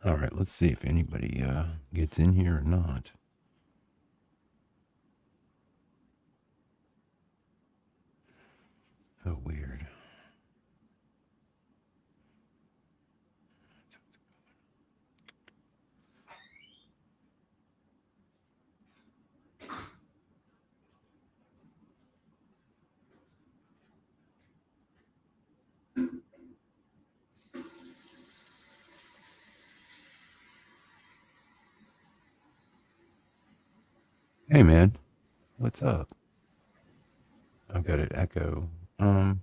All right, let's see if anybody gets in here or not. Oh, weird. Hey, man, what's up? I've got an echo. Um,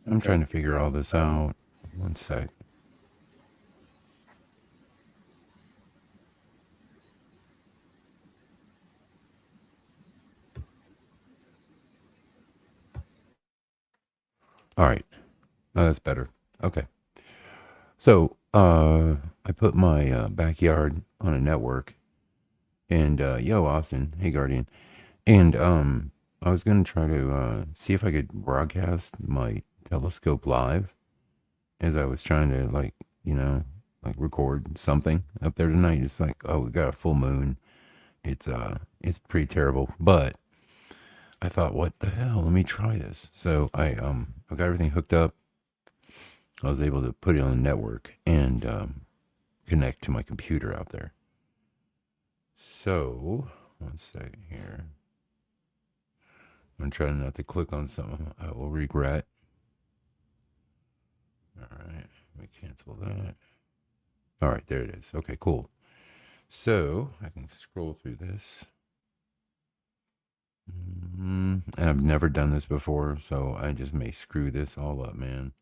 I'm trying to figure all this out. One sec. All right. Oh, that's better. Okay. So, I put my backyard on a network, and yo, Austin, hey, Guardian, and I was gonna try to see if I could broadcast my telescope live as I was trying to you know, record something up there tonight. It's like, oh, we got a full moon. It's pretty terrible, but I thought, what the hell? Let me try this. So I got everything hooked up. I was able to put it on the network and connect to my computer out there. So, one second here. I'm trying not to click on something I will regret. All right, let me cancel that. All right, there it is. Okay, cool. So I can scroll through this. I've never done this before, so I just may screw this all up, man.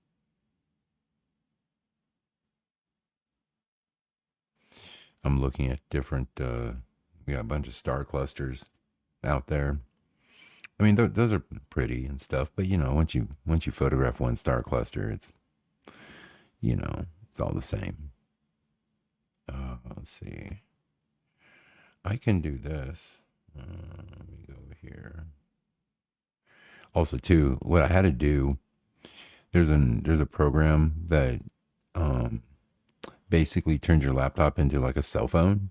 I'm looking at different. We got a bunch of star clusters out there. I mean, those are pretty and stuff, but you know, once you photograph one star cluster, it's all the same. Let's see. I can do this. Let me go over here. Also, too, what I had to do, there's a program that um, basically turns your laptop into like a cell phone,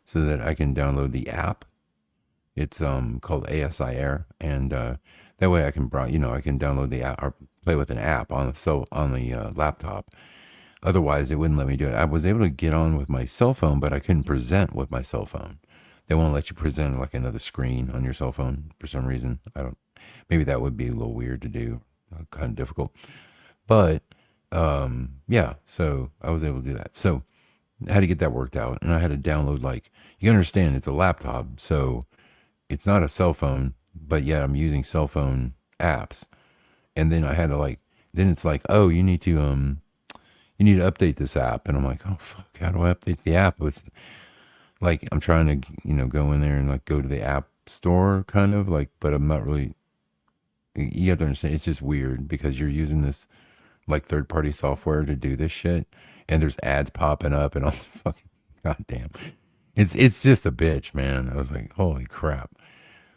so that I can download the app. It's called ASIR, and that way I can I can download the app or play with an app on the laptop. Otherwise, it wouldn't let me do it. I was able to get on with my cell phone, but I couldn't present with my cell phone. They won't let you present like another screen on your cell phone for some reason. I don't. Maybe that would be a little weird to do, kind of difficult. But yeah, so I was able to do that. So I had to get that worked out, and I had to download you understand it's a laptop, so it's not a cell phone, but yet I'm using cell phone apps. And then I had to then it's like, oh, you need to update this app, and I'm like, oh fuck, how do I update the app? It's like I'm trying to go in there and go to the app store kind of but I'm not really. You have to understand, it's just weird because you're using this third party software to do this shit, and there's ads popping up and all fucking goddamn. It's just a bitch, man. I was like, holy crap.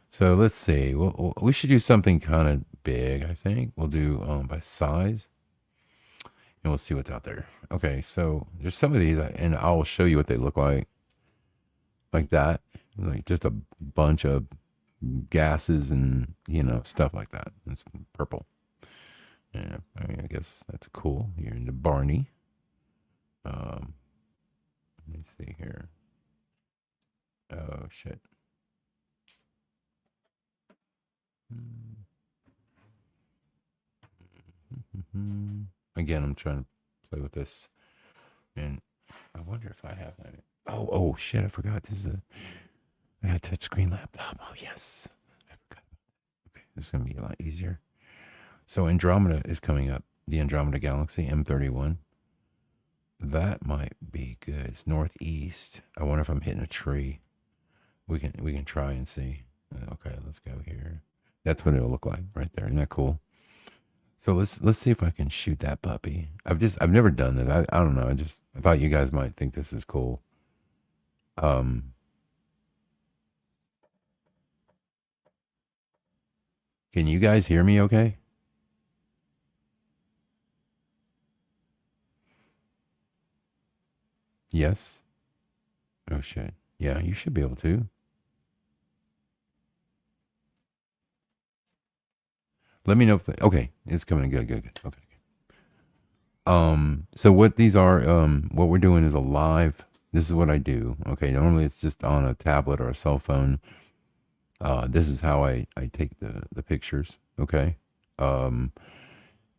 So let's see. We should do something kind of big. I think we'll do by size, and we'll see what's out there. Okay, so there's some of these, and I'll show you what they look like that, like just a bunch of gases and stuff like that. It's purple. Yeah, I mean, I guess that's cool. You're into Barney. Um, let me see here. Oh shit. Again, I'm trying to play with this, and I wonder if I have that. Oh shit! I forgot. I got a touchscreen laptop. Oh yes, I forgot. Okay, this is gonna be a lot easier. So Andromeda is coming up. The Andromeda Galaxy M31. That might be good. It's northeast. I wonder if I'm hitting a tree. We can try and see. Okay, let's go here. That's what it'll look like right there. Isn't that cool? So let's see if I can shoot that puppy. I've never done this. I don't know. I thought you guys might think this is cool. Um, can you guys hear me? Okay. Yes. Oh shit. Yeah, you should be able to. Let me know if okay, it's coming. Good, good, good. Okay. So what these are, what we're doing is a live. This is what I do. Okay. Normally it's just on a tablet or a cell phone. This is how I take the pictures. Okay. Um,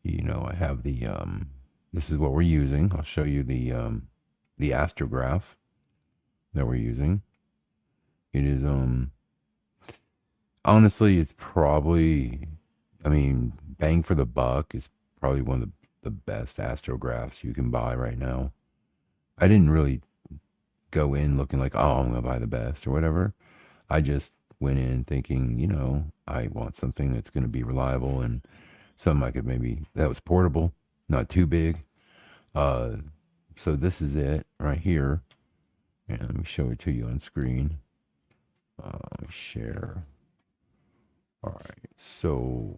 I have this is what we're using. I'll show you the astrograph that we're using. It is, honestly, it's probably, I mean, bang for the buck is probably one of the best astrographs you can buy right now. I didn't really go in looking like, oh, I'm going to buy the best or whatever. I just went in thinking, I want something that's going to be reliable and something I could maybe, that was portable, not too big. Uh, so this is it right here. And let me show it to you on screen. Let me share. All right. So,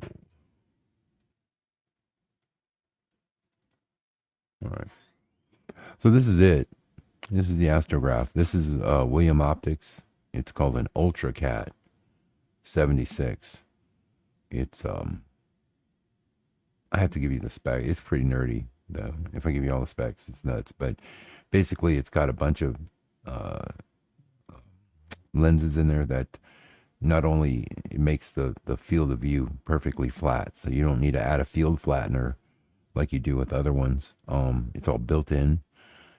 all right. So this is it. This is the astrograph. This is William Optics. It's called an Ultra Cat 76. It's I have to give you the spec. It's pretty nerdy though. If I give you all the specs, it's nuts. But basically, it's got a bunch of uh, lenses in there that not only it makes the field of view perfectly flat, so you don't need to add a field flattener like you do with other ones. It's all built in,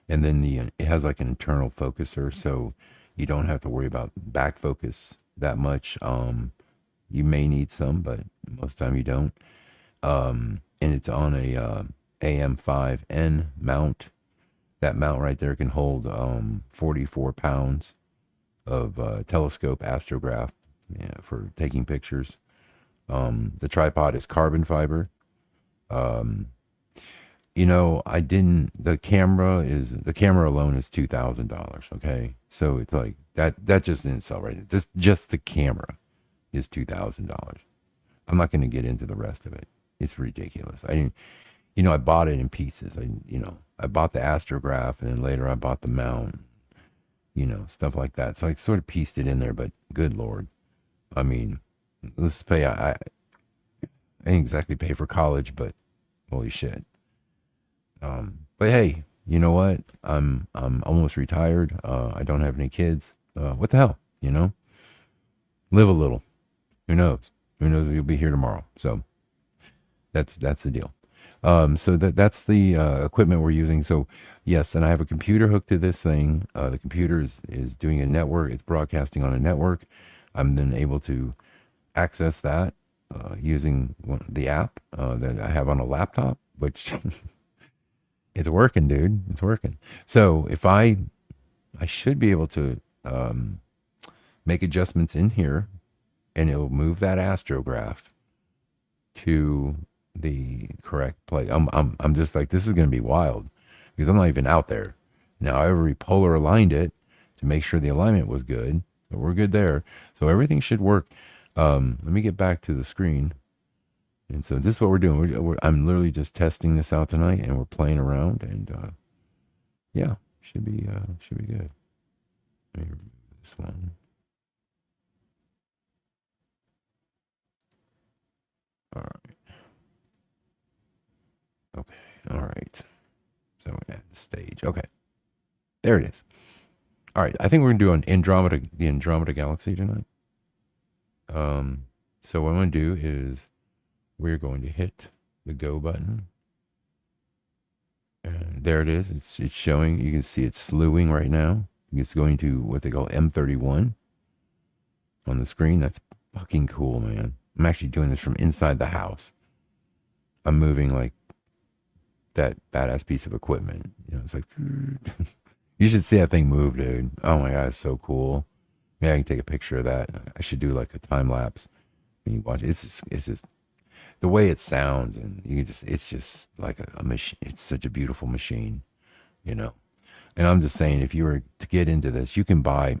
and then it has like an internal focuser, so you don't have to worry about back focus that much. You may need some, but most time you don't. And it's on a AM5N mount. That mount right there can hold 44 pounds of telescope astrograph, yeah, for taking pictures. The tripod is carbon fiber. Um, I didn't. The camera alone is $2,000. Okay, so it's like that. That just didn't sell right. Just the camera is $2,000. I'm not going to get into the rest of it. It's ridiculous. I didn't. I bought it in pieces. I bought the astrograph and then later I bought the mount. Stuff like that. So I sort of pieced it in there. But good lord, I mean, let's pay. I didn't exactly pay for college, but holy shit. But hey, you know what? I'm almost retired. I don't have any kids. What the hell? Live a little. Who knows? Who knows if you'll be here tomorrow? So that's the deal. So that's the equipment we're using. So yes, and I have a computer hooked to this thing. The computer is doing a network. It's broadcasting on a network. I'm then able to access that using the app that I have on a laptop, which it's working, dude. It's working. So if I should be able to make adjustments in here, and it'll move that astrograph to the correct place. I'm just like, this is going to be wild because I'm not even out there. Now I repolar aligned it to make sure the alignment was good. So we're good there. So everything should work. Let me get back to the screen. And so this is what we're doing. I'm literally just testing this out tonight and we're playing around and yeah, should be good. Let me remove this one. All right. Okay. All right. So we add the stage. Okay. There it is. All right. I think we're gonna do the Andromeda Galaxy tonight. So what I'm gonna do is we're going to hit the go button. And there it is. It's showing. You can see it's slewing right now. It's going to what they call M31 on the screen. That's fucking cool, man. I'm actually doing this from inside the house. I'm moving like that badass piece of equipment. It's like you should see that thing move, dude. Oh my god, it's so cool. Yeah, I can take a picture of that. I should do like a time lapse. When you watch it, it's just the way it sounds, and it's just like a machine. It's such a beautiful machine, you know. And I'm just saying, if you were to get into this, you can buy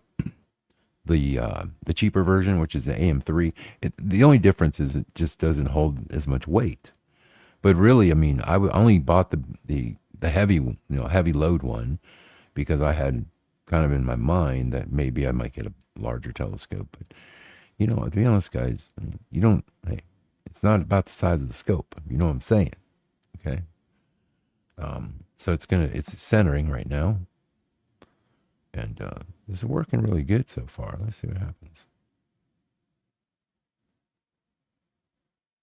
the cheaper version, which is the AM3. The only difference is it just doesn't hold as much weight. But really, I mean, I only bought the heavy, heavy load one because I had kind of in my mind that maybe I might get a larger telescope. But you know, to be honest, guys, I mean, you don't. Hey, it's not about the size of the scope. You know what I'm saying? Okay. So it's centering right now, and this is working really good so far. Let's see what happens.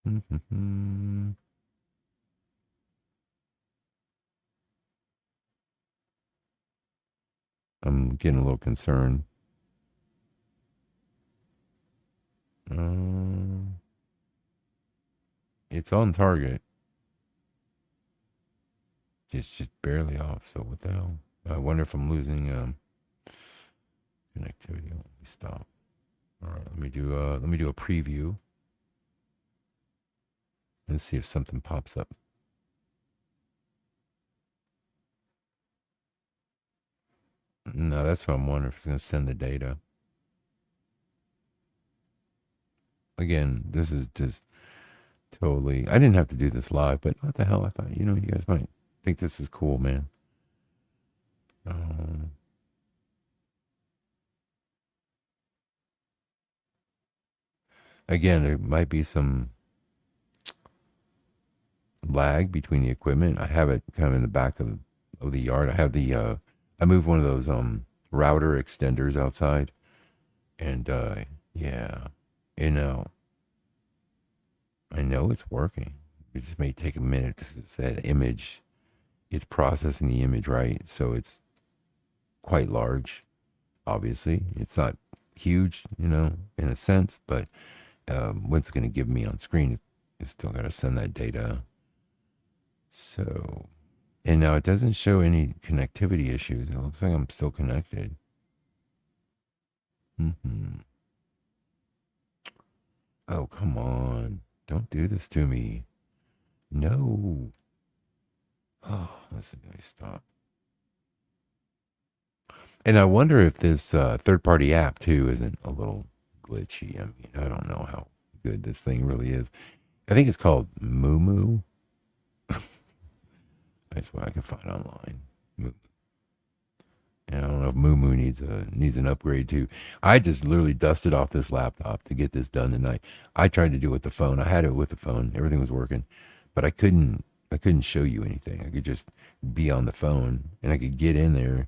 I'm getting a little concerned. It's on target. Just barely off. So what the hell? I wonder if I'm losing connectivity. Let me stop. All right, let me do a preview and see if something pops up. No, that's what I'm wondering if it's going to send the data. Again, this is just totally. I didn't have to do this live, but what the hell? I thought, you know, you guys might think this is cool, man. Again, there might be some lag between the equipment. I have it kind of in the back of the yard. I have I moved one of those router extenders outside, and yeah, you know, I know it's working. It just may take a minute to that image. It's processing the image right, so it's quite large. Obviously, it's not huge, you know, in a sense, but what's going to give me on screen, it's still got to send that data. So, and now it doesn't show any connectivity issues. It looks like I'm still connected. Oh, come on. Don't do this to me. No. Oh, let me stop. And I wonder if this third party app too isn't a little glitchy. I mean, I don't know how good this thing really is. I think it's called Moo Moo. That's what I can find online. Moo. And I don't know if Moo Moo needs an upgrade too. I just literally dusted off this laptop to get this done tonight. I tried to do it with the phone. I had it with the phone. Everything was working, but I couldn't show you anything. I could just be on the phone and I could get in there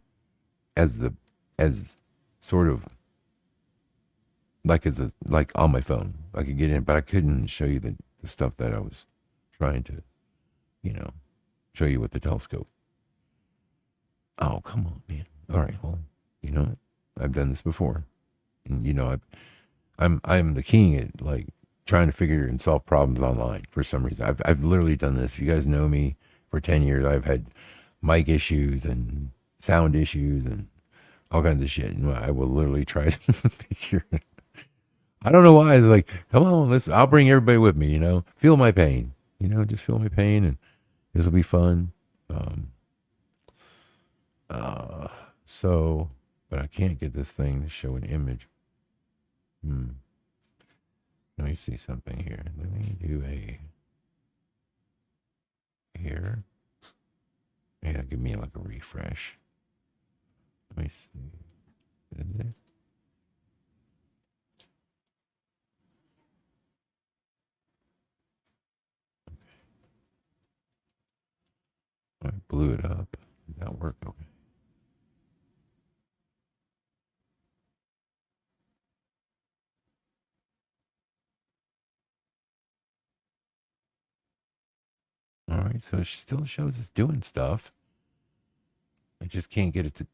as sort of like on my phone. I could get in, but I couldn't show you the stuff that I was trying to, you know, show you with the telescope. Oh, come on, man. All right, well, you know, I've done this before, and you know, I'm the king at like trying to figure and solve problems online for some reason. I've literally done this. You guys know me for 10 years. I've had mic issues and sound issues and all kinds of shit, and I will literally try to figure it. I don't know why. It's like, come on, listen. I'll bring everybody with me. You know, feel my pain. You know, just feel my pain, and this will be fun. So, but I can't get this thing to show an image. Let me see something here. Let me do here. Yeah, give me like a refresh. Let me see. Is it? I blew it up. Did that work? Okay. All right, so it still shows it's doing stuff. I just can't get it to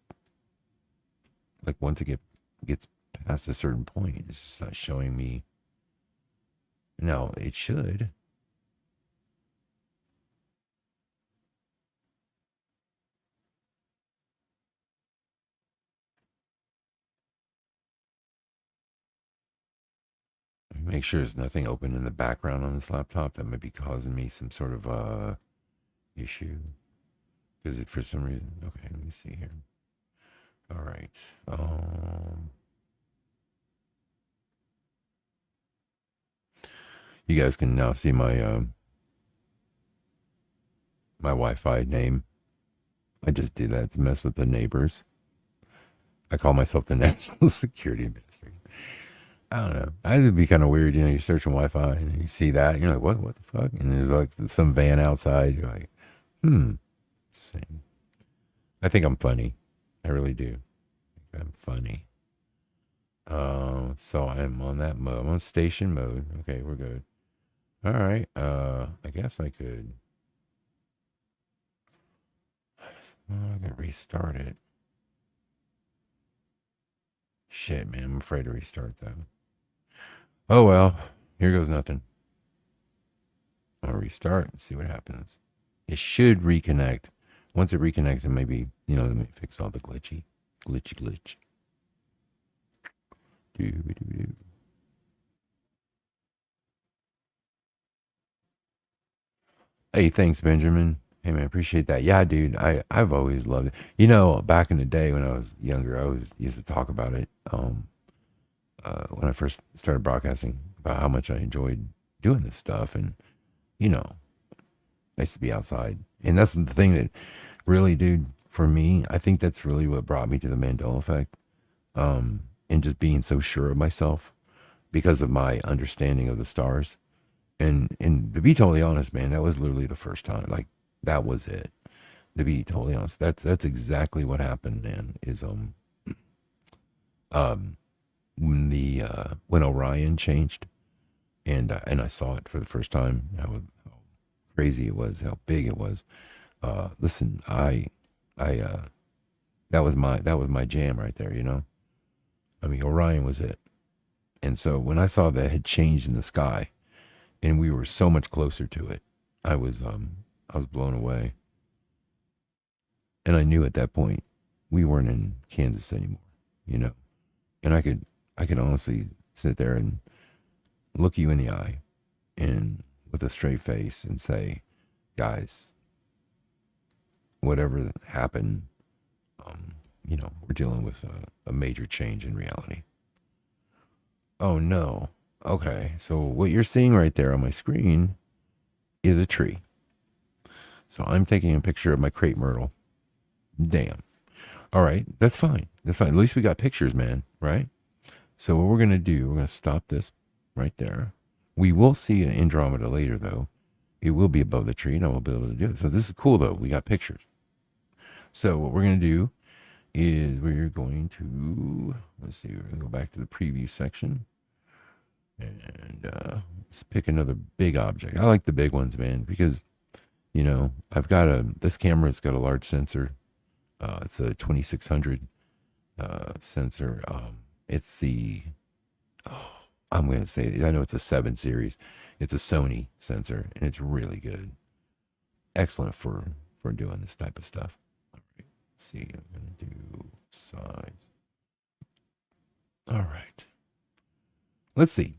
like once it gets past a certain point, it's just not showing me. No, it should. Make sure there's nothing open in the background on this laptop that might be causing me some sort of issue. Because for some reason, okay, let me see here. All right. You guys can now see my my Wi-Fi name. I just do that to mess with the neighbors. I call myself the National Security Administrator. I don't know. I think it'd be kind of weird, you're searching Wi-Fi and you see that, you're like, what the fuck? And there's like some van outside. You're like, just saying. I think I'm funny. I really do. I think I'm funny. So I'm on that mode. I'm on station mode. Okay, we're good. All right. I guess I could. I could restart it. Shit, man. I'm afraid to restart that. Oh well. Here goes nothing. I'm gonna restart and see what happens. It should reconnect. Once it reconnects, it maybe let me fix all the glitch. Doo-doo-doo. Hey, thanks, Benjamin. Hey, man, appreciate that. Yeah, dude, I've always loved it. Back in the day when I was younger, I always used to talk about it. When I first started broadcasting, about how much I enjoyed doing this stuff, and you know, I used to be outside, and that's the thing that really, dude, for me, I think that's really what brought me to the Mandela effect, and just being so sure of myself because of my understanding of the stars. And to be totally honest, man, that was literally the first time. Like that was it. To be totally honest, that's exactly what happened, man. Is um when Orion changed, and I saw it for the first time, how crazy it was, how big it was. Listen, I that was my jam right there. I mean, Orion was it. And so when I saw that it had changed in the sky, and we were so much closer to it, I was blown away. And I knew at that point we weren't in Kansas anymore, you know. And I could honestly sit there and look you in the eye and with a straight face and say, guys, whatever happened, we're dealing with a major change in reality. Oh no. Okay, so what you're seeing right there on my screen is a tree. So I'm taking a picture of my crepe myrtle. Damn. All right, that's fine. That's fine. At least we got pictures, man, right? So what we're gonna do, we're gonna stop this right there. We will see an Andromeda later, though. It will be above the tree, and I will be able to do it. So this is cool, though. We got pictures. So what we're gonna do is we're going to let's see. We're gonna go back to the preview section, and let's pick another big object. I like the big ones, man, because I've got this camera's got a large sensor. It's a 2600 sensor. It's the oh, I'm gonna say it. I know it's a 7 series. It's a Sony sensor, and it's really good. Excellent for doing this type of stuff. All right, let's see, I'm gonna do size. All right, let's see.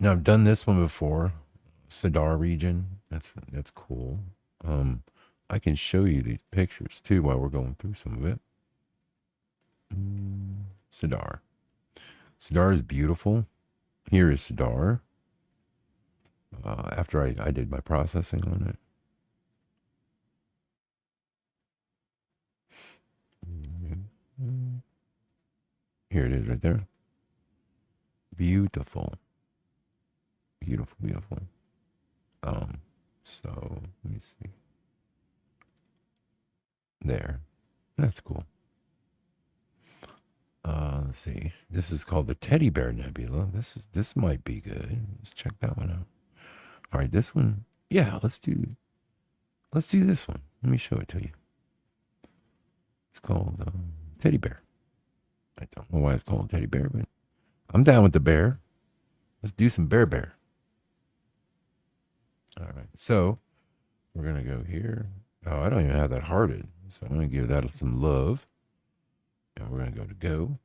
Now I've done this one before, Sadar region. That's cool. I can show you these pictures too while we're going through some of it. Sadar. Sadar is beautiful. Here is Sadar. After I did my processing on it. Here it is right there. Beautiful. Beautiful, beautiful. So let me see. There. That's cool. Let's see. This is called the Teddy Bear Nebula. This might be good. Let's check that one out. All right, this one. Yeah, let's do this one. Let me show it to you. It's called Teddy Bear. I don't know why it's called Teddy Bear, but I'm down with the bear. Let's do some bear. All right, so we're gonna go here. Oh, I don't even have that hearted, so I'm gonna give that some love, and we're gonna go to go.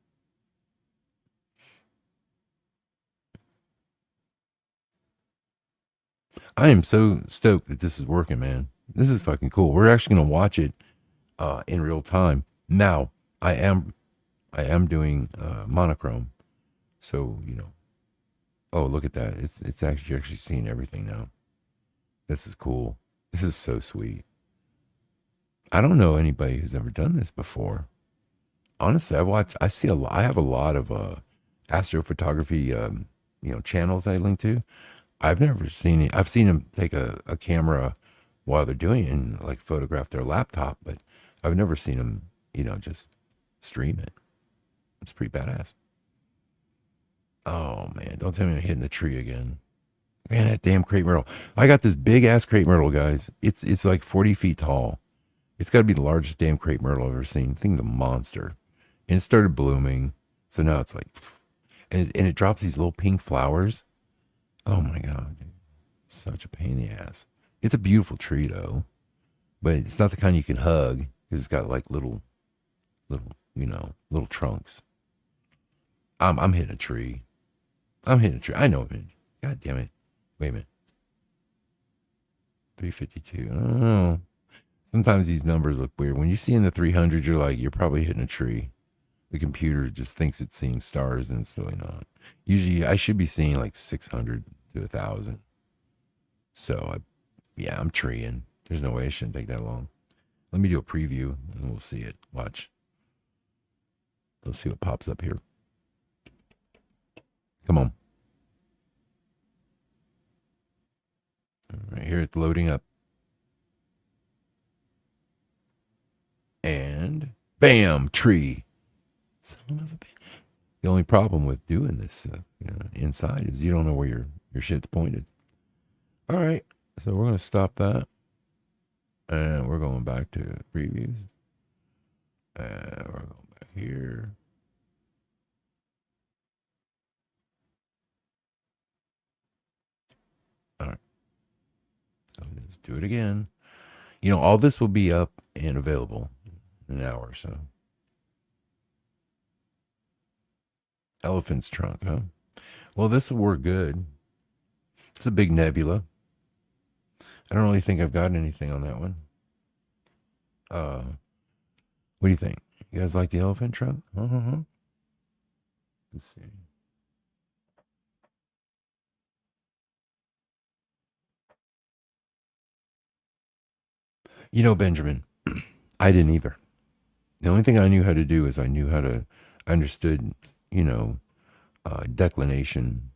I am so stoked that this is working, man. This is fucking cool. We're actually gonna watch it in real time. Now, I am doing monochrome, so Oh, look at that! It's actually you're actually seeing everything now. This is cool. This is so sweet. I don't know anybody who's ever done this before. Honestly, I see a lot. I have a lot of astrophotography, channels I link to. I've never seen it. I've seen them take a camera while they're doing it and like photograph their laptop, but I've never seen them, just stream it. It's pretty badass. Oh man, don't tell me I'm hitting the tree again. Man, that damn crepe myrtle. I got this big ass crepe myrtle, guys. It's like 40 feet tall. It's got to be the largest damn crepe myrtle I've ever seen. Thing's a monster. And it started blooming. So now it's like, and it drops these little pink flowers. Oh my God. Dude. Such a pain in the ass. It's a beautiful tree though, but it's not the kind you can hug because it's got like little trunks. I'm hitting a tree. I'm hitting a tree. I know I'm hitting. God damn it. Wait a minute. 352. I don't know. Sometimes these numbers look weird. When you see in the 300, you're like, you're probably hitting a tree. The computer just thinks it's seeing stars and it's really not. Usually I should be seeing like 600 to 1,000. So I'm treeing. There's no way it shouldn't take that long. Let me do a preview and we'll see it. Watch. Let's see what pops up here. Come on. All right, here it's loading up. And bam, tree. Son of a bitch. The only problem with doing this inside is you don't know where your shit's pointed. All right, so we're going to stop that. And we're going back to previews. And we're going back here. All right. So let's do it again. All this will be up and available in an hour or so. Elephant's trunk, huh? Well, this will work good. It's a big nebula. I don't really think I've got anything on that one. What do you think? You guys like the elephant trunk? Uh-huh. Let's see. Benjamin, I didn't either. The only thing I knew how to do is I understood, declination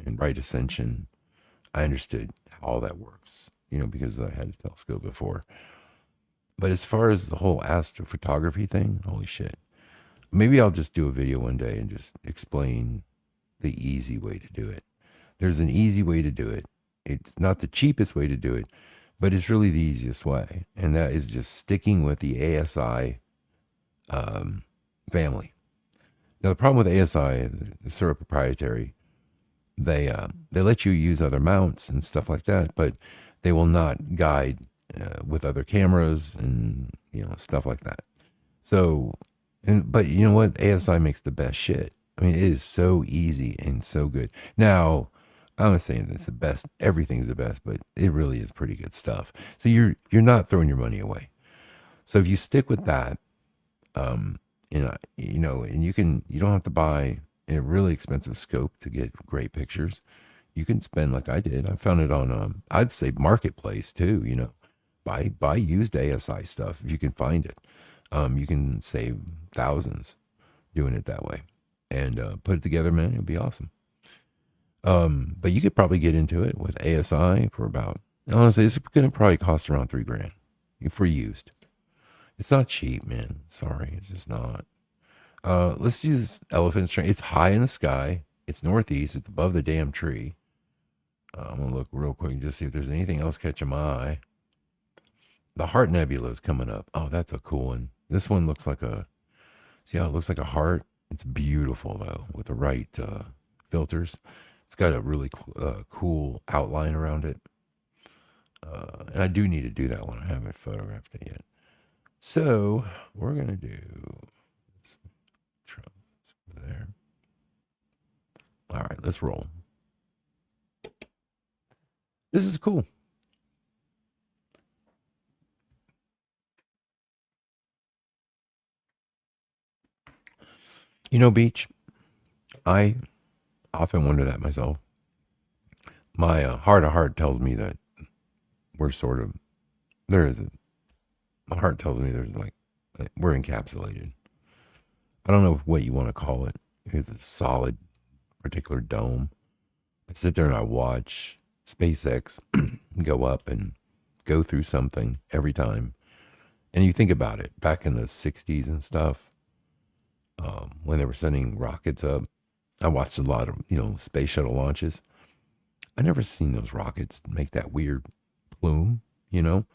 and right ascension. I understood how all that works, because I had a telescope before. But as far as the whole astrophotography thing, holy shit. Maybe I'll just do a video one day and just explain the easy way to do it. There's an easy way to do it. It's not the cheapest way to do it, but it's really the easiest way. And that is just sticking with the ASI family. Now, the problem with ASI, is sort of proprietary. They let you use other mounts and stuff like that, but they will not guide with other cameras and stuff like that. So, but you know what? ASI makes the best shit. I mean, it is so easy and so good. Now, I'm not saying it's the best. Everything's the best, but it really is pretty good stuff. So you're not throwing your money away. So if you stick with that, and you don't have to buy a really expensive scope to get great pictures. You can spend like I did. I found it on I'd say marketplace too. Buy used ASI stuff if you can find it. You can save thousands doing it that way, and put it together, man. It'll be awesome. But you could probably get into it with ASI for about, honestly, it's going to probably cost around $3,000 for used. It's not cheap, man. Sorry, it's just not. Let's use elephant's trunk. It's high in the sky. It's northeast. It's above the damn tree. I'm gonna look real quick and just see if there's anything else catching my eye. The Heart Nebula is coming up. Oh, that's a cool one. This one looks like see how it looks like a heart? It's beautiful though, with the right filters. It's got a really cool outline around it. And I do need to do that one. I haven't photographed it yet. So we're going to do there. All right, let's roll. This is cool. Beach, I often wonder that myself. My heart of heart tells me that we're sort of, there is My heart tells me there's like we're encapsulated. I don't know what you want to call it. It's a solid particular dome. I sit there and I watch SpaceX go up and go through something every time. And you think about it, back in the 60s and stuff, when they were sending rockets up, I watched a lot of, space shuttle launches. I never seen those rockets make that weird plume, you know?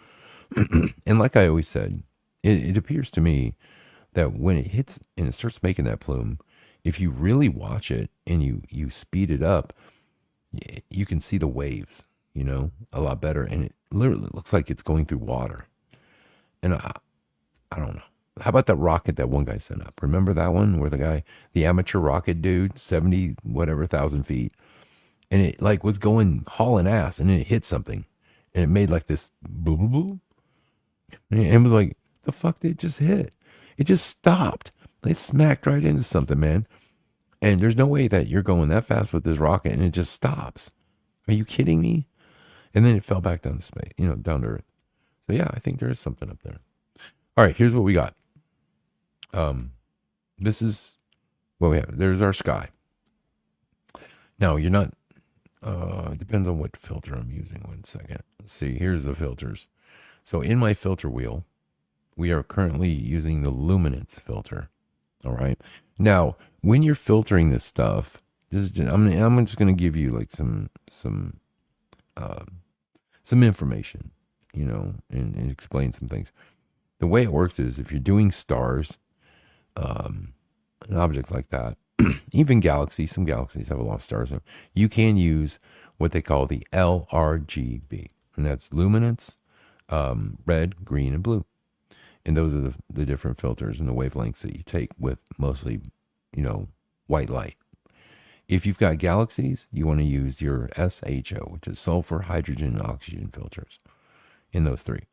And like I always said, it appears to me that when it hits and it starts making that plume, if you really watch it and you speed it up, you can see the waves, a lot better. And it literally looks like it's going through water. And I don't know. How about that rocket that one guy sent up? Remember that one where the amateur rocket dude, 70 whatever thousand feet, and it like was going hauling ass, and then it hit something, and it made like this boom, boom, boom, and it was like, the fuck did it just hit? It just stopped. It smacked right into something, man. And there's no way that you're going that fast with this rocket and it just stops. Are you kidding me? And then it fell back down to space, down to Earth. So yeah, I think there is something up there. All right, here's what we got. This is what we have. There's our sky. Now you're not. It depends on what filter I'm using. 1 second. Let's see. Here's the filters. So in my filter wheel, we are currently using the luminance filter. All right. Now, when you're filtering this stuff, I'm just going to give you like some information, and explain some things. The way it works is if you're doing stars, and objects like that, even galaxies, some galaxies have a lot of stars in them, you can use what they call the LRGB, and that's luminance, red, green, and blue. And those are the different filters and the wavelengths that you take with mostly, white light. If you've got galaxies, you want to use your SHO, which is sulfur, hydrogen, and oxygen filters in those three.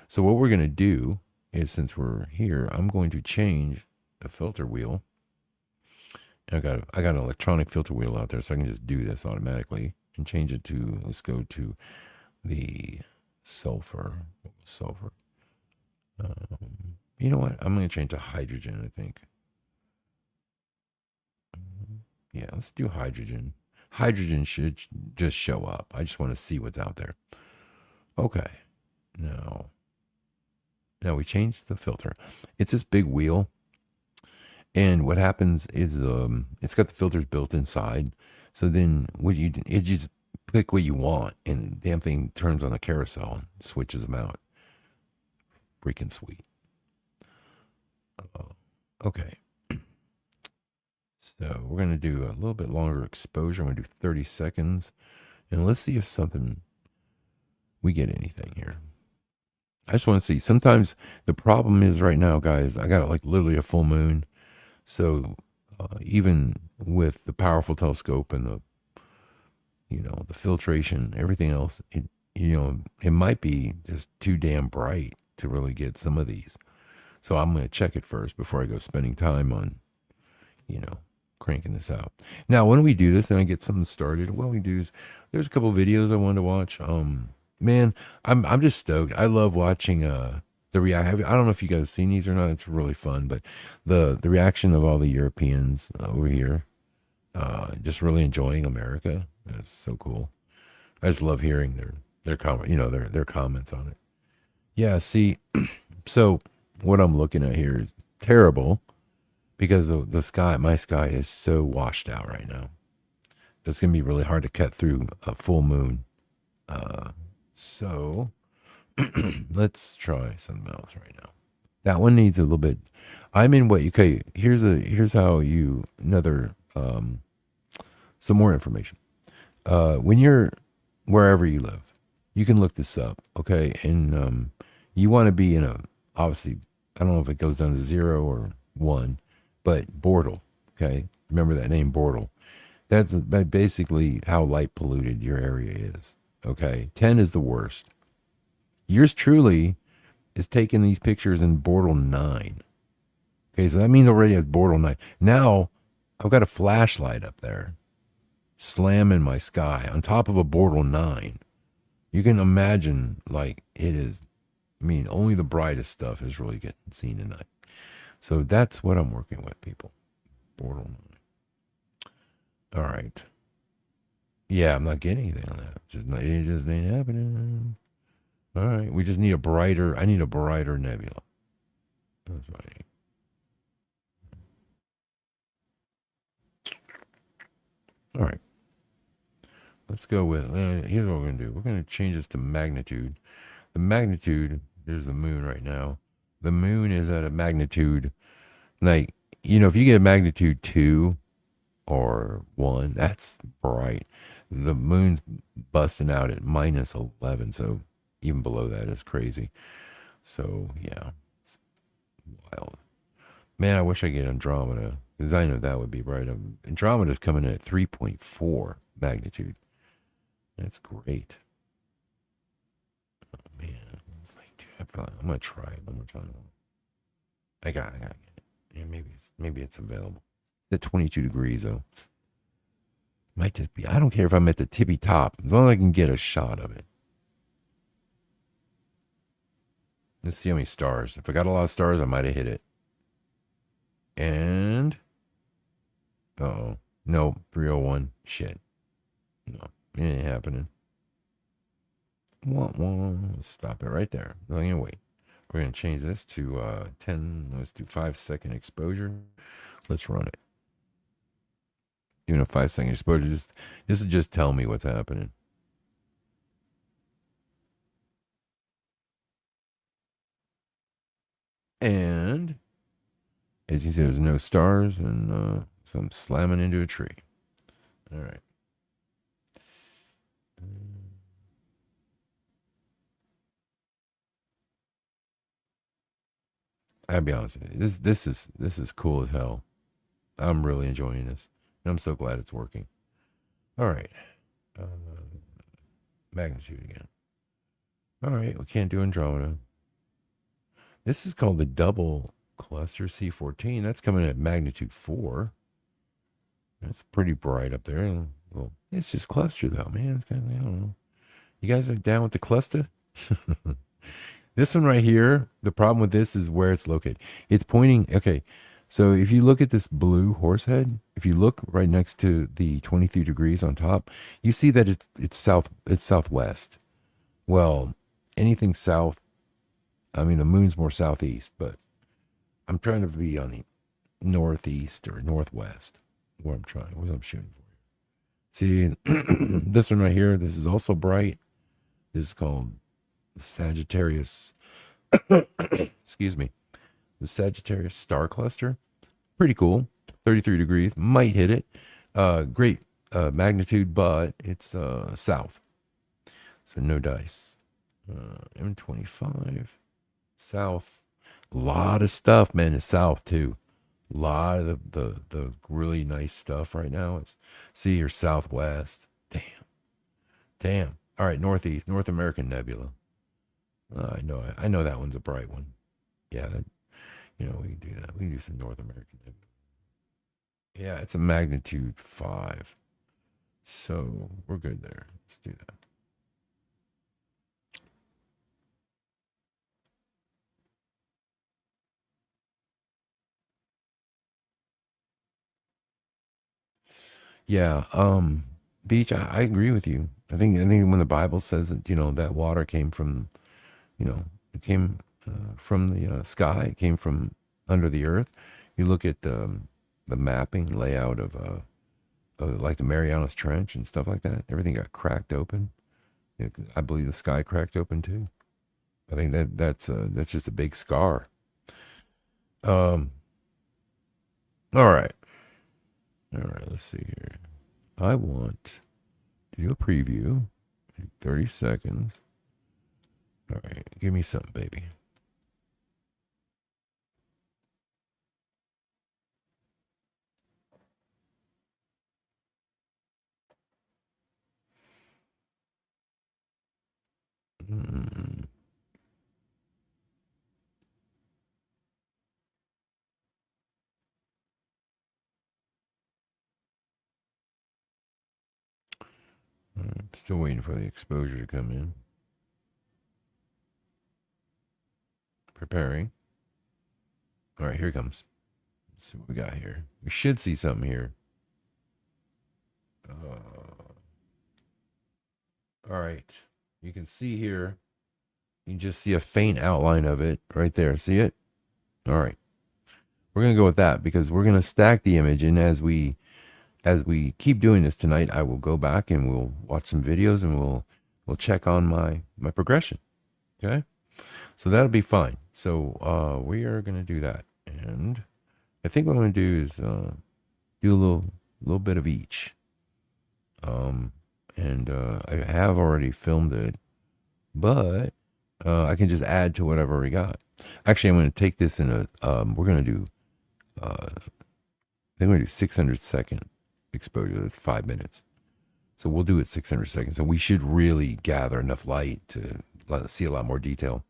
So what we're going to do is, since we're here, I'm going to change the filter wheel. I got an electronic filter wheel out there, so I can just do this automatically and change it to, let's go to the sulfur. You know what? I'm going to change to hydrogen, I think. Yeah, let's do hydrogen. Hydrogen should just show up. I just want to see what's out there. Okay. Now we change the filter. It's this big wheel. And what happens is it's got the filters built inside. So then it just pick what you want, and the damn thing turns on a carousel and switches them out. Freaking sweet. Okay. So we're going to do a little bit longer exposure. I'm going to do 30 seconds. And let's see if we get anything here. I just want to see. Sometimes the problem is right now, guys, I got like literally a full moon. So even with the powerful telescope and the filtration, everything else, it might be just too damn bright to really get some of these. So I'm going to check it first before I go spending time on, cranking this out. Now, when we do this and I get something started, what we do is there's a couple videos I wanted to watch. Man, I'm just stoked. I love watching the reaction. I don't know if you guys have seen these or not. It's really fun, but the reaction of all the Europeans over here, just really enjoying America. It's so cool. I just love hearing their comment, their comments on it. Yeah, see, so what I'm looking at here is terrible because my sky is so washed out right now. It's going to be really hard to cut through a full moon. So let's try something else right now. That one needs a little bit. I'm in what? Okay, here's how some more information. When you're wherever you live, you can look this up, okay? And you want to be in obviously, I don't know if it goes down to 0 or 1, but Bortle, okay? Remember that name, Bortle. That's basically how light polluted your area is, okay? 10 is the worst. Yours truly is taking these pictures in Bortle 9. Okay, so that means already it's Bortle 9. Now, I've got a flashlight up there, slamming my sky on top of a Bortle 9. You can imagine, like, it is I mean, only the brightest stuff is really getting seen at night. So that's what I'm working with, people. Portal 9. All right. Yeah, I'm not getting anything on that. It just ain't happening. All right. We just need a brighter. I need a brighter nebula. That's what I need. All right. Let's go with. Here's what we're gonna do. We're gonna change this to magnitude. The magnitude. There's the moon right now. The moon is at a magnitude. Like, if you get a magnitude 2 or 1, that's bright. The moon's busting out at -11, so even below that is crazy. So yeah, it's wild. Man, I wish I get Andromeda because I know that would be bright. Andromeda's coming in at 3.4 magnitude. That's great. Oh man, it's like, dude, I'm gonna try it one more time. I got it. Yeah, maybe it's available. It's at 22 degrees though. Might just be. I don't care if I'm at the tippy top, as long as I can get a shot of it. Let's see how many stars. If I got a lot of stars, I might have hit it. And oh no, 301. Shit. No, it ain't happening. Let's stop it right there. I'm gonna wait. We're gonna change this to 10. Let's do 5-second exposure. Let's run it. Doing a 5-second exposure. This is just tell me what's happening. And as you see, there's no stars, and so I'm slamming into a tree. All right. I'll be honest with you. This is cool as hell. I'm really enjoying this, and I'm so glad it's working. All right. Uh, Magnitude again. All right. We can't do Andromeda. This is called the double cluster C14. That's coming at magnitude 4. That's pretty bright up there. Well, it's just cluster though, man. It's kind of, I don't know. You guys are down with the cluster? This one right here, the problem with this is where it's located. It's pointing, okay. So if you look at this blue horse head, if you look right next to the 23 degrees on top, you see that it's southwest. Well, anything south, I mean the moon's more southeast, but I'm trying to be on the northeast or northwest where I'm shooting for. See, this one right here, this is also bright. This is called Sagittarius. Excuse me. The Sagittarius star cluster. Pretty cool. 33 degrees. Might hit it. Great magnitude, but it's south. So no dice. M25. South. A lot of stuff, man, is south too. A lot of the really nice stuff right now is see your southwest. Damn. All right, northeast, North American Nebula. I know that one's a bright one. Yeah, we can do that. We can do some North American Nebula. Yeah, it's a magnitude 5. So we're good there. Let's do that. Yeah, Beach, I agree with you. I think when the Bible says that, that water came from, it came from the sky, it came from under the earth. You look at the mapping layout of like the Marianas Trench and stuff like that. Everything got cracked open. I believe the sky cracked open too. I think that's just a big scar. Um, all right, all right. Let's see here. I want to do a preview. 30 seconds. All right, give me something, baby. Mm. Still waiting for the exposure to come in. Preparing. All right, here it comes. Let's see what we got here. We should see something here. All right. You can see here. You can just see a faint outline of it right there. See it? All right. We're going to go with that because we're going to stack the image. And as we keep doing this tonight, I will go back and we'll watch some videos and we'll check on my progression. Okay? So that'll be fine. So we are going to do that. And I think what I'm going to do is do a little bit of each. And I have already filmed it, but I can just add to whatever we got. Actually, I'm going to take this in a, we're going to do, I think we're going to do 600-second exposure. That's 5 minutes. So we'll do it 600 seconds. And we should really gather enough light to see a lot more detail.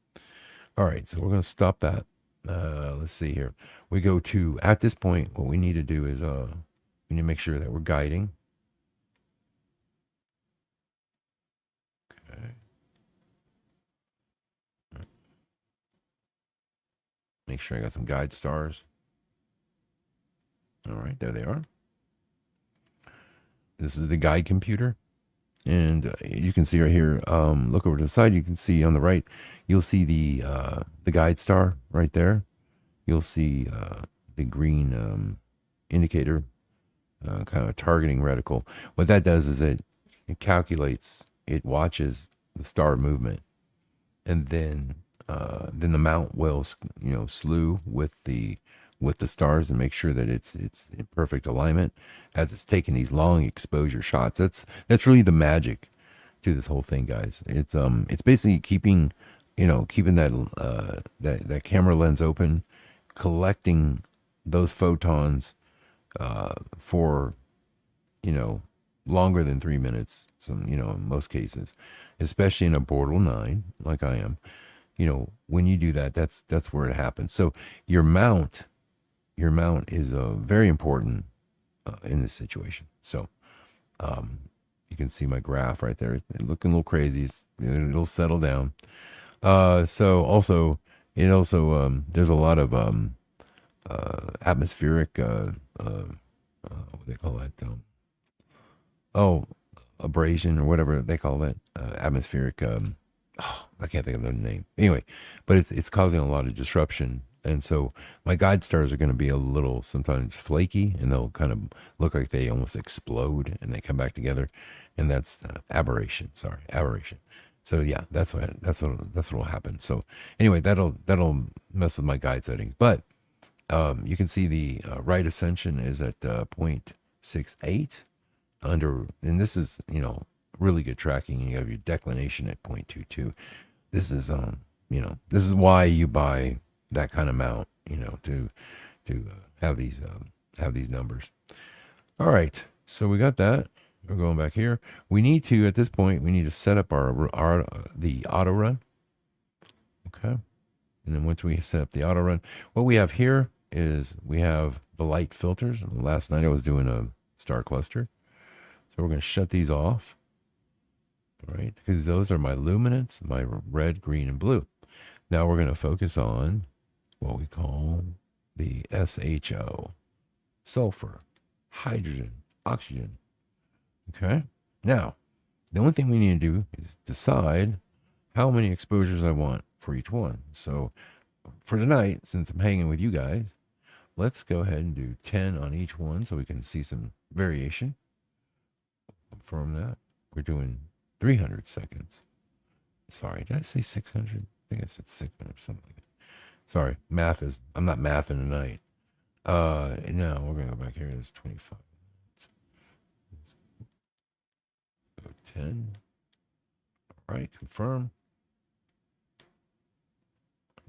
All right, so we're going to stop that. Let's see here. We go to, at this point, what we need to do is we need to make sure that we're guiding. Okay. Make sure I got some guide stars. All right, there they are. This is the guide computer. And you can see right here, look over to the side, you can see on the right, you'll see the guide star right there. You'll see the green indicator, kind of a targeting reticle. What that does is it calculates, it watches the star movement, and then the mount will, slew with the stars and make sure that it's in perfect alignment as it's taking these long exposure shots. That's really the magic to this whole thing, guys. It's basically keeping that camera lens open, collecting those photons for longer than 3 minutes. In most cases, especially in a Bortle 9 like I am, when you do that, that's where it happens. So your mount is very important in this situation. So you can see my graph right there. It's looking a little crazy. It'll settle down. So also, there's a lot of atmospheric, what do they call that? Abrasion or whatever they call that. Atmospheric. I can't think of the name. Anyway, but it's causing a lot of disruption. And so my guide stars are going to be a little sometimes flaky, and they'll kind of look like they almost explode and they come back together. And that's aberration. Sorry, aberration. So yeah, that's what will happen. So anyway, that'll mess with my guide settings. But you can see the right ascension is at 0.68 under, and this is really good tracking. You have your declination at 0.22. This is this is why you buy that kind of mount, to have these numbers. All right, so we got that. We're going back here. We need to, at this point, set up the auto run. Okay, and then once we set up the auto run, what we have here is we have the light filters. Last night I was doing a star cluster, so we're going to shut these off. All right, because those are my luminance, my red, green, and blue. Now we're going to focus on what we call the SHO, sulfur, hydrogen, oxygen. Okay. Now, the only thing we need to do is decide how many exposures I want for each one. So for tonight, since I'm hanging with you guys, let's go ahead and do 10 on each one so we can see some variation. From that, we're doing 300 seconds. Sorry, did I say 600? I think I said 600 or something like that. Sorry, I'm not mathing tonight. Now we're going to go back here. It's 25. Go 10. All right, confirm.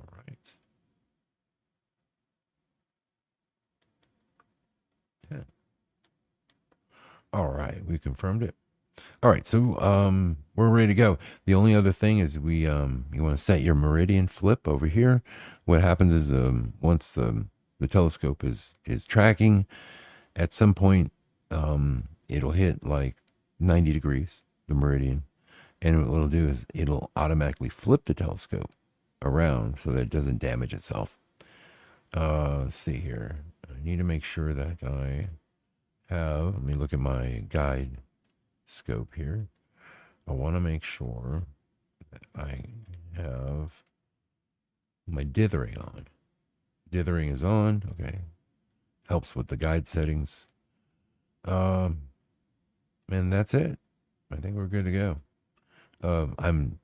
All right. 10. All right, we confirmed it. All right, so we're ready to go. The only other thing is you want to set your meridian flip over here. What happens is once the telescope is tracking, at some point it'll hit like 90 degrees, the meridian, and what it'll do is it'll automatically flip the telescope. around so that it doesn't damage itself. Let's see here. I need to make sure that I have, let me look at my guide scope here. I want to make sure that I have my dithering on. Dithering is on. Okay. Helps with the guide settings. And that's it. I think we're good to go. I'm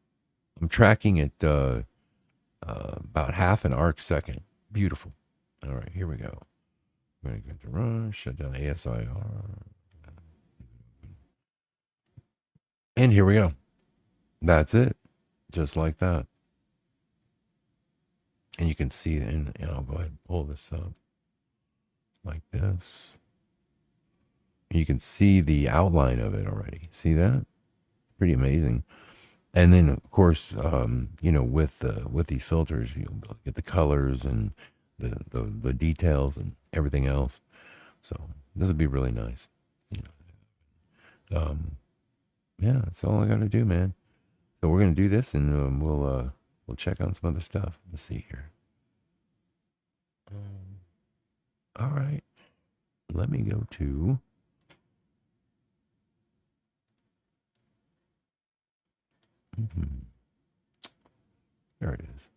tracking it about half an arc second. Beautiful. All right, here we go. I'm going to go to run, shut down ASIR. And here we go. That's it. Just like that. And you can see, and I'll go ahead and pull this up like this. You can see the outline of it already. See that? Pretty amazing. And then, of course, you know, with these filters, you'll get the colors and the details and everything else. So this would be really nice. You know, yeah, that's all I got to do, man. So we're gonna do this, and we'll check on some other stuff. Let's see here. All right, let me go to. There it is.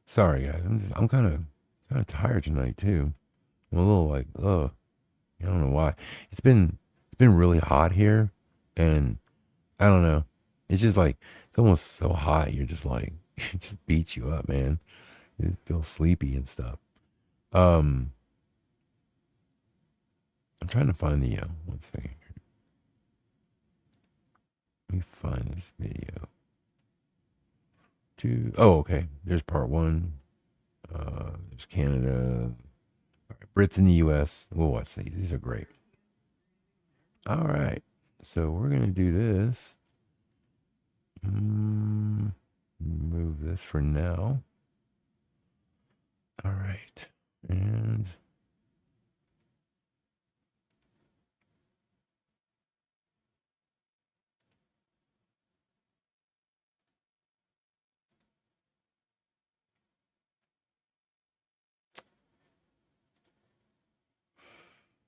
Sorry, guys. I'm kind of tired tonight too. I'm a little like, I don't know why. It's been really hot here, and I don't know. It's just like it's almost so hot. You're just like it just beats you up, man. You just feel sleepy and stuff. I'm trying to find the one second. Let me find this video. Oh, okay. There's part 1. There's Canada. All right, Brits in the US. We'll watch these. These are great. All right. So we're going to do this. Move this for now. All right. And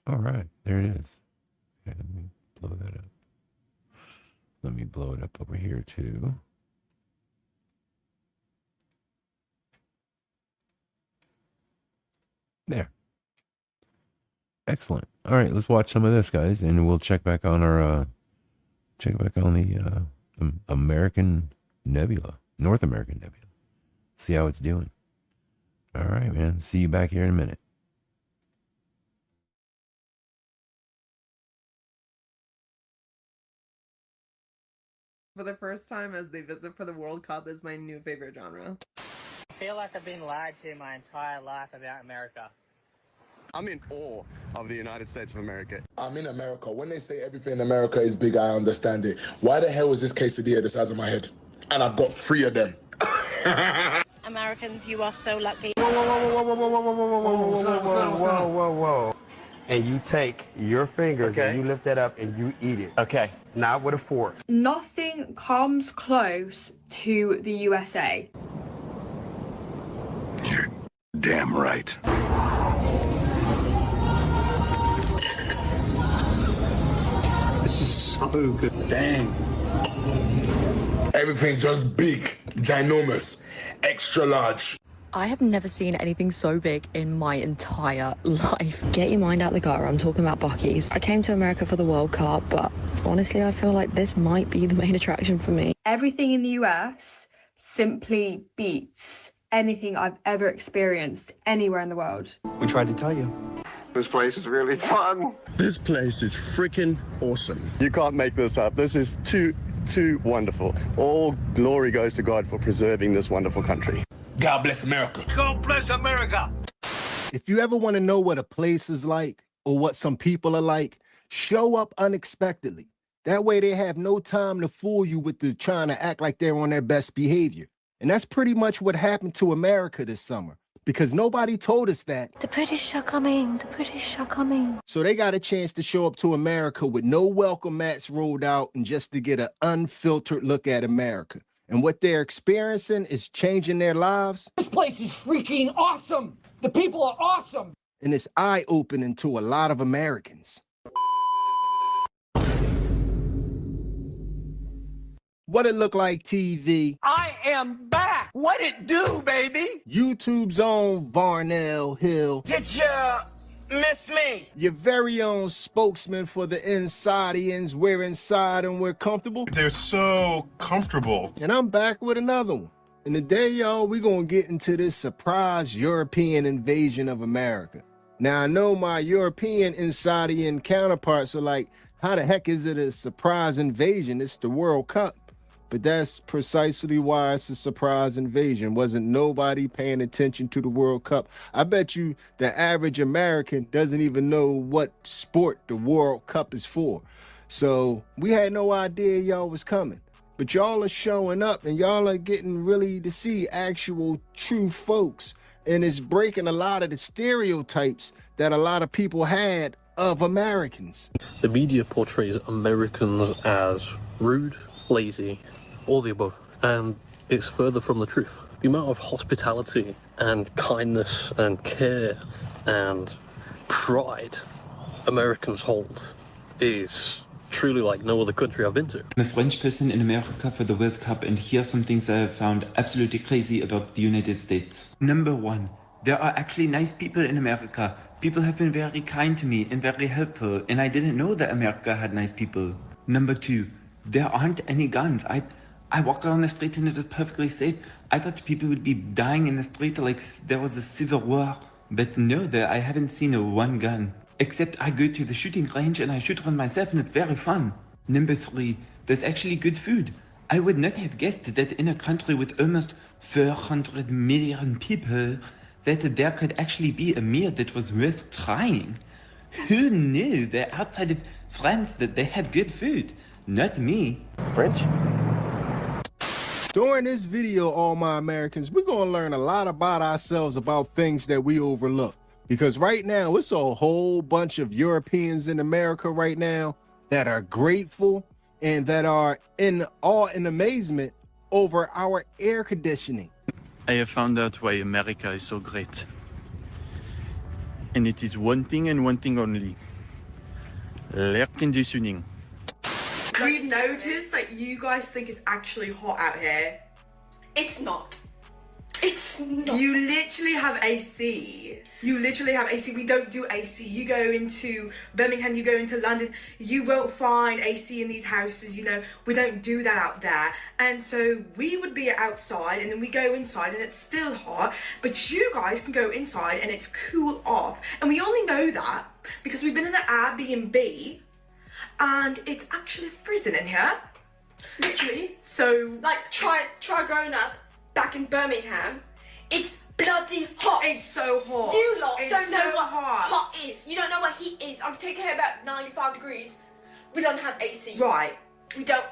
all right, there it is. Okay, let me blow that up. Let me blow it up over here too. There. Excellent. All right, let's watch some of this, guys, and we'll check back on our the American Nebula, North American Nebula. See how it's doing. All right, man. See you back here in a minute. For the first time as they visit for the World Cup is my new favorite genre. I feel like I've been lied to my entire life about America. I'm in awe of the United States of America. I'm in America. When they say everything in America is big, I understand it. Why the hell is this quesadilla the size of my head? And I've got 3 of them. Americans, you are so lucky. Whoa. And you take your fingers and you lift that up and you eat it. Okay. Not with a fork. Nothing comes close to the USA. You're damn right. This is so good. Dang. Everything just big, ginormous, extra large. I have never seen anything so big in my entire life. Get your mind out the gutter. I'm talking about Buc-ee's. I came to America for the World Cup, but honestly, I feel like this might be the main attraction for me. Everything in the US simply beats anything I've ever experienced anywhere in the world. We tried to tell you. This place is really fun. This place is freaking awesome. You can't make this up. This is too wonderful. All glory goes to God for preserving this wonderful country. God bless America. God bless America. If you ever want to know what a place is like or what some people are like, show up unexpectedly. That way they have no time to fool you with the trying to act like they're on their best behavior. And that's pretty much what happened to America this summer. because nobody told us that. The British are coming. The British are coming. So they got a chance to show up to America with no welcome mats rolled out and just to get an unfiltered look at America. And what they're experiencing is changing their lives. This place is freaking awesome. The people are awesome. And it's eye-opening to a lot of Americans. What it look like, TV? I am back. What it do, baby? YouTube's own Varnell Hill. Did you miss me? Your very own spokesman for the Inside-ians. We're inside and we're comfortable. They're so comfortable. And I'm back with another one. And today, y'all, we're going to get into this surprise European invasion of America. Now, I know my European Inside-ian counterparts are like, how the heck is it a surprise invasion? It's the World Cup. But that's precisely why it's a surprise invasion. Wasn't nobody paying attention to the World Cup. I bet you the average American doesn't even know what sport the World Cup is for. So we had no idea y'all was coming. But y'all are showing up and y'all are getting really to see actual true folks. And it's breaking a lot of the stereotypes that a lot of people had of Americans. The media portrays Americans as rude, lazy, all the above, and it's further from the truth. The amount of hospitality and kindness and care and pride Americans hold is truly like no other country I've been to. I'm a French person in America for the World Cup, and here are some things I have found absolutely crazy about the United States. Number one, there are actually nice people in America. People have been very kind to me and very helpful, and I didn't know that America had nice people. Number two, there aren't any guns. I walk around the street and it is perfectly safe. I thought people would be dying in the street like there was a civil war. But no, I haven't seen one gun. Except I go to the shooting range and I shoot one myself and it's very fun. Number three, there's actually good food. I would not have guessed that in a country with almost 400 million people, that there could actually be a meal that was worth trying. Who knew that outside of France that they had good food? Not me. French? During this video, all my Americans, we're going to learn a lot about ourselves about things that we overlook. Because right now, it's a whole bunch of Europeans in America right now that are grateful and that are in awe and amazement over our air conditioning. I have found out why America is so great. And it is one thing and one thing only. Air conditioning. We've noticed that you guys think it's actually hot out here. It's not. It's not. You literally have AC. You literally have AC. We don't do AC. You go into Birmingham, you go into London, you won't find AC in these houses, you know. We don't do that out there. And so we would be outside and then we go inside and it's still hot, but you guys can go inside and it's cool off. And we only know that because we've been in an Airbnb and it's actually freezing in here. Literally. So Like, try growing up back in Birmingham. It's bloody hot. it's so hot. You lot It's don't know so what hot. hot is. You don't know what heat is. I'm taking here about 95 degrees. We don't have AC. Right. We don't.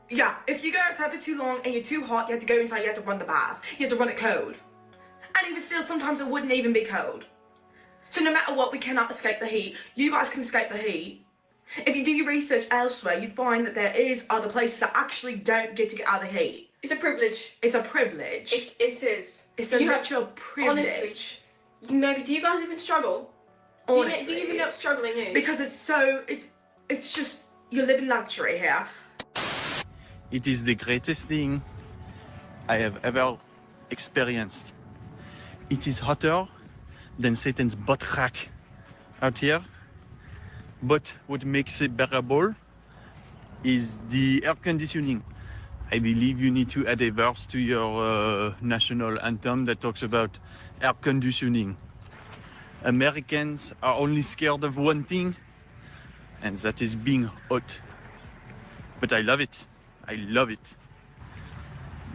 Yeah, if you go outside for too long and you're too hot, you have to go inside, you have to run the bath. You have to run it cold. And even still, sometimes it wouldn't even be cold. So no matter what, we cannot escape the heat. You guys can escape the heat. If you do your research elsewhere, you'd find that there is other places that actually don't get to get out of the heat. It's a privilege. It's a privilege. It is. It's a literal privilege. Honestly, maybe, do you guys even struggle? Honestly. Do you even know what struggling is? Because it's just, you're living luxury here. It is the greatest thing I have ever experienced. It is hotter than Satan's butt crack out here. But what makes it bearable is the air conditioning. I believe you need to add a verse to your national anthem that talks about air conditioning. Americans are only scared of one thing, and that is being hot. But I love it. I love it.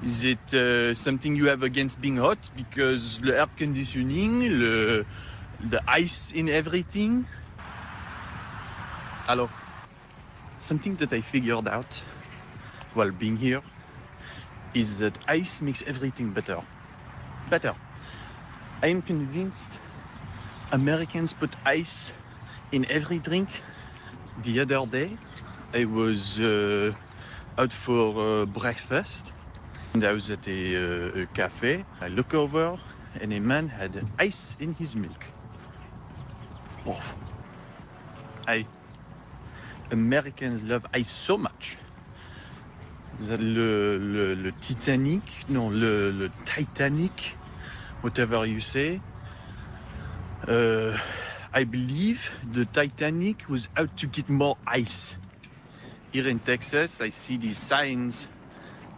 Is it something you have against being hot? Because the air conditioning, the ice in everything. Alors, something that I figured out while being here is that ice makes everything better. Better. I am convinced Americans put ice in every drink. The other day, I was out for breakfast, and I was at a cafe. I look over, and a man had ice in his milk. Oh. Americans love ice so much that le Titanic, non, le Titanic, whatever you say, I believe the Titanic was out to get more ice. Here in Texas, I see these signs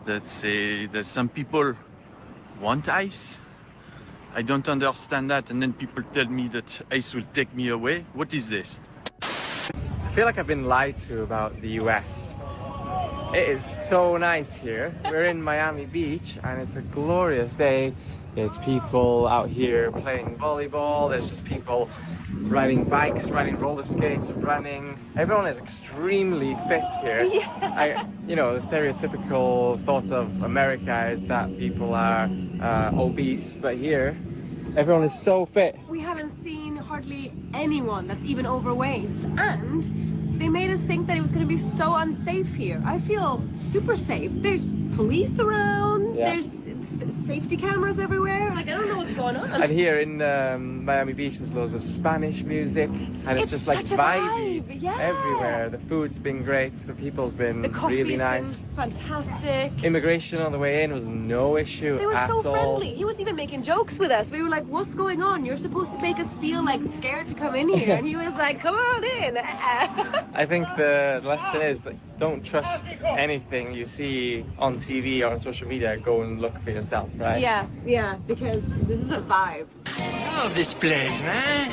that say that some people want ice. I don't understand that, and then people tell me that ice will take me away. What is this? I feel like I've been lied to about the US. It is so nice here. We're in Miami Beach and it's a glorious day. There's people out here playing volleyball, there's just people riding bikes, riding roller skates, running. Everyone is extremely fit here. Yeah. You know, the stereotypical thought of America is that people are obese, but here everyone is so fit. We haven't seen hardly anyone that's even overweight, and they made us think that it was going to be so unsafe here. I feel super safe. There's police around, there's safety cameras everywhere. Like, I don't know what's going on. And here in Miami Beach there's loads of Spanish music, and it's just like vibey everywhere. The food's been great, the people's been really nice. Been fantastic. Immigration on the way in was no issue. They were at so all. friendly. He was even making jokes with us. We were like, what's going on? You're supposed to make us feel like scared to come in here. And he was like, come on in. I think the lesson is that don't trust anything you see on TV or on social media. Go and look for yourself, right? Yeah, because this is a vibe. I love this place, man.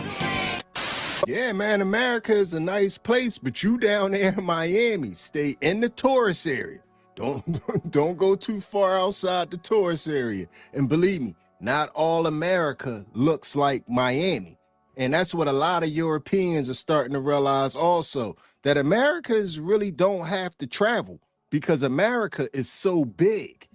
Yeah, man, America is a nice place, but you down there in Miami, stay in the tourist area. Don't go too far outside the tourist area. And believe me, not all America looks like Miami. And that's what a lot of Europeans are starting to realize also, that Americans really don't have to travel because America is so big.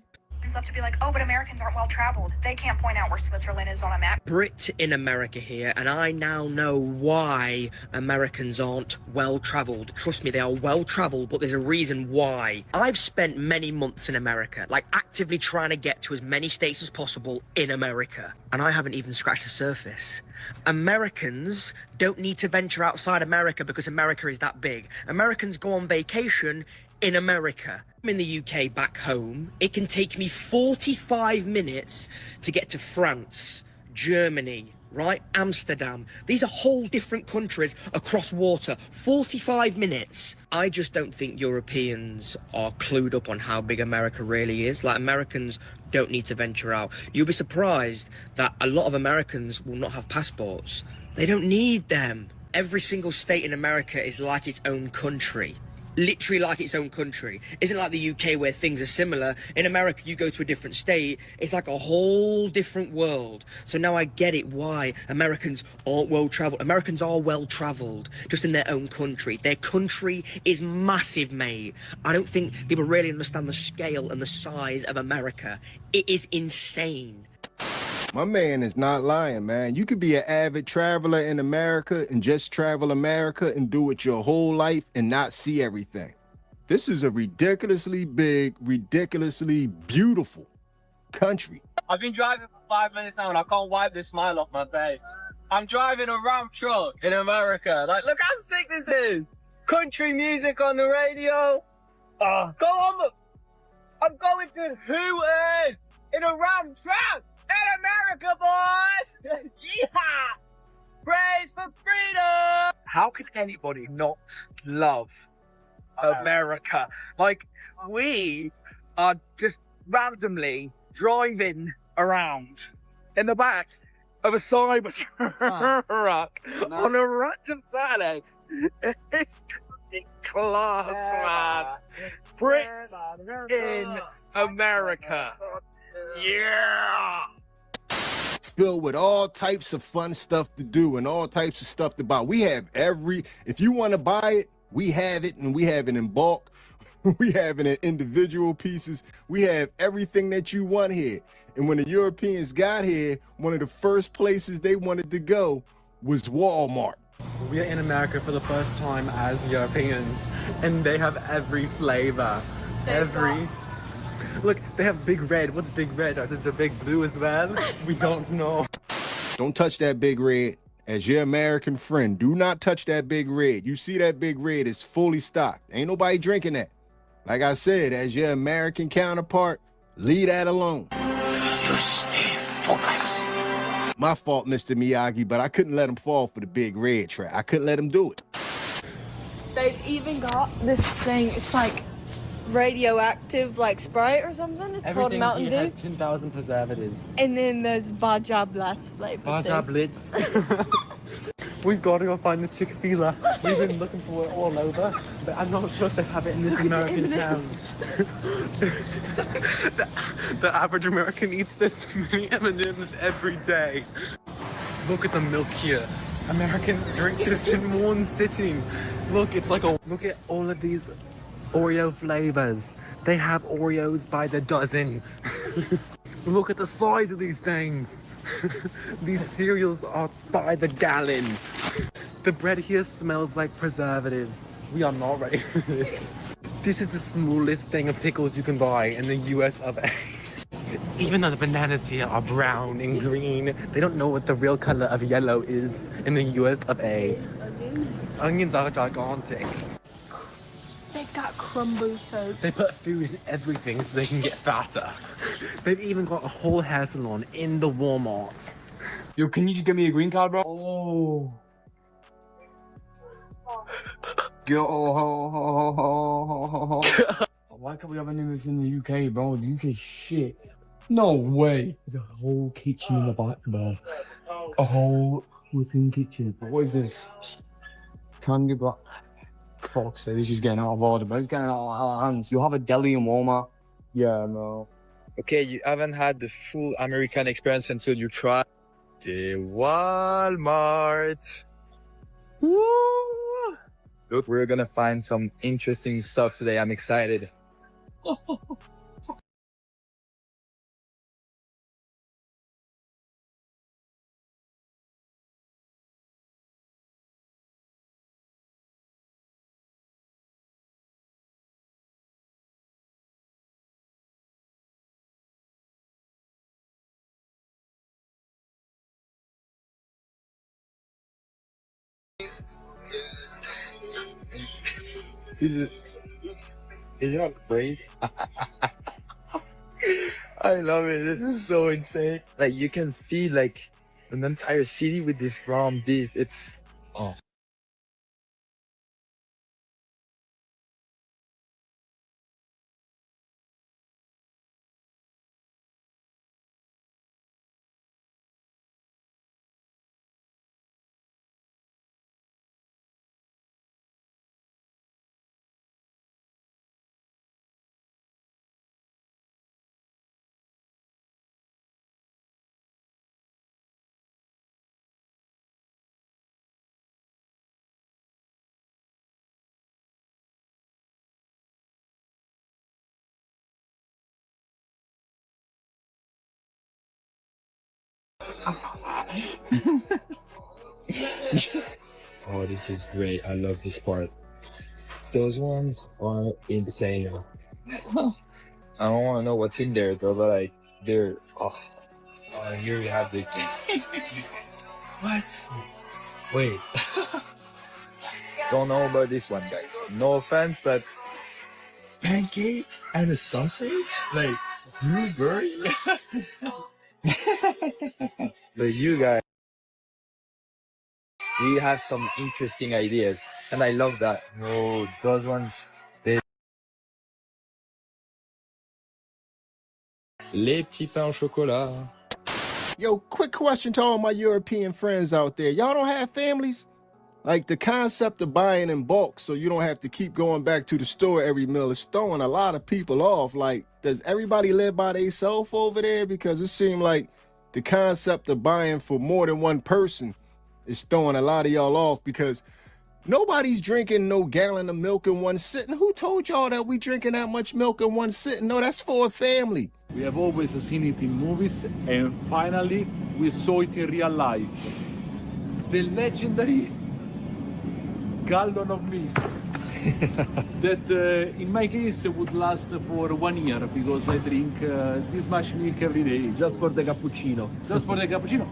Love to be like, oh, but Americans aren't well traveled. They can't point out where Switzerland is on a map. Brit in America here, and I now know why Americans aren't well traveled. Trust me, they are well traveled, but there's a reason why. I've spent many months in America, like actively trying to get to as many states as possible in America, and I haven't even scratched the surface. Americans don't need to venture outside America because America is that big. Americans go on vacation in America. I'm in the UK back home. It can take me 45 minutes to get to France, Germany, right? Amsterdam. These are whole different countries across water. 45 minutes. I just don't think Europeans are clued up on how big America really is. Like, Americans don't need to venture out. You'll be surprised that a lot of Americans will not have passports. They don't need them. Every single state in America is like its own country. Literally like its own country. Isn't like the UK where things are similar. In America, you go to a different state, it's like a whole different world. So now I get it why Americans aren't well traveled. Americans are well traveled, just in their own country. Their country is massive, mate. I don't think people really understand the scale and the size of America. It is insane. My man is not lying, man. You could be an avid traveler in America and just travel America and do it your whole life and not see everything. This is a ridiculously big, ridiculously beautiful country. I've been driving for 5 minutes now and I can't wipe this smile off my face. I'm driving a Ram truck in America. Like, look how sick this is. Country music on the radio. Oh, go on. I'm going to Hooters in a Ram truck. In America, boys! Yeah! Praise for freedom! How can anybody not love America? Like, we are just randomly driving around in the back of a Cybertruck on a random Saturday. It's class, man. Brits in America. Yeah! Filled with all types of fun stuff to do and all types of stuff to buy. We have if you want to buy it, we have it, and we have it in bulk. We have it in individual pieces. We have everything that you want here. And when the Europeans got here, one of the first places they wanted to go was Walmart. We are in America for the first time as Europeans, and they have every flavor. Look, they have Big Red. What's Big Red? Oh, there's a Big Blue as well. We don't know. Don't touch that Big Red. As your American friend, do not touch that Big Red. You see that Big Red is fully stocked. Ain't nobody drinking that. Like I said, as your American counterpart, leave that alone. You stay focused. My fault, Mr. Miyagi, but I couldn't let him fall for the Big Red trap. I couldn't let him do it. They've even got this thing, it's like radioactive, like Sprite or something. It's called Mountain Dew. Everything here has 10,000 preservatives. And then there's Baja Blast flavor Baja too. Blitz. We've got to go find the Chick-fil-A. We've been looking for it all over, but I'm not sure if they have it in these American towns. The average American eats this many M&Ms every day. Look at the milk here. Americans drink this in one sitting. Look, it's like a... Look at all of these Oreo flavors. They have Oreos by the dozen. Look at the size of these things. These cereals are by the gallon. The bread here smells like preservatives. We are not ready for this. This is the smallest thing of pickles you can buy in the US of A. Even though the bananas here are brown and green, they don't know what the real color of yellow is in the US of A. Onions are gigantic. They've got crumbuto. They put food in everything so they can get fatter. They've even got a whole hair salon in the Walmart. Yo, can you just give me a green card, bro? Oh. Yo. Why can't we have any of this in the UK, bro? The UK shit. No way. There's a whole kitchen in the back, bro. A whole flipping kitchen. What is this? Candy black. Fuck's sake, this is getting out of order, but it's getting out of our hands. You have a deli in Walmart? Yeah, no. Okay, you haven't had the full American experience until you try the Walmart. Woo! Look, we're gonna find some interesting stuff today. I'm excited. Is it great? I love it. This is so insane. Like you can feed like an entire city with this ground beef. It's oh. Oh, this is great. I love this part. Those ones are insane. I don't want to know what's in there, though. But like, they're here you have the What? wait. Don't know about this one, guys. No offense, but Pancake and a sausage? Like, blueberry? but you guys, you have some interesting ideas, and I love that. Oh, those ones. Les petits pains au chocolat. Yo, quick question to all my European friends out there. Y'all don't have families? Like the concept of buying in bulk so you don't have to keep going back to the store every meal is throwing a lot of people off. Like, does everybody live by themselves over there? Because it seems like the concept of buying for more than one person is throwing a lot of y'all off because Nobody's drinking no gallon of milk in one sitting. Who told y'all that we drinking that much milk in one sitting? No, that's for a family. We have always seen it in movies, and finally we saw it in real life. The legendary gallon of milk that in my case would last for 1 year, because I drink this much milk every day. Just for the cappuccino. Just for the cappuccino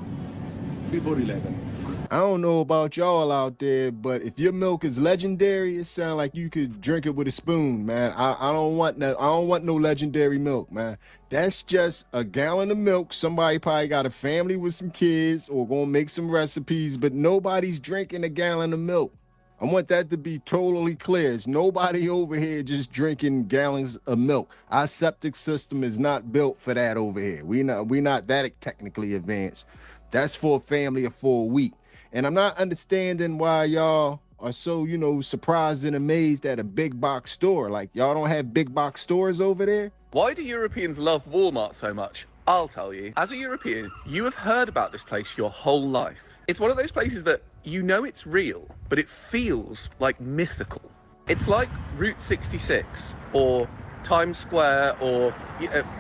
before 11. I don't know about y'all out there, but if your milk is legendary, it sounds like you could drink it with a spoon, man. I don't want no legendary milk, man. That's just a gallon of milk. Somebody probably got a family with some kids or gonna make some recipes, but nobody's drinking a gallon of milk. I want that to be totally clear. It's nobody over here just drinking gallons of milk. Our septic system is not built for that over here. We not that technically advanced. That's for a family or for a week. And I'm not understanding why y'all are so, surprised and amazed at a big box store. Like, y'all don't have big box stores over there? Why do Europeans love Walmart so much? I'll tell you. As a European, you have heard about this place your whole life. It's one of those places that you know it's real, but it feels like mythical. It's like Route 66 or Times Square or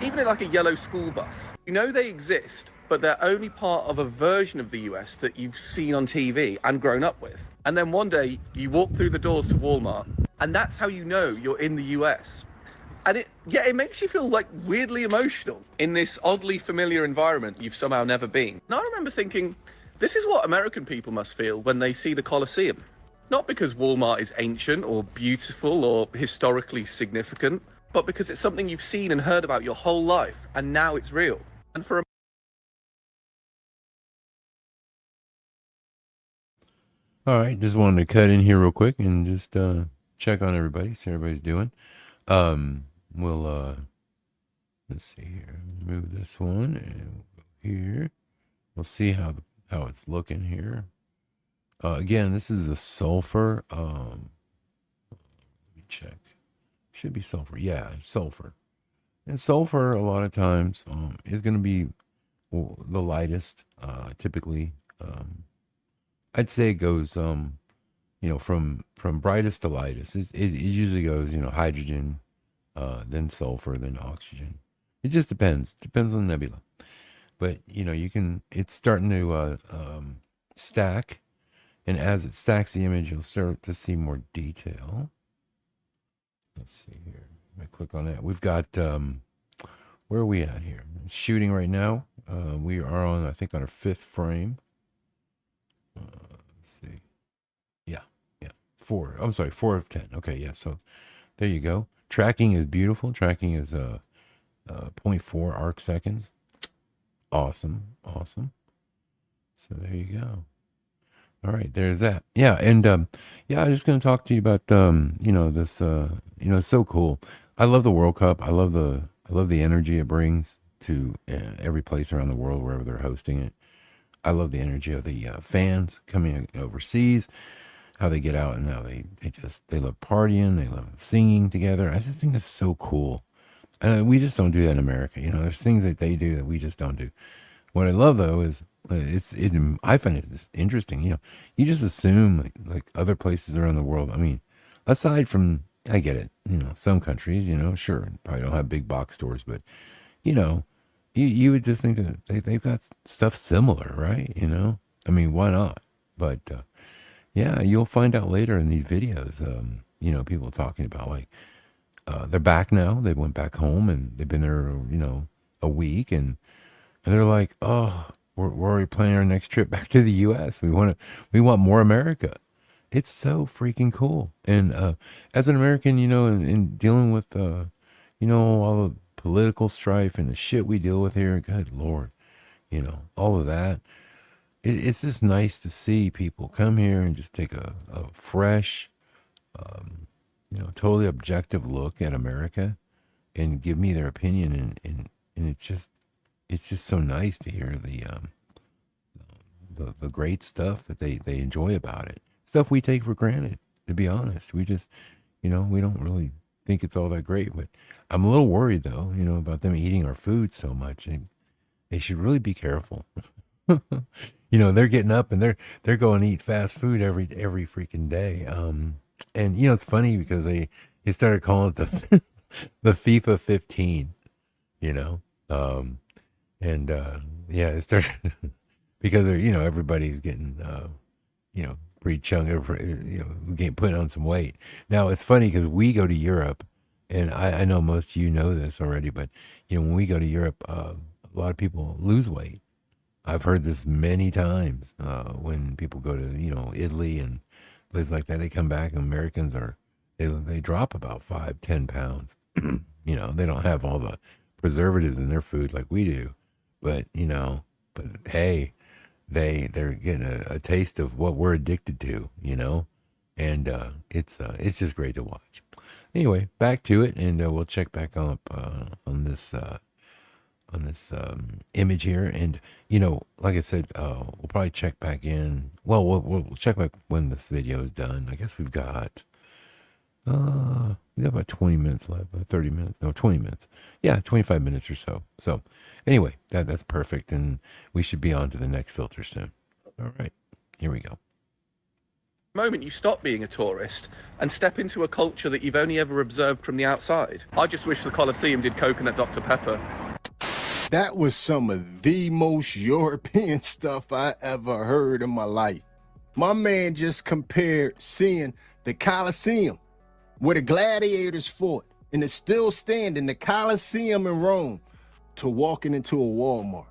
even like a yellow school bus. You know they exist, but they're only part of a version of the US that you've seen on TV and grown up with. And then one day you walk through the doors to Walmart, and that's how you know you're in the US. And it makes you feel like weirdly emotional in this oddly familiar environment you've somehow never been. And I remember thinking, this is what American people must feel when they see the Colosseum. Not because Walmart is ancient or beautiful or historically significant, but because it's something you've seen and heard about your whole life, and now it's real. And for All right, just wanted to cut in here real quick and just check on everybody, see how everybody's doing. We'll let's see here. Move this one and we'll go here. We'll see how it's looking here. Again, this is the sulfur. Let me check. Should be sulfur. Yeah, sulfur. And sulfur a lot of times is going to be the lightest. Typically, I'd say it goes from brightest to lightest. It usually goes hydrogen, then sulfur, then oxygen. It just depends. Depends on the nebula. But it's starting to stack, and as it stacks the image, you'll start to see more detail. Let's see here. I click on that. We've got where are we at here? It's shooting right now. We are on, I think, on our 5th frame. Let's see. Yeah. 4. I'm sorry, 4 of 10. Okay, yeah. So there you go. Tracking is beautiful. Tracking is 0.4 arc seconds. Awesome. So there you go. All right, there's that. Yeah, and I'm just going to talk to you about this. It's so cool. I love the World Cup. I love the energy it brings to every place around the world wherever they're hosting it. I love the energy of the fans coming overseas, how they get out and how they love partying, they love singing together. I just think that's so cool. We just don't do that in America. There's things that they do that we just don't do. What I love though is I find it just interesting. You just assume like other places around the world. I mean, aside from, I get it. Some countries, sure, probably don't have big box stores, but you would just think that they've got stuff similar, right? I mean, why not? But you'll find out later in these videos. People talking about like they're back now. They went back home and they've been there, a week, and they're like, oh, we're already planning our next trip back to the U.S. We want more America. It's so freaking cool. And as an American, in dealing with all the political strife and the shit we deal with here, good Lord, all of that. It's just nice to see people come here and just take a fresh, totally objective look at America and give me their opinion. And it's just so nice to hear the great stuff that they enjoy about it. Stuff we take for granted, to be honest. We just, we don't really think it's all that great. But I'm a little worried though, about them eating our food so much. And they should really be careful. You know, they're getting up and they're going to eat fast food every freaking day. And you know, it's funny because they started calling it the the FIFA 15. You know, and yeah, it started because you know everybody's getting you know pretty chunky, you know, getting put on some weight. Now it's funny because we go to Europe, and I know most of you know this already, but you know when we go to Europe, a lot of people lose weight. I've heard this many times when people go to, you know, Italy and places like that. They come back and Americans they drop about 5-10 pounds. You know, they don't have all the preservatives in their food like we do, but you know, but hey, they're getting a taste of what we're addicted to, you know, and it's just great to watch. Anyway, back to it, and we'll check back up on this image here. And you know, like I said, we'll probably check back in. Well, we'll check back when this video is done. I guess we got about 20 minutes left, 30 minutes, no, 20 minutes. Yeah, 25 minutes or so. So anyway, that's perfect, and we should be on to the next filter soon. All right, here we go. The moment you stop being a tourist and step into a culture that you've only ever observed from the outside. I just wish the Colosseum did coconut Dr. Pepper. That was some of the most European stuff I ever heard in my life. My man just compared seeing the Colosseum, where the gladiators fought, and it's still standing, the Colosseum in Rome, to walking into a Walmart.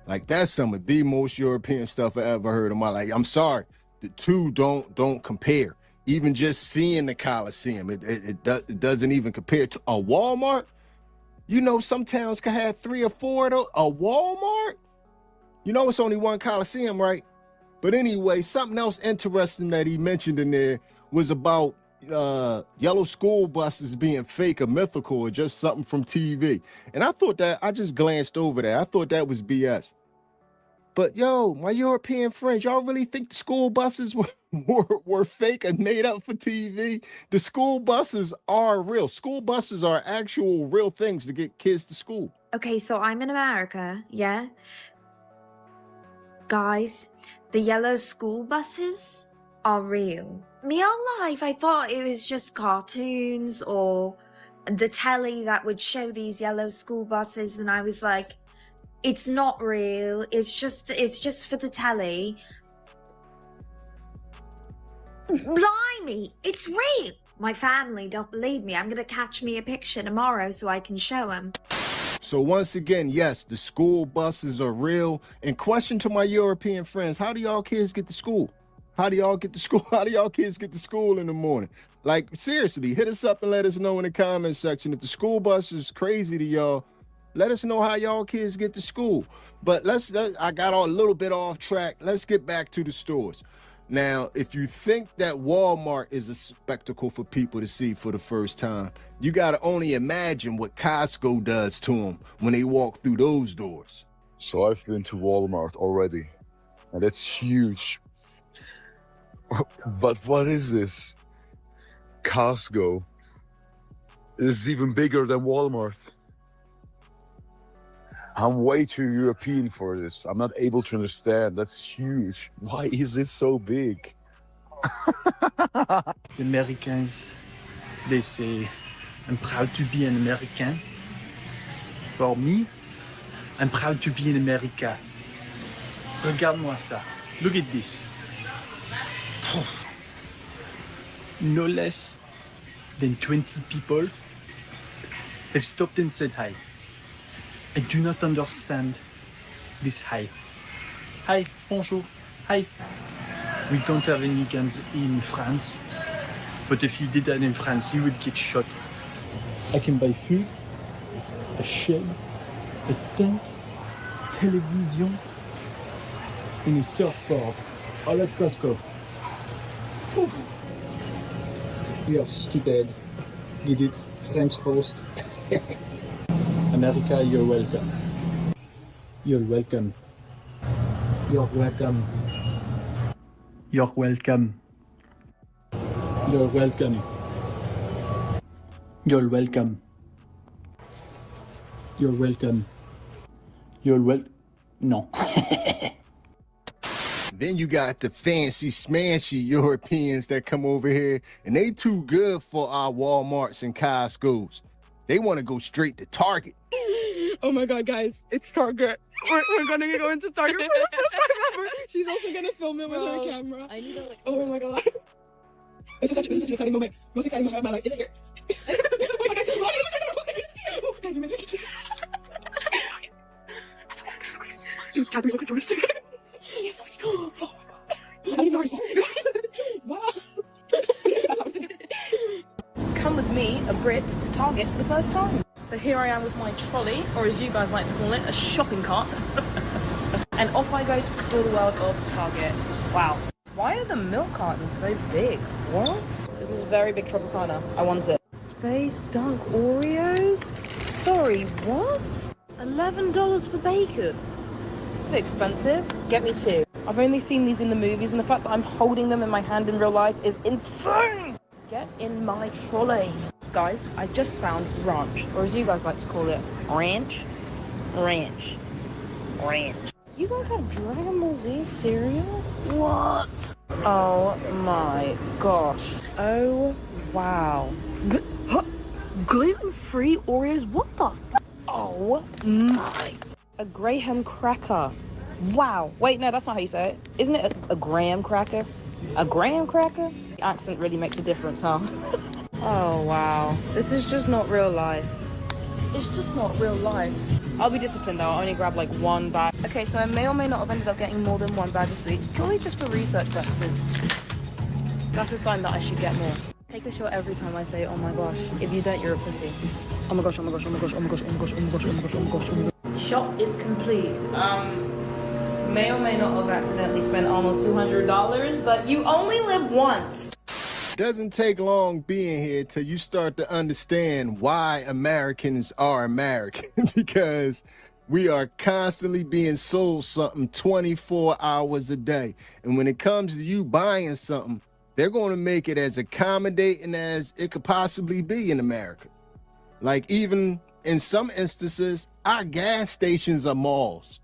Like, that's some of the most European stuff I ever heard in my life. I'm sorry, the two don't compare. Even just seeing the Colosseum, it doesn't even compare to a Walmart. You know, some towns can have 3 or 4 of those. A Walmart? You know, it's only one Coliseum, right? But anyway, something else interesting that he mentioned in there was about yellow school buses being fake or mythical or just something from TV. And I thought that, I just glanced over that. I thought that was BS. But yo, my European friends, y'all really think the school buses were fake and made up for TV? The school buses are real. School buses are actual real things to get kids to school. Okay, so I'm in America, yeah? Guys, the yellow school buses are real. Me all life, I thought it was just cartoons or the telly that would show these yellow school buses, and I was like, it's not real. It's just for the telly. Blimey, it's real. My family don't believe me. I'm gonna catch me a picture tomorrow so I can show them. So once again, yes, the school buses are real. And question to my European friends, how do y'all kids get to school? How do y'all get to school? How do y'all kids get to school in the morning? Like, seriously, hit us up and let us know in the comment section. If the school bus is crazy to y'all, let us know how y'all kids get to school. But I got a little bit off track. Let's get back to the stores. Now, if you think that Walmart is a spectacle for people to see for the first time, you got to only imagine what Costco does to them when they walk through those doors. So I've been to Walmart already, and it's huge. But what is this? Costco. This is even bigger than Walmart. I'm way too European for this. I'm not able to understand. That's huge. Why is it so big? The Americans, they say, I'm proud to be an American. For me, I'm proud to be in America. Regarde-moi ça. Look at this. No less than 20 people have stopped and said hi. I do not understand this hi. Hi, bonjour, hi. We don't have any guns in France, but if you did that in France, you would get shot. I can buy food, a shed, a tent, television, and a surfboard, all at Costco. We are stupid. Get it? French toast. America, you're welcome. You're welcome. You're welcome. You're welcome. You're welcome. You're welcome. You're welcome. You're wel... Non. Then you got the fancy smashy Europeans that come over here, and they too good for our Walmarts and Costco's. They want to go straight to Target. Oh my god, guys, it's Target. We're gonna go into Target for the first time ever. She's also gonna film it with her camera. I need to like. Oh my god. This is such an exciting moment. Most exciting moment of my life. Is it here? Oh my god. Oh, guys, we made it. You can't be looking for us. Oh my god. I need the Wow. Come with me, a Brit, to Target for the first time. So here I am with my trolley, or as you guys like to call it, a shopping cart. And off I go to explore the world of Target. Wow. Why are the milk cartons so big? What? This is a very big Tropicana. I want it. Space Dunk Oreos? Sorry, what? $11 for bacon. It's a bit expensive. Get me two. I've only seen these in the movies, and the fact that I'm holding them in my hand in real life is insane! Get in my trolley. Guys, I just found ranch, or as you guys like to call it, ranch. Ranch. Ranch. You guys have Dragon Ball Z cereal? What? Oh my gosh. Oh, wow. Gluten-free Oreos? What the f? Oh my. A Graham cracker. Wow. Wait, no, that's not how you say it. Isn't it a graham cracker? A graham cracker? The accent really makes a difference, huh? Oh, wow. This is just not real life. It's just not real life. I'll be disciplined though. I'll only grab like one bag. Okay, so I may or may not have ended up getting more than one bag of sweets, purely just for research purposes. That's a sign that I should get more. Take a shot every time I say, oh my gosh. If you don't, you're a pussy. Oh my gosh, oh my gosh, oh my gosh, oh my gosh, oh my gosh, oh my gosh, oh my gosh, oh my gosh, oh my gosh. Shop is complete. May or may not have accidentally spent almost $200, but you only live once. Doesn't take long being here till you start to understand why Americans are American, because we are constantly being sold something 24 hours a day. And when it comes to you buying something, they're going to make it as accommodating as it could possibly be in America. Like even in some instances, our gas stations are malls.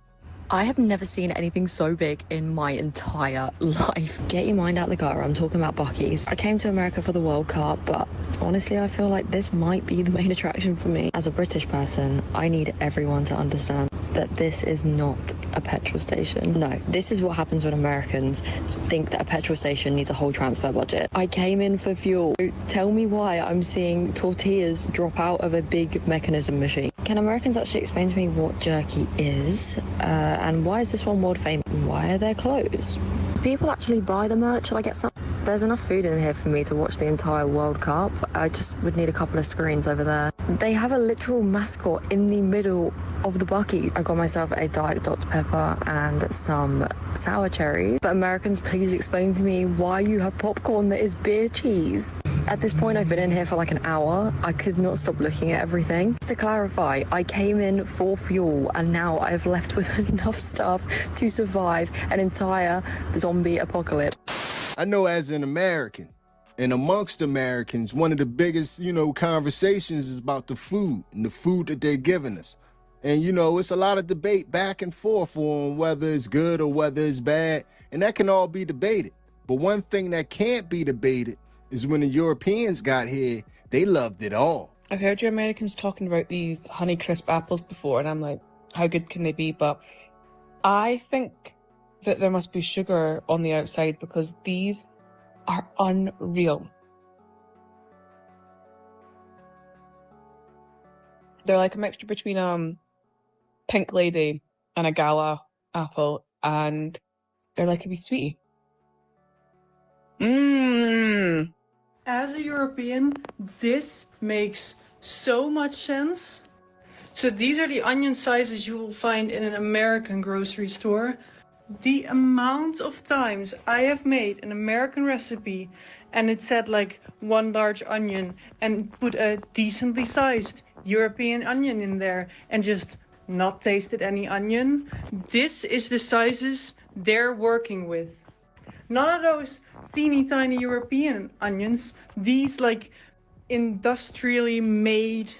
I have never seen anything so big in my entire life. Get your mind out the gutter, I'm talking about Buc-ee's. I came to America for the World Cup, but honestly, I feel like this might be the main attraction for me. As a British person, I need everyone to understand that this is not a petrol station. No, this is what happens when Americans think that a petrol station needs a whole transfer budget. I came in for fuel. Tell me why I'm seeing tortillas drop out of a big mechanism machine. Can Americans actually explain to me what jerky is? And why is this one world famous? Why are there clothes? Do people actually buy the merch? Shall I get some? There's enough food in here for me to watch the entire World Cup. I just would need a couple of screens over there. They have a literal mascot in the middle of the Buc-ee. I got myself a Diet Dr. Pepper and some sour cherries. But Americans, please explain to me why you have popcorn that is beer cheese. At this point, I've been in here for like an hour. I could not stop looking at everything. Just to clarify, I came in for fuel and now I've left with enough stuff to survive an entire zombie apocalypse. I know as an American, and amongst Americans, one of the biggest, conversations is about the food and the food that they're giving us. And, it's a lot of debate back and forth on whether it's good or whether it's bad. And that can all be debated. But one thing that can't be debated is when the Europeans got here, they loved it all. I've heard you Americans talking about these Honeycrisp apples before, and I'm like, how good can they be? But I think that there must be sugar on the outside because these are unreal. They're like a mixture between Pink Lady and a Gala apple, and they're like a wee sweetie. Mmm. As a European, this makes so much sense. So these are the onion sizes you will find in an American grocery store. The amount of times I have made an American recipe and it said like 1 large onion and put a decently sized European onion in there and just not tasted any onion. This is the sizes they're working with. None of those teeny tiny European onions. These like industrially made,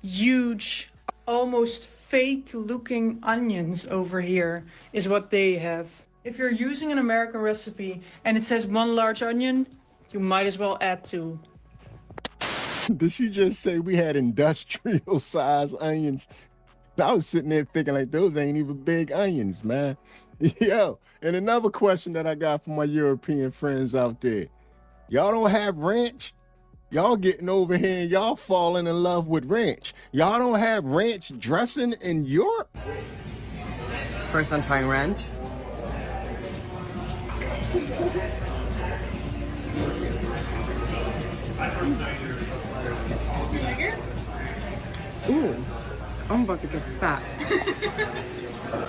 huge, almost fake looking onions over here is what they have. If you're using an American recipe and it says 1 large onion, you might as well add 2. Did she just say we had industrial size onions? I was sitting there thinking like those ain't even big onions, man. Yo, and another question that I got from my European friends out there. Y'all don't have ranch? Y'all getting over here and y'all falling in love with ranch. Y'all don't have ranch dressing in Europe? First time trying ranch. Ooh, I'm about to get fat.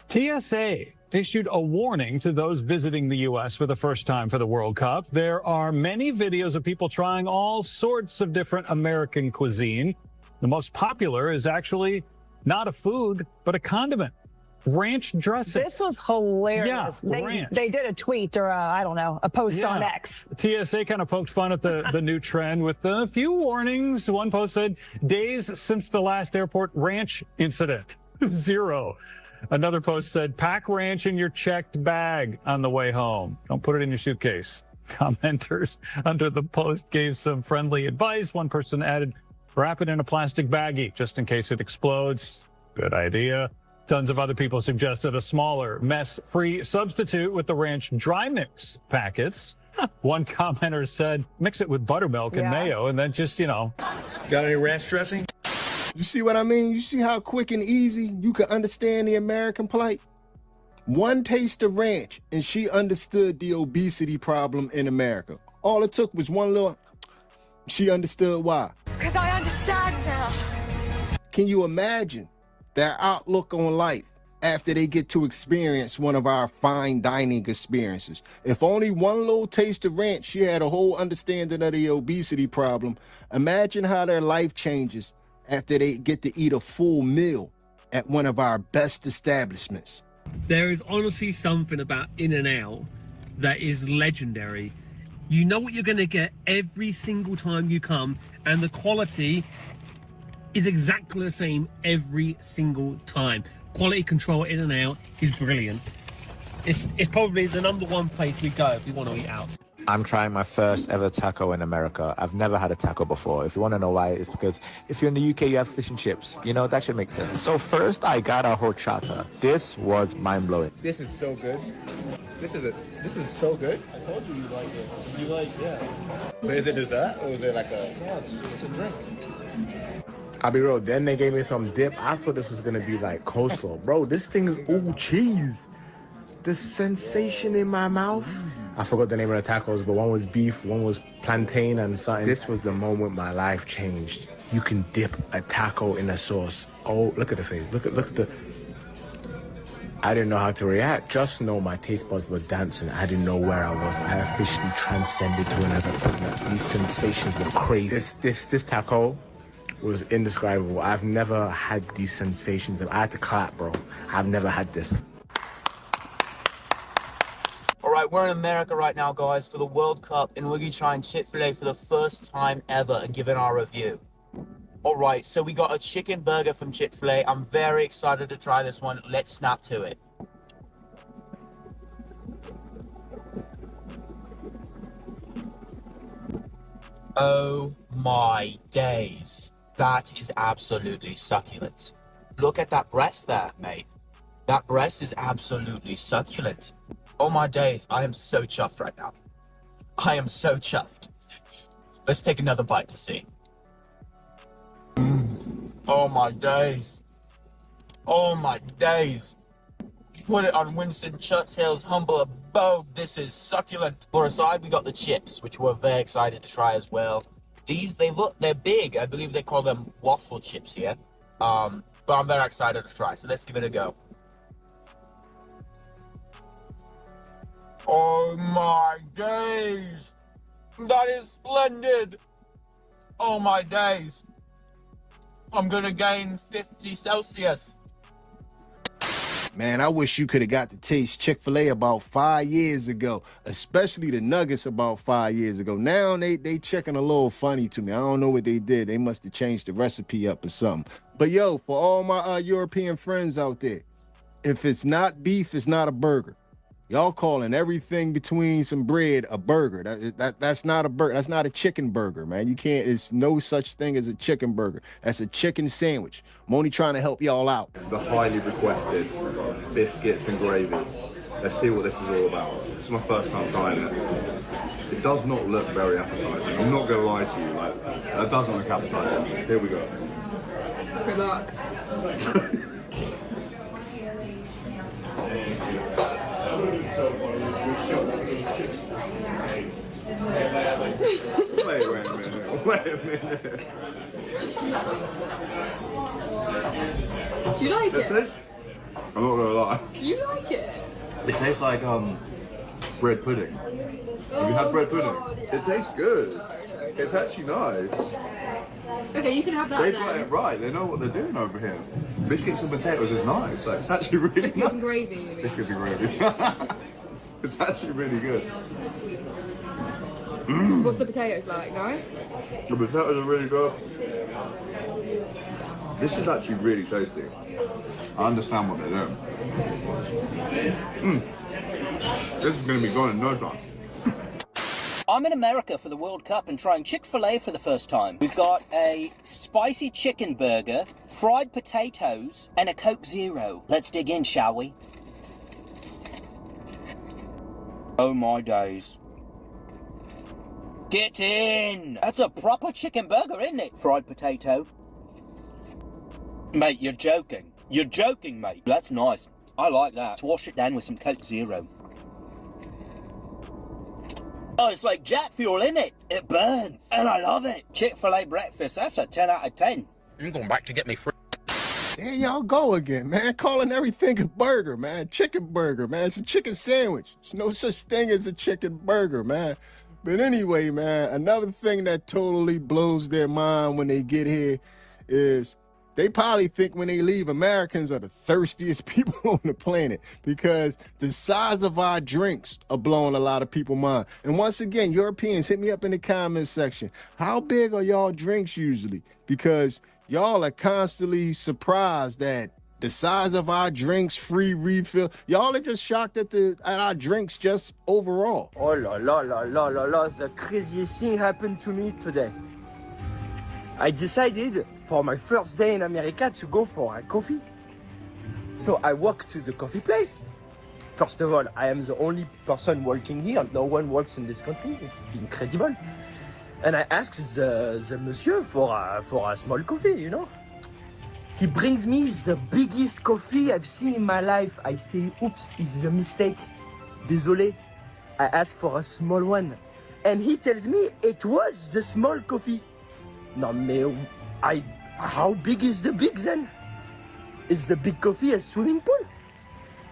TSA issued a warning to those visiting the U.S. for the first time for the World Cup. There are many videos of people trying all sorts of different American cuisine. The most popular is actually not a food, but a condiment. Ranch dressing. This was hilarious. Yeah, ranch. They did a tweet or a post on X. TSA kind of poked fun at the new trend with a few warnings. One post said, days since the last airport ranch incident. 0. Another post said, pack ranch in your checked bag on the way home. Don't put it in your suitcase. Commenters under the post gave some friendly advice. One person added, wrap it in a plastic baggie just in case it explodes. Good idea. Tons of other people suggested a smaller, mess-free substitute with the ranch dry mix packets. One commenter said, mix it with buttermilk and mayo and then just, Got any ranch dressing? You see what I mean? You see how quick and easy you can understand the American plight? One taste of ranch and she understood the obesity problem in America. All it took was one little, she understood why. Because I understand now. Can you imagine their outlook on life after they get to experience one of our fine dining experiences? If only one little taste of ranch, she had a whole understanding of the obesity problem. Imagine how their life changes after they get to eat a full meal at one of our best establishments. There is honestly something about In-N-Out that is legendary. You know what you're going to get every single time you come, and the quality is exactly the same every single time. Quality control at In-N-Out is brilliant. It's probably the #1 place we go if we want to eat out. I'm trying my first ever taco in America. I've never had a taco before. If you want to know why, it's because if you're in the UK, you have fish and chips. That should make sense. So first, I got a horchata. This was mind-blowing. This is so good. This is so good. I told you like it. But is it dessert or is it like a... No, it's a drink. I'll be real, then they gave me some dip. I thought this was gonna be like coleslaw. Bro, this thing is all cheese. The sensation in my mouth. I forgot the name of the tacos, but one was beef, one was plantain and something. This was the moment my life changed. You can dip a taco in a sauce. Oh, look at the face. Look at the... I didn't know how to react. Just know my taste buds were dancing. I didn't know where I was. I officially transcended to another planet. These sensations were crazy. This taco was indescribable. I've never had these sensations. I had to clap, bro. I've never had this. All right, we're in America right now, guys, for the World Cup, and we're going to try Chick-fil-A for the first time ever and give it our review. All right, so we got a chicken burger from Chick-fil-A. I'm very excited to try this one. Let's snap to it. Oh my days. That is absolutely succulent. Look at that breast there, mate. That breast is absolutely succulent. Oh my days, I am so chuffed right now. I am so chuffed. Let's take another bite to see. Oh my days. Oh my days. Put it on Winston Churchill's humble abode. This is succulent. For a side, we got the chips, which we're very excited to try as well. These, they're big. I believe they call them waffle chips here. But I'm very excited to try, so let's give it a go. Oh my days. That is splendid. Oh my days. I'm gonna gain 50 Celsius. Man, I wish you could have got to taste Chick-fil-A about 5 years ago, especially the nuggets about 5 years ago. Now they chicken a little funny to me. I don't know what they did. They must have changed the recipe up or something. But yo, for all my European friends out there, if it's not beef, it's not a burger. Y'all calling everything between some bread a burger. That's not a burger. That's not a chicken burger, man. You can't, it's no such thing as a chicken burger. That's a chicken sandwich. I'm only trying to help y'all out. The highly requested biscuits and gravy. Let's see what this is all about. This is my first time trying it. It does not look very appetizing. I'm not gonna lie to you, like, that doesn't look appetizing. Here we go. Good luck. Wait a minute. Do you like it? I'm not gonna lie. Do you like it? It tastes like bread pudding. Have you had bread pudding? It tastes good. It's actually nice. Okay, you can have that They then. got it right. They know what they're doing over here. Biscuits and potatoes is nice. Like, it's actually really Biscuits nice. and gravy, you mean? Biscuits and gravy. It's actually really good. Mm. What's the potatoes like, guys? The potatoes are really good. This is actually really tasty. I understand what they're doing. This is going to be gone in no time. I'm in America for the World Cup and trying Chick-fil-A for the first time. We've got a spicy chicken burger, fried potatoes, and a Coke Zero. Let's dig in, shall we? Oh my days. Get in! That's a proper chicken burger, isn't it? Fried potato. Mate, you're joking. You're joking, mate. That's nice. I like that. Let's wash it down with some Coke Zero. Oh, it's like jet fuel, isn't it? It burns. And I love it. Chick-fil-A breakfast, that's a 10 out of 10. I'm going back to get me free. There y'all go again, man. Calling everything a burger, man. Chicken burger, man. It's a chicken sandwich. There's no such thing as a chicken burger, man. But anyway, man, another thing that totally blows their mind when they get here is they probably think when they leave, Americans are the thirstiest people on the planet because the size of our drinks are blowing a lot of people's mind. And once again, Europeans, hit me up in the comments section. How big are y'all drinks usually? Because y'all are constantly surprised that the size of our drinks, free refill. Y'all are just shocked at our drinks just overall. Oh la la la la la la, the craziest thing happened to me today. I decided for my first day in America to go for a coffee. So I walked to the coffee place. First of all, I am the only person working here. No one works in this country. It's incredible. And I asked the monsieur for a small coffee, you know. He brings me the biggest coffee I've seen in my life. I say, oops, it's a mistake. Désolé. I asked for a small one. And he tells me it was the small coffee. No, mais how big is the big then? Is the big coffee a swimming pool?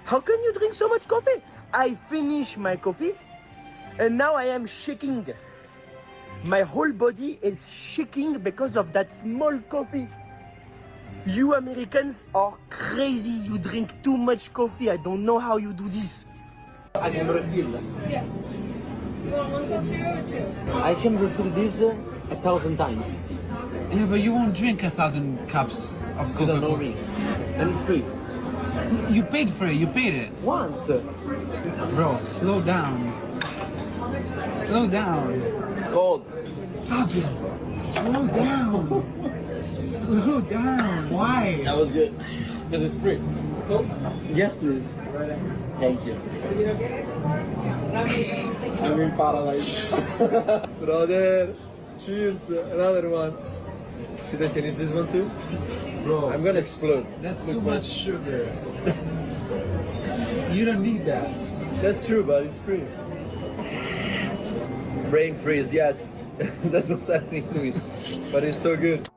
How can you drink so much coffee? I finish my coffee and now I am shaking. My whole body is shaking because of that small coffee. You Americans are crazy. You drink too much coffee. I don't know how you do this. I can refill. Yeah. You want one Coke Zero or two? I can refill this 1,000 times. Yeah, but you won't drink 1,000 cups of Coca-Cola. You don't know me. And it's free. You paid for it. You paid it. Once. Bro, slow down. Slow down. It's cold. Pablo, slow down. Slow down. Why? That was good. Because it's free. Yes, please. Thank you. I'm in paradise. Brother, cheers. Another one. Should I finish this one too? Bro, I'm gonna explode. That's too much sugar. You don't need that. That's true, but it's free. Brain freeze, yes. That's what's happening to me. But it's so good.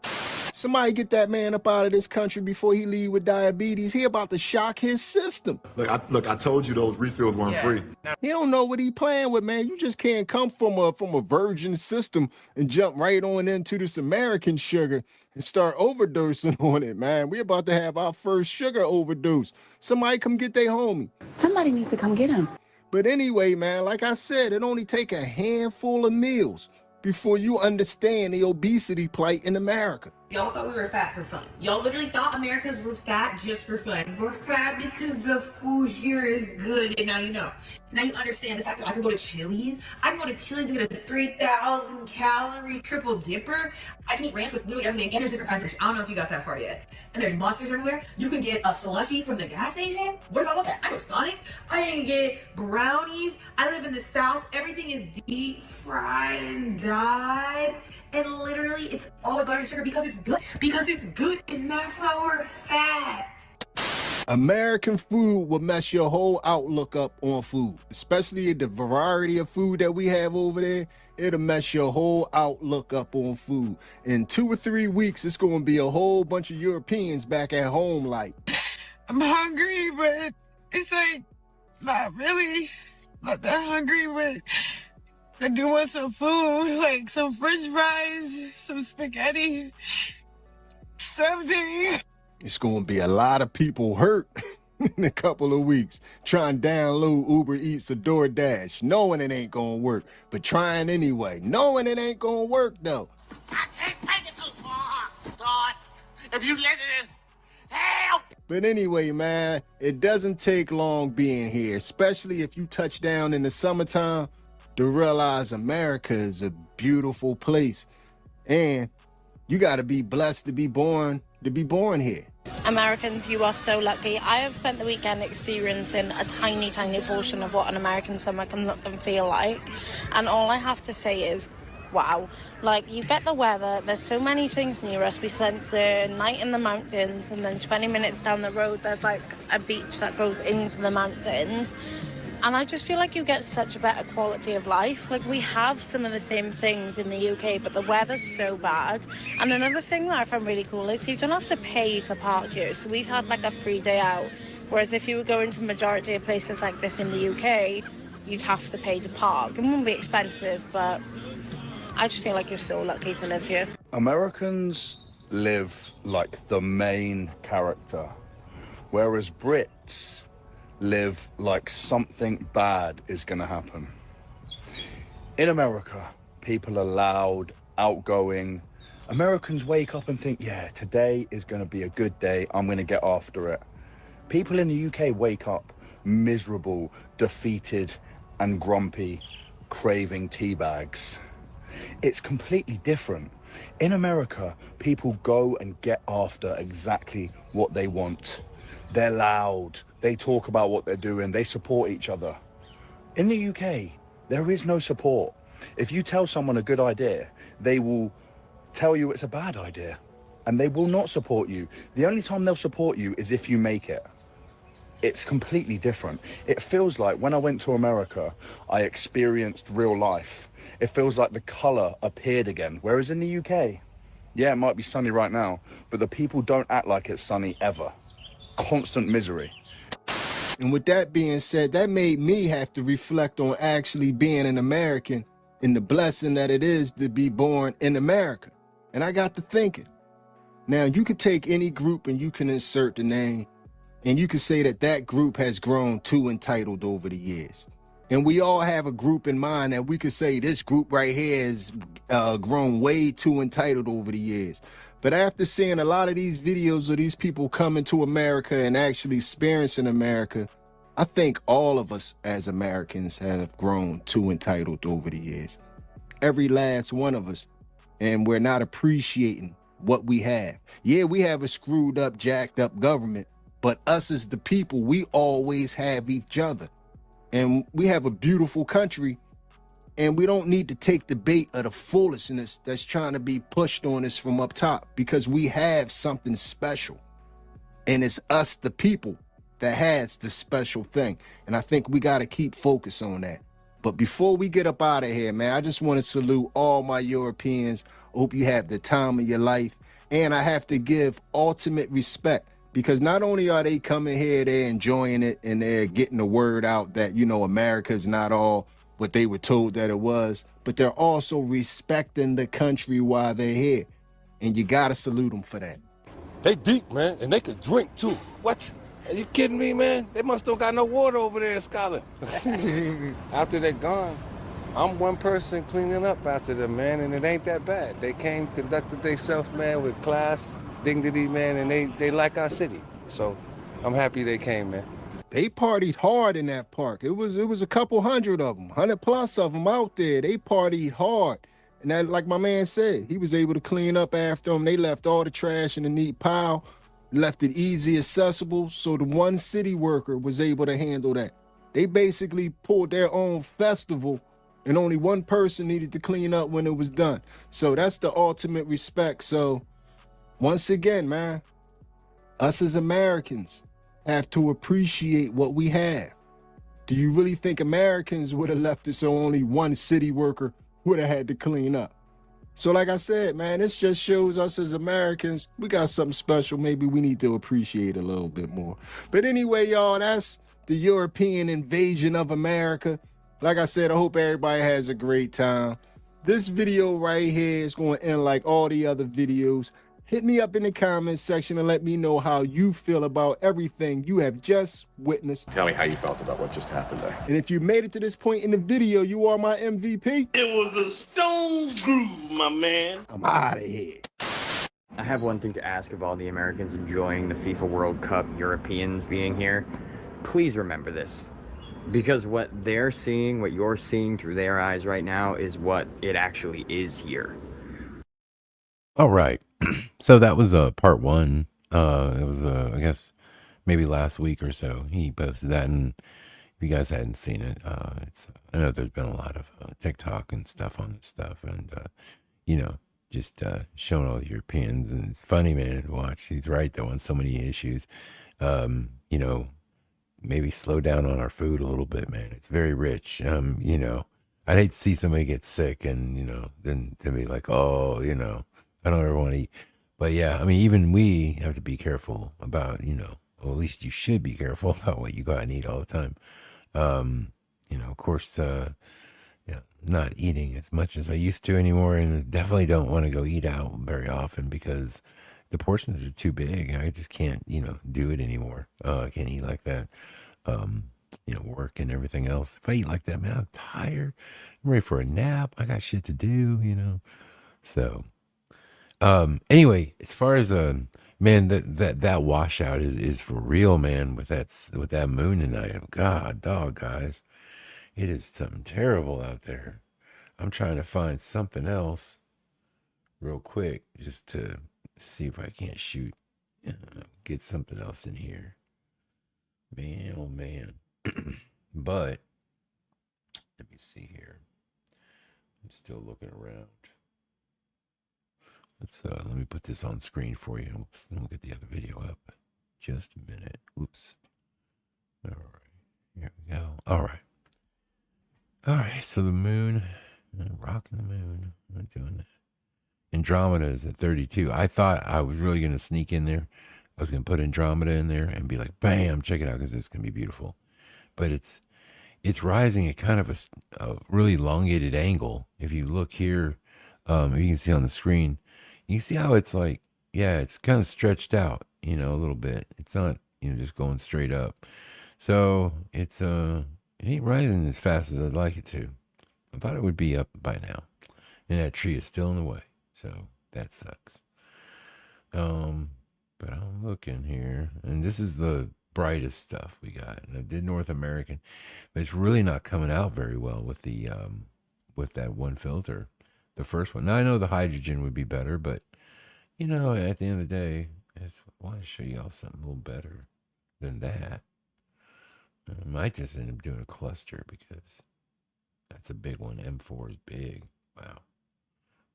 Somebody get that man up out of this country before he leave with diabetes. He about to shock his system. Look, I told you those refills weren't free. He don't know what he playing with, man. You just can't come from a virgin system and jump right on into this American sugar and start overdosing on it, man. We about to have our first sugar overdose. Somebody come get their homie. Somebody needs to come get him. But anyway, man, like I said, it only take a handful of meals before you understand the obesity plight in America. Y'all thought we were fat for fun. Y'all literally thought Americans were fat just for fun. We're fat because the food here is good, and now you know. Now you understand the fact that I can go to Chili's. I can go to Chili's and get a 3,000 calorie triple dipper. I can eat ranch with literally everything, and there's different kinds of ranch. I don't know if you got that far yet. And there's monsters everywhere. You can get a slushie from the gas station. What if I want that? I know Sonic. I can get brownies. I live in the South. Everything is deep fried and dyed. And literally, it's all with butter and sugar because it's good. Because it's good, and that's why we're fat. American food will mess your whole outlook up on food, especially the variety of food that we have over there. It'll mess your whole outlook up on food. In 2 or 3 weeks, it's going to be a whole bunch of Europeans back at home like, I'm hungry, but it's like, not really. Not that hungry, but I do want some food, like some french fries, some spaghetti, something. it's going to be a lot of people hurt in a couple of weeks trying to download Uber Eats or DoorDash, knowing it ain't going to work, but trying anyway, knowing it ain't going to work though. I can't take it too far, God. If you listen, help! But anyway, man, it doesn't take long being here, especially if you touch down in the summertime, to realize America is a beautiful place. And you got to be blessed to be born here. Americans, you are so lucky. I have spent the weekend experiencing a tiny, tiny portion of what an American summer can look and feel like. And all I have to say is, wow. Like, you get the weather, there's so many things near us. We spent the night in the mountains, and then 20 minutes down the road, there's like a beach that goes into the mountains. And I just feel like you get such a better quality of life. Like, we have some of the same things in the UK, but the weather's so bad. And another thing that I find really cool is you don't have to pay to park here. So we've had like a free day out. Whereas if you were going to majority of places like this in the UK, you'd have to pay to park. It wouldn't be expensive, but I just feel like you're so lucky to live here. Americans live like the main character, whereas Brits live like something bad is gonna happen. In America, people are loud, outgoing. Americans wake up and think, yeah, today is gonna be a good day, I'm gonna get after it. People in the UK wake up miserable, defeated, and grumpy, craving tea bags. It's completely different. In America, people go and get after exactly what they want. They're loud, they talk about what they're doing, they support each other. In the UK, there is no support. If you tell someone a good idea, they will tell you it's a bad idea, and they will not support you. The only time they'll support you is if you make it. It's completely different. It feels like when I went to America, I experienced real life. It feels like the color appeared again, whereas in the UK, yeah, it might be sunny right now, but the people don't act like it's sunny ever. Constant misery. And with that being said, that made me have to reflect on actually being an American and the blessing that it is to be born in America. And I got to thinking. Now, you could take any group and you can insert the name, and you could say that that group has grown too entitled over the years. And we all have a group in mind that we could say this group right here has grown way too entitled over the years. But after seeing a lot of these videos of these people coming to America and actually experiencing America, I think all of us as Americans have grown too entitled over the years. Every last one of us. And we're not appreciating what we have. Yeah, we have a screwed up, jacked up government, but us as the people, we always have each other. And we have a beautiful country, and we don't need to take the bait of the foolishness that's trying to be pushed on us from up top, because we have something special. And it's us, the people, that has the special thing. And I think we got to keep focus on that. But before we get up out of here, man, I just want to salute all my Europeans. Hope you have the time of your life. And I have to give ultimate respect because not only are they coming here, they're enjoying it and they're getting the word out that, you know, America's not all what they were told that it was, but they're also respecting the country while they're here. And you gotta salute them for that. They deep, man, and they could drink too. What? Are you kidding me, man? They must don't got no water over there in Scotland. After they're gone, I'm one person cleaning up after them, man, and it ain't that bad. They came, conducted themselves, man, with class, dignity, man, and they like our city. So I'm happy they came, man. They partied hard in that park. It was a couple hundred of them, 100 plus of them out there. They partied hard. And that, like my man said, he was able to clean up after them. They left all the trash in a neat pile, left it easy accessible, so the one city worker was able to handle that. They basically pulled their own festival, and only one person needed to clean up when it was done. So that's the ultimate respect. So once again, man, us as Americans have to appreciate what we have. Do you really think Americans would have left it so only one city worker would have had to clean up? So like I said, man, this just shows us as Americans, we got something special. Maybe we need to appreciate a little bit more. But anyway, y'all, that's the European invasion of America. Like I said, I hope everybody has a great time. This video right here is going to end like all the other videos. Hit me up in the comments section and let me know how you feel about everything you have just witnessed. Tell me how you felt about what just happened there. And if you made it to this point in the video, you are my MVP. It was a stone groove, my man. I'm out of here. I have one thing to ask of all the Americans enjoying the FIFA World Cup, Europeans being here. Please remember this. Because what they're seeing, what you're seeing through their eyes right now is what it actually is here. All right. So that was part one. It was I guess maybe last week or so he posted that, and if you guys hadn't seen it, I know there's been a lot of TikTok and stuff on this stuff, and you know, just showing all the Europeans, and it's funny, man, to watch. He's right though on so many issues. You know, maybe slow down on our food a little bit, man. It's very rich. You know, I'd hate to see somebody get sick and, you know, then to be like, oh, you know, I don't ever want to eat. But yeah, I mean, even we have to be careful about, you know, or at least you should be careful about what you go out and eat all the time. You know, of course, yeah, not eating as much as I used to anymore, and definitely don't want to go eat out very often because the portions are too big. I just can't, you know, do it anymore. I can't eat like that. You know, work and everything else. If I eat like that, man, I'm tired. I'm ready for a nap. I got shit to do, you know. So anyway, as far as man, that washout is for real, man, with that moon tonight. God, dog, guys. It is something terrible out there. I'm trying to find something else real quick just to see if I can't shoot, get something else in here. Man, oh man. But let me see here. I'm still looking around. Let me put this on screen for you. Oops, then we'll get the other video up. Just a minute. Oops. All right. Here we go. All right. All right. So the moon, rocking the moon. I'm not doing that. Andromeda is at 32. I thought I was really going to sneak in there. I was going to put Andromeda in there and be like, bam, check it out because it's going to be beautiful. But it's rising at kind of a really elongated angle. If you look here, you can see on the screen, you see how it's like, yeah, it's kind of stretched out, you know, a little bit. It's not, you know, just going straight up. So it ain't rising as fast as I'd like it to. I thought it would be up by now. And that tree is still in the way. So that sucks. But I'm looking here, and this is the brightest stuff we got. And I did North American, but it's really not coming out very well with the with that one filter, the first one. Now I know the hydrogen would be better, but you know, at the end of the day, I just want to show y'all something a little better than that. I might just end up doing a cluster because that's a big one. M4 is big. Wow.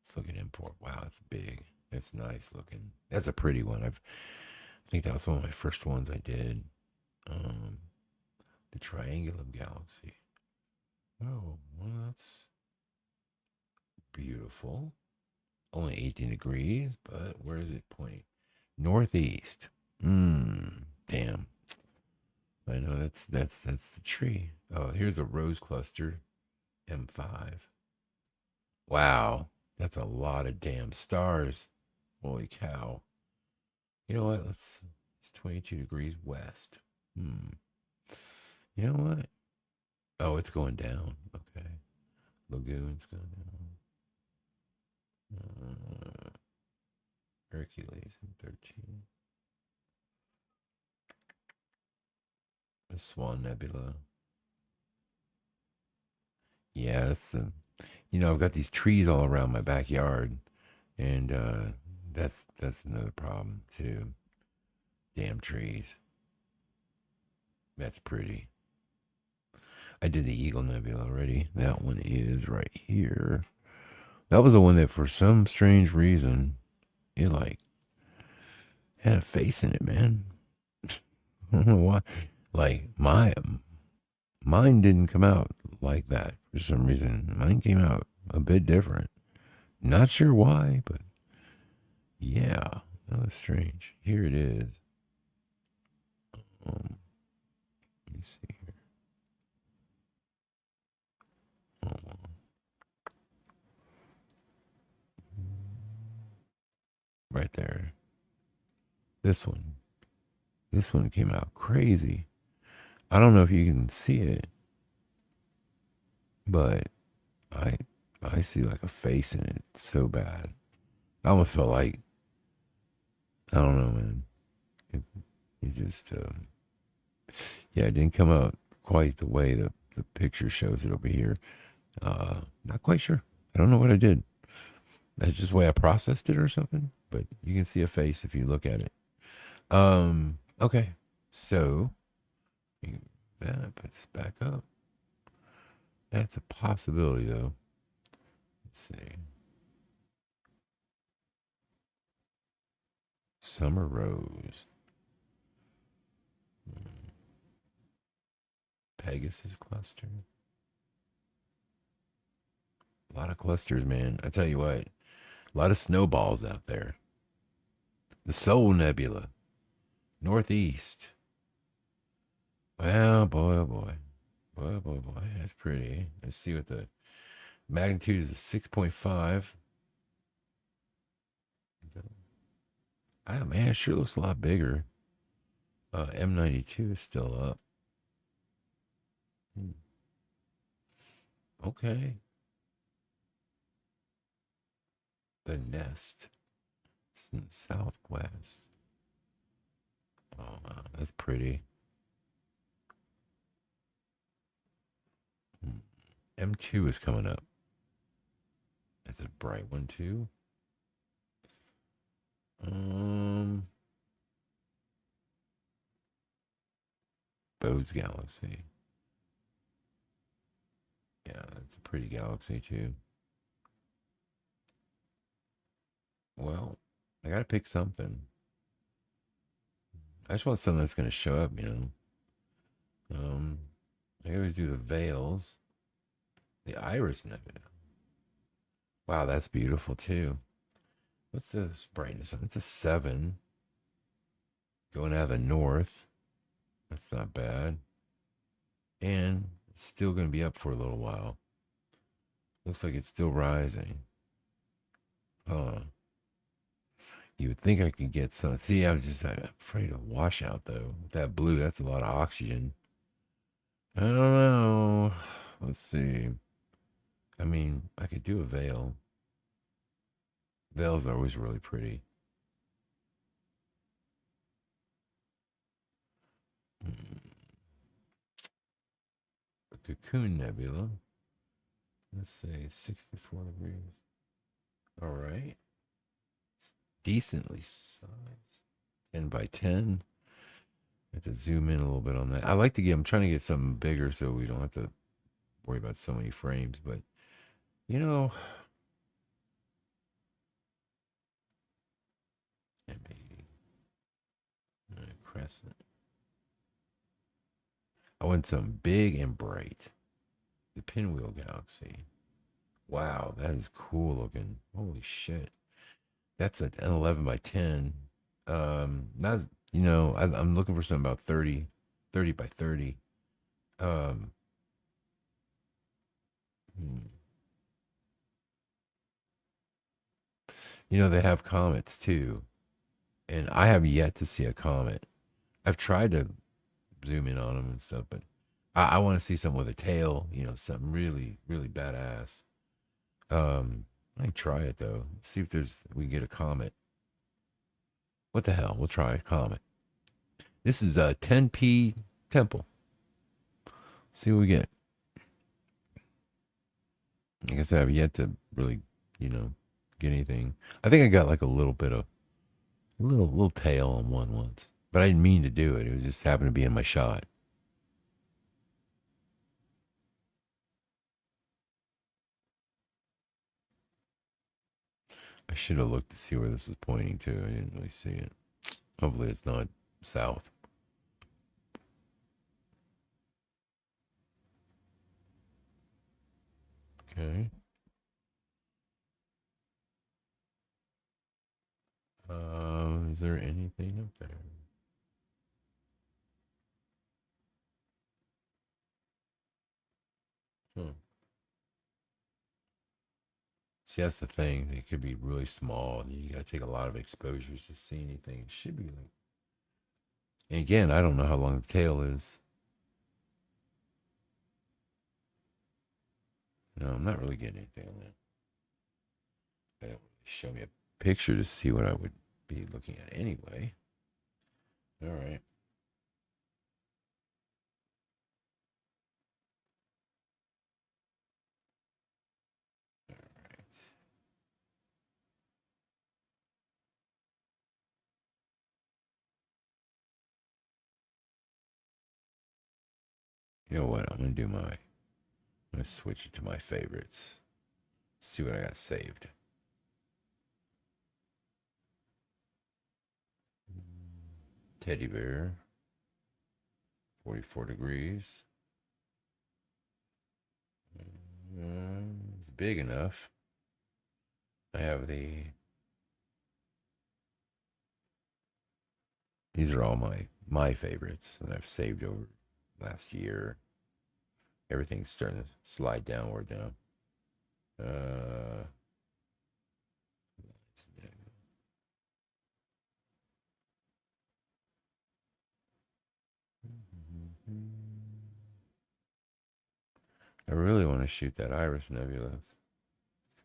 Let's look at M4. Wow, it's big. It's nice looking. That's a pretty one. I think that was one of my first ones I did. The Triangulum Galaxy. Oh, well, that's beautiful. Only 18 degrees, but where is it pointing? Northeast. Damn. I know that's the tree. Oh, here's a rose cluster. M5. Wow. That's a lot of damn stars. Holy cow. You know what? It's 22 degrees west. You know what? Oh, it's going down. Okay. Lagoon's going down. Hercules in 13. The Swan Nebula. Yeah, I've got these trees all around my backyard, and that's another problem too. Damn trees. That's pretty. I did the Eagle Nebula already. That one is right here. That was the one that, for some strange reason, it like had a face in it, man. I don't know why. Like mine didn't come out like that for some reason. Mine came out a bit different. Not sure why, but yeah, that was strange. Here it is. Let me see here. Right there. This one. This one came out crazy. I don't know if you can see it, but I see like a face in it. It's so bad. I almost felt like, I don't know, man. It just, yeah, it didn't come out quite the way the picture shows it over here. Not quite sure. I don't know what I did. That's just the way I processed it or something. But you can see a face if you look at it. Okay. So, put this back up. That's a possibility, though. Let's see. Summer Rose. Pegasus cluster. A lot of clusters, man. I tell you what, a lot of snowballs out there. The Soul Nebula. Northeast. Well, boy, oh boy. Boy, boy, boy. That's pretty. Let's see what the magnitude is. 6.5. Ah, man, it sure looks a lot bigger. M92 is still up. Okay. The Nest. It's in the southwest. Oh, wow, that's pretty. M2 is coming up. That's a bright one, too. Bode's Galaxy. Yeah, it's a pretty galaxy, too. Well, I gotta pick something. I just want something that's gonna show up, I always do the Veils. The Iris Nebula. Wow, that's beautiful, too. What's the brightness? It's a 7. Going out of the north. That's not bad. And it's still going to be up for a little while. Looks like it's still rising. You would think I could get some. See, I was just afraid of washout, though. With that blue, that's a lot of oxygen. I don't know. Let's see. I mean, I could do a veil. Veils are always really pretty. A Cocoon Nebula. Let's say 64 degrees. All right. It's decently sized. 10 by 10. I have to zoom in a little bit on that. I'm trying to get something bigger so we don't have to worry about so many frames. But, M80. Crescent. I want something big and bright. The Pinwheel Galaxy. Wow, that is cool looking. Holy shit. That's an 11 by 10. Not, I'm looking for something about 30 by 30. Um, hmm. They have comets too, and I have yet to see a comet. I've tried to zoom in on them and stuff, but I want to see something with a tail, something really, really badass. I can try it though. See if we can get a comet. What the hell? We'll try a comet. This is a 10p temple. See what we get. Like I said, I've yet to really, get anything. I think I got like a little bit of little tail on one once, but I didn't mean to do it. It was just happened to be in my shot. I should have looked to see where this was pointing to. I didn't really see it. Hopefully it's not south. Okay. Is there anything up there? See, that's the thing. It could be really small, and you got to take a lot of exposures to see anything. It should be like. And again, I don't know how long the tail is. No, I'm not really getting anything on that. They don't really show me a picture to see what I would be looking at anyway. All right. You know what? I'm gonna switch it to my favorites. See what I got saved. Teddy bear. 44 degrees. It's big enough. I have these are all my favorites that I've saved over last year. Everything's starting to slide downward now. I really want to shoot that Iris Nebula. It's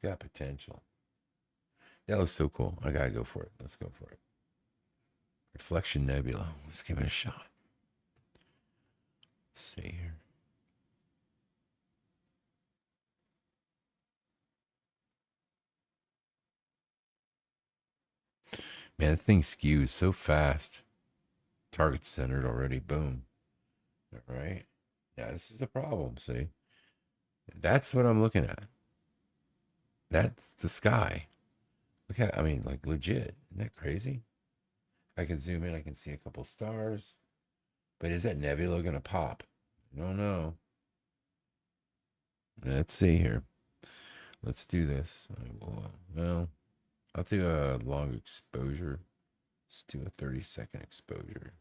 got potential. That looks so cool. I gotta go for it. Let's go for it. Reflection Nebula. Let's give it a shot. Let's see here. Man, that thing skews so fast. Target centered already. Boom. All right. Yeah, this is the problem. See, that's what I'm looking at. That's the sky. Look at, like legit. Isn't that crazy? I can zoom in. I can see a couple stars. But is that nebula gonna pop? I don't know. Let's see here. Let's do this. Well, I'll do a long exposure. Let's do a 30-second exposure.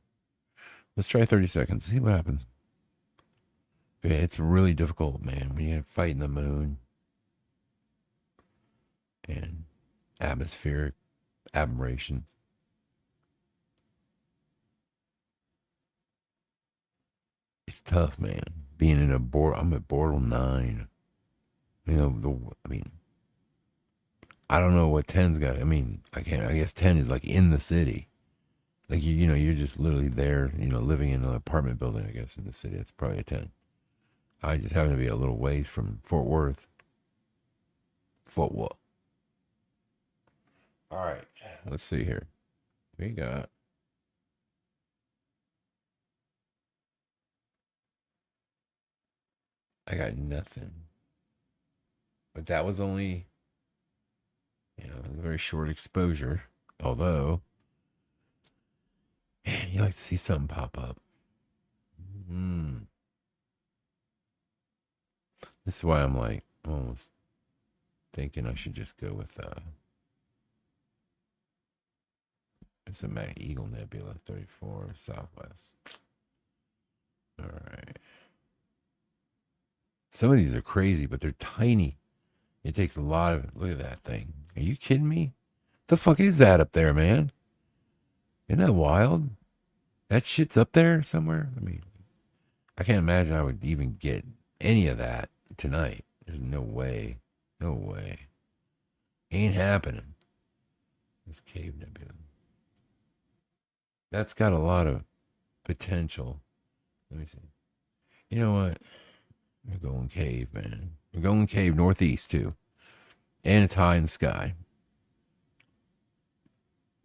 Let's try 30 seconds. See what happens. Yeah, it's really difficult, man, when you're fighting the moon and atmospheric aberrations. It's tough, man. Being in I'm at Bortle 9. I don't know what 10's got. I guess 10 is like in the city. Like, you're just literally there, living in an apartment building, I guess, in the city. It's probably a 10. I just happen to be a little ways from Fort Worth. Fort what? All right. Let's see here. We got. I got nothing. But that was only, it was a very short exposure. Although, man, you like to see something pop up. This is why I'm like almost thinking I should just go with It's a Mag Eagle Nebula, 34 Southwest. All right. Some of these are crazy, but they're tiny. It takes a lot of. Look at that thing. Are you kidding me? The fuck is that up there, man? Isn't that wild? That shit's up there somewhere. I mean, I can't imagine I would even get any of that tonight. There's no way. No way. Ain't happening. This cave nebula. That's got a lot of potential. Let me see. You know what? We're going cave, man. We're going cave northeast too. And it's high in the sky.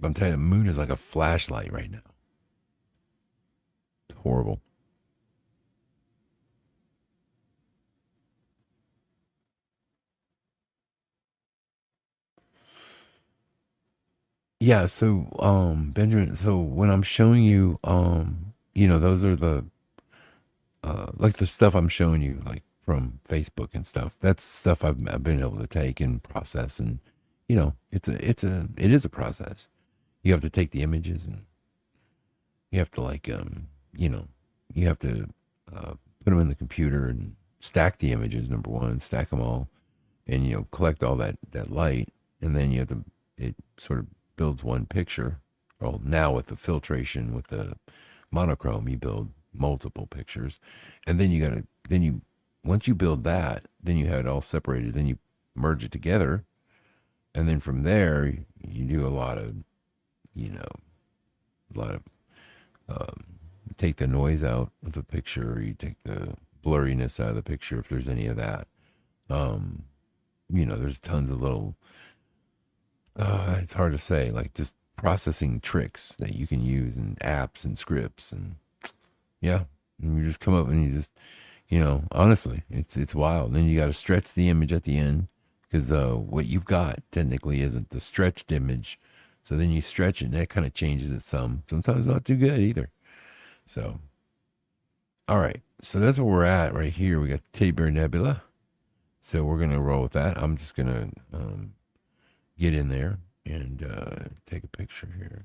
But I'm telling you, the moon is like a flashlight right now. It's horrible. Yeah, so Benjamin, so when I'm showing you those are the like the stuff I'm showing you like from Facebook and stuff. That's stuff I've been able to take and process, and it is a process. You have to take the images and you have to you have to put them in the computer and stack the images, number one, stack them all, and collect all that light, and then it sort of builds one picture. Well, now with the filtration, with the monochrome, you build multiple pictures, and then once you build that, then you have it all separated, then you merge it together, and then from there you do a lot of take the noise out of the picture, you take the blurriness out of the picture if there's any of that. There's tons of little it's hard to say, like just processing tricks that you can use and apps and scripts, and and you just come up and you just honestly it's wild. And then you got to stretch the image at the end, because what you've got technically isn't the stretched image, so then you stretch it and that kind of changes it sometimes not too good either. So all right, so that's where we're at right here. We got Tabor Nebula, so we're gonna roll with that. I'm just gonna get in there and take a picture here.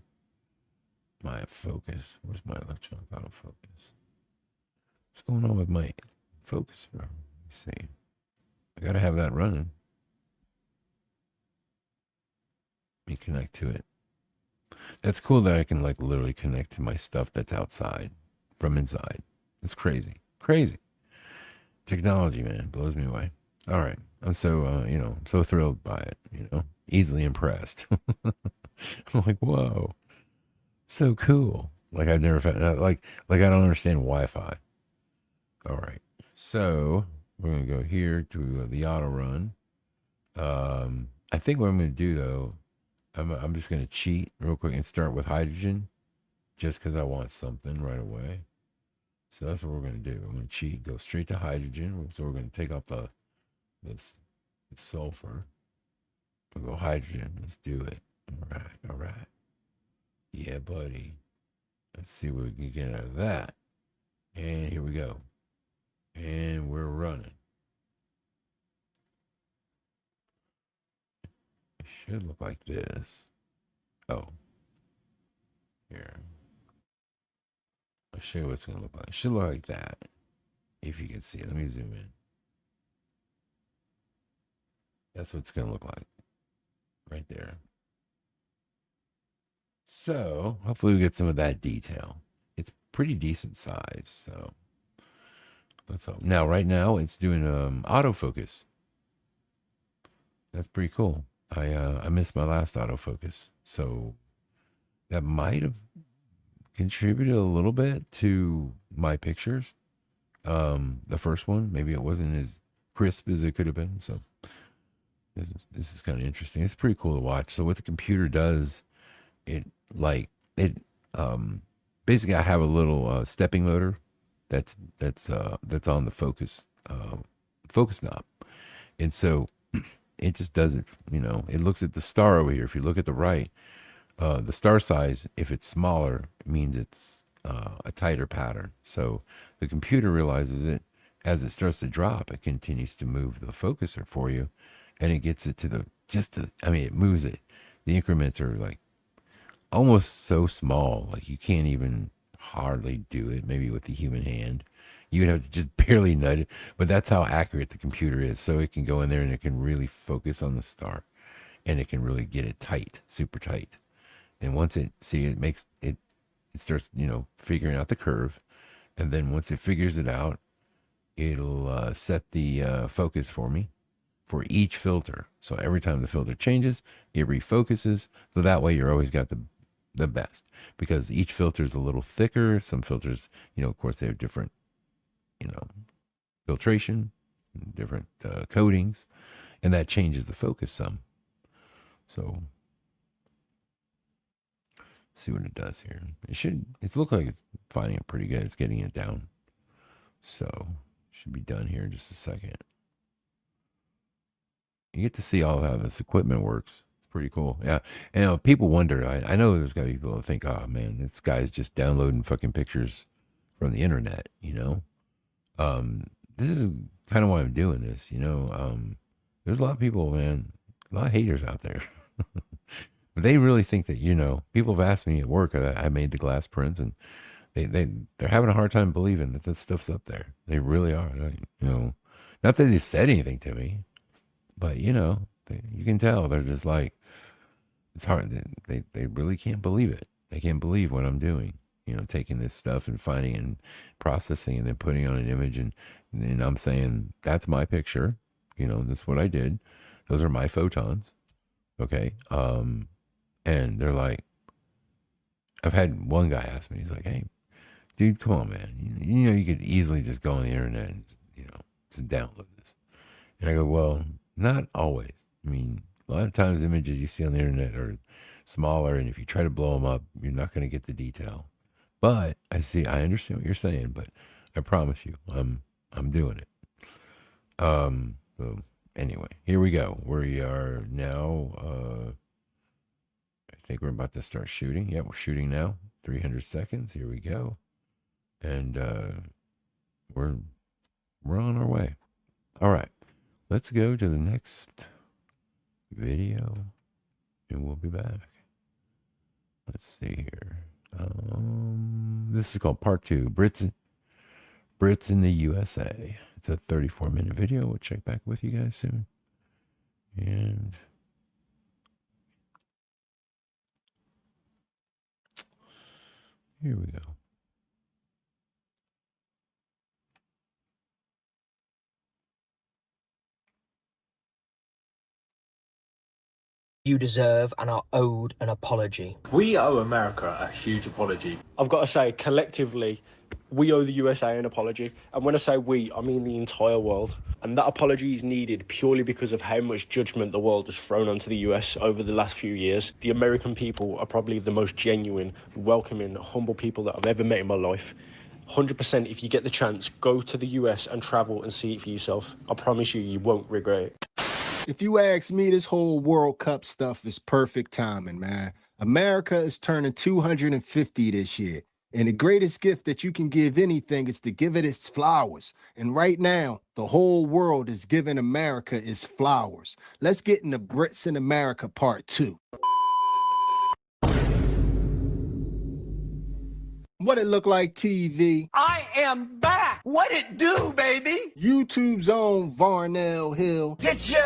My focus. Where's my electronic autofocus? What's going on with my focus, bro? Let me see. I gotta have that running. Let me connect to it. That's cool that I can like literally connect to my stuff that's outside from inside. It's crazy. Crazy. Technology, man, blows me away. All right. I'm so I'm so thrilled by it, easily impressed. I'm like, whoa. So cool. Like I've never found like I don't understand Wi-Fi. All right. So we're gonna go here to the auto run. I think what I'm gonna do though, I'm just gonna cheat real quick and start with hydrogen, just because I want something right away. So that's what we're gonna do. I'm gonna cheat, go straight to hydrogen. So we're gonna take off the sulfur. We'll go hydrogen. Let's do it. All right. Yeah, buddy. Let's see what we can get out of that. And here we go. And we're running. It should look like this. Oh. Here. I'll show you what it's going to look like. It should look like that. If you can see it. Let me zoom in. That's what it's going to look like. Right there. So, hopefully we get some of that detail. It's pretty decent size, so let's hope. Now, right now, it's doing autofocus. That's pretty cool. I missed my last autofocus, so that might have contributed a little bit to my pictures. The first one, maybe it wasn't as crisp as it could have been, so this is kind of interesting. It's pretty cool to watch. So what the computer does, basically I have a little stepping motor that's on the focus knob, and so it just does it. It looks at the star over here. If you look at the right, the star size, if it's smaller, it means it's a tighter pattern. So the computer realizes it. As it starts to drop, it continues to move the focuser for you, and it gets it to it moves it. The increments are like almost so small, like you can't even hardly do it, maybe with the human hand. You would have to just barely nudge it, but that's how accurate the computer is. So it can go in there and it can really focus on the star, and it can really get it tight, super tight. And once it makes it, it starts, figuring out the curve, and then once it figures it out, it'll set the focus for me for each filter. So every time the filter changes, it refocuses. So that way you're always got the best, because each filter is a little thicker. Some filters, of course, they have different, filtration, different coatings, and that changes the focus some. So see what it does here. It's look like it's finding it pretty good. It's getting it down. So should be done here in just a second. You get to see all how this equipment works. It's pretty cool. Yeah. And people wonder, I know there's got to be people that think, oh man, this guy's just downloading fucking pictures from the internet, This is kind of why I'm doing this, There's a lot of people, man, a lot of haters out there. But they really think that, people have asked me at work, I made the glass prints, and they're having a hard time believing that this stuff's up there. They really are. Not that they said anything to me, but you can tell they're just like, it's hard. They really can't believe it. They can't believe what I'm doing. Taking this stuff and finding it and processing and then putting on an image, and I'm saying that's my picture. This is what I did. Those are my photons. Okay. And they're like, I've had one guy ask me, he's like, hey, dude, come on, man. You could easily just go on the internet and, just download this. And I go, well, not always. I mean, a lot of times images you see on the internet are smaller, and if you try to blow them up, you're not going to get the detail. But I understand what you're saying, but I promise you, I'm doing it. So anyway, here we go. We are now, I think we're about to start shooting. Yeah, we're shooting now. 300 seconds. Here we go. And we're on our way. All right. Let's go to the next video, and we'll be back. Let's see here. This is called Part 2, Brits in the USA. It's a 34-minute video. We'll check back with you guys soon. And here we go. You deserve and are owed an apology. We owe America a huge apology. I've got to say, collectively, we owe the USA an apology. And when I say we, I mean the entire world. And that apology is needed purely because of how much judgment the world has thrown onto the US over the last few years. The American people are probably the most genuine, welcoming, humble people that I've ever met in my life. 100%, if you get the chance, go to the US and travel and see it for yourself. I promise you, you won't regret it. If you ask me, this whole World Cup stuff is perfect timing, man. America is turning 250 this year. And the greatest gift that you can give anything is to give it its flowers. And right now, the whole world is giving America its flowers. Let's get into Brits in America Part 2. What it look like, TV? I am back. What it do, baby? YouTube's own Varnell Hill. Did you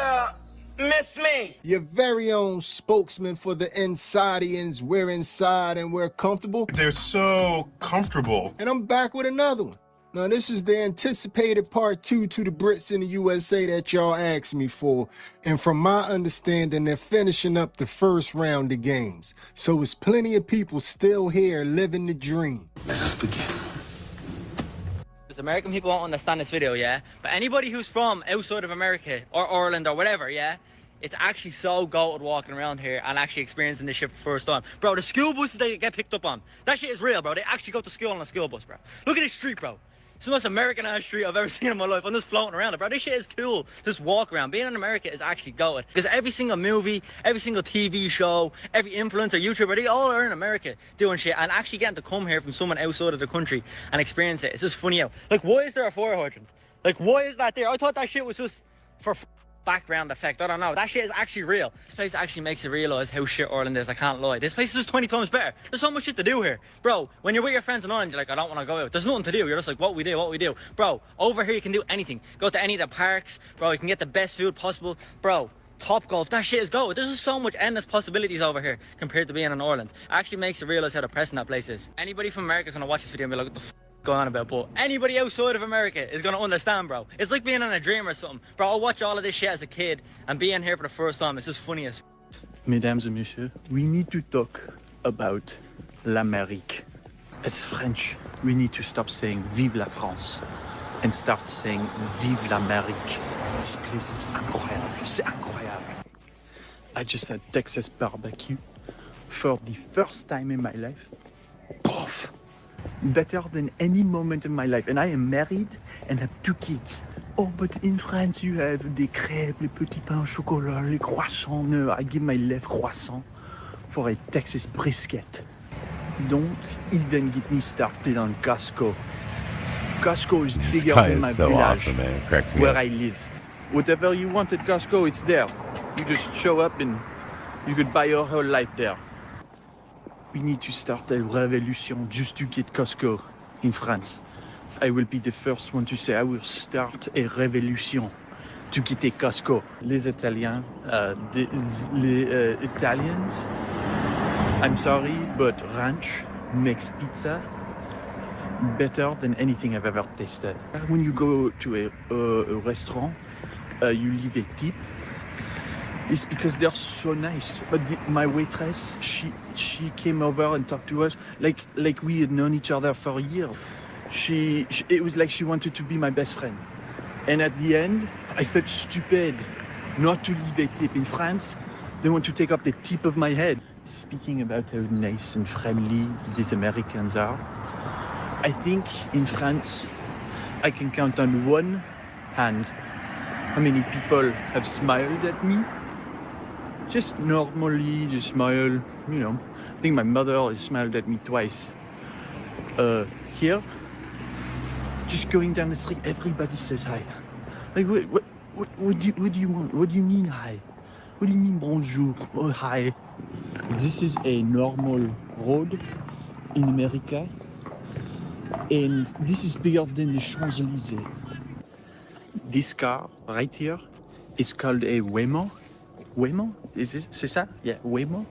miss me? Your very own spokesman for the Insidians. We're inside and we're comfortable. They're so comfortable. And I'm back with another one. Now, this is the anticipated Part 2 to the Brits in the USA that y'all asked me for. And from my understanding, they're finishing up the first round of games. So there's plenty of people still here living the dream. Let us begin. American people won't understand this video, yeah? But anybody who's from outside of America or Ireland or whatever, yeah? It's actually so goated walking around here and actually experiencing this shit for the first time. Bro, the school buses they get picked up on, that shit is real, bro. They actually go to school on a school bus, bro. Look at this street, bro. It's the most American-ass street I've ever seen in my life. I'm just floating around it, bro. This shit is cool. Just walk around. Being in America is actually goated. Because every single movie, every single TV show, every influencer, YouTuber, they all are in America doing shit. And actually getting to come here from someone outside of the country and experience it. It's just funny out. Like, why is there a fire hydrant? Like, why is that there? I thought that shit was just for background effect. I don't know. That shit is actually real. This place actually makes you realise how shit Ireland is. I can't lie. This place is just 20 times better. There's so much shit to do here. Bro, when you're with your friends in Ireland, you're like, I don't want to go out. There's nothing to do. You're just like, what we do. Bro, over here you can do anything. Go to any of the parks. Bro, you can get the best food possible. Bro, Top Golf, that shit is gold. There's just so much endless possibilities over here compared to being in Ireland. It actually makes you realise how depressing that place is. Anybody from America is going to watch this video and be like, what the f going on about? But anybody outside of America is going to understand, bro. It's like being in a dream or something. Bro, I watched all of this shit as a kid, and being here for the first time, it's just funny as Mesdames et messieurs, we need to talk about l'Amérique. As French, we need to stop saying Vive la France and start saying Vive l'Amérique. This place is incroyable. C'est incroyable. I just had Texas barbecue for the first time in my life. Poof. Better than any moment in my life. And I am married and have 2 kids. Oh, but in France you have des crêpes, les petits pains au chocolat, les croissants. No, I give my left croissant for a Texas brisket. Don't even get me started on Costco. Costco is This bigger guy than is my so village, awesome, man. It cracks me where up. I live. Whatever you want at Costco, it's there. You just show up and you could buy your whole life there. We need to start a revolution just to get Costco in France. I will be the first one to say I will start a revolution to get a Costco. Les Italiens, les Italians, I'm sorry, but ranch makes pizza better than anything I've ever tasted. When you go to a restaurant, you leave a tip. It's because they're so nice. But my waitress, she came over and talked to us like we had known each other for years. It was like she wanted to be my best friend. And at the end, I felt stupid not to leave a tip. In France, they want to take up the tip of my head. Speaking about how nice and friendly these Americans are, I think in France, I can count on one hand how many people have smiled at me. Just normally, just smile, you know. I think my mother has smiled at me twice. Here, just going down the street, everybody says hi. Like, what do you want? What do you mean hi? What do you mean bonjour? Oh, hi. This is a normal road in America, and this is bigger than the Champs-Élysées. This car right here is called a Waymo. Waymo? C'est ça? Yeah, Waymo.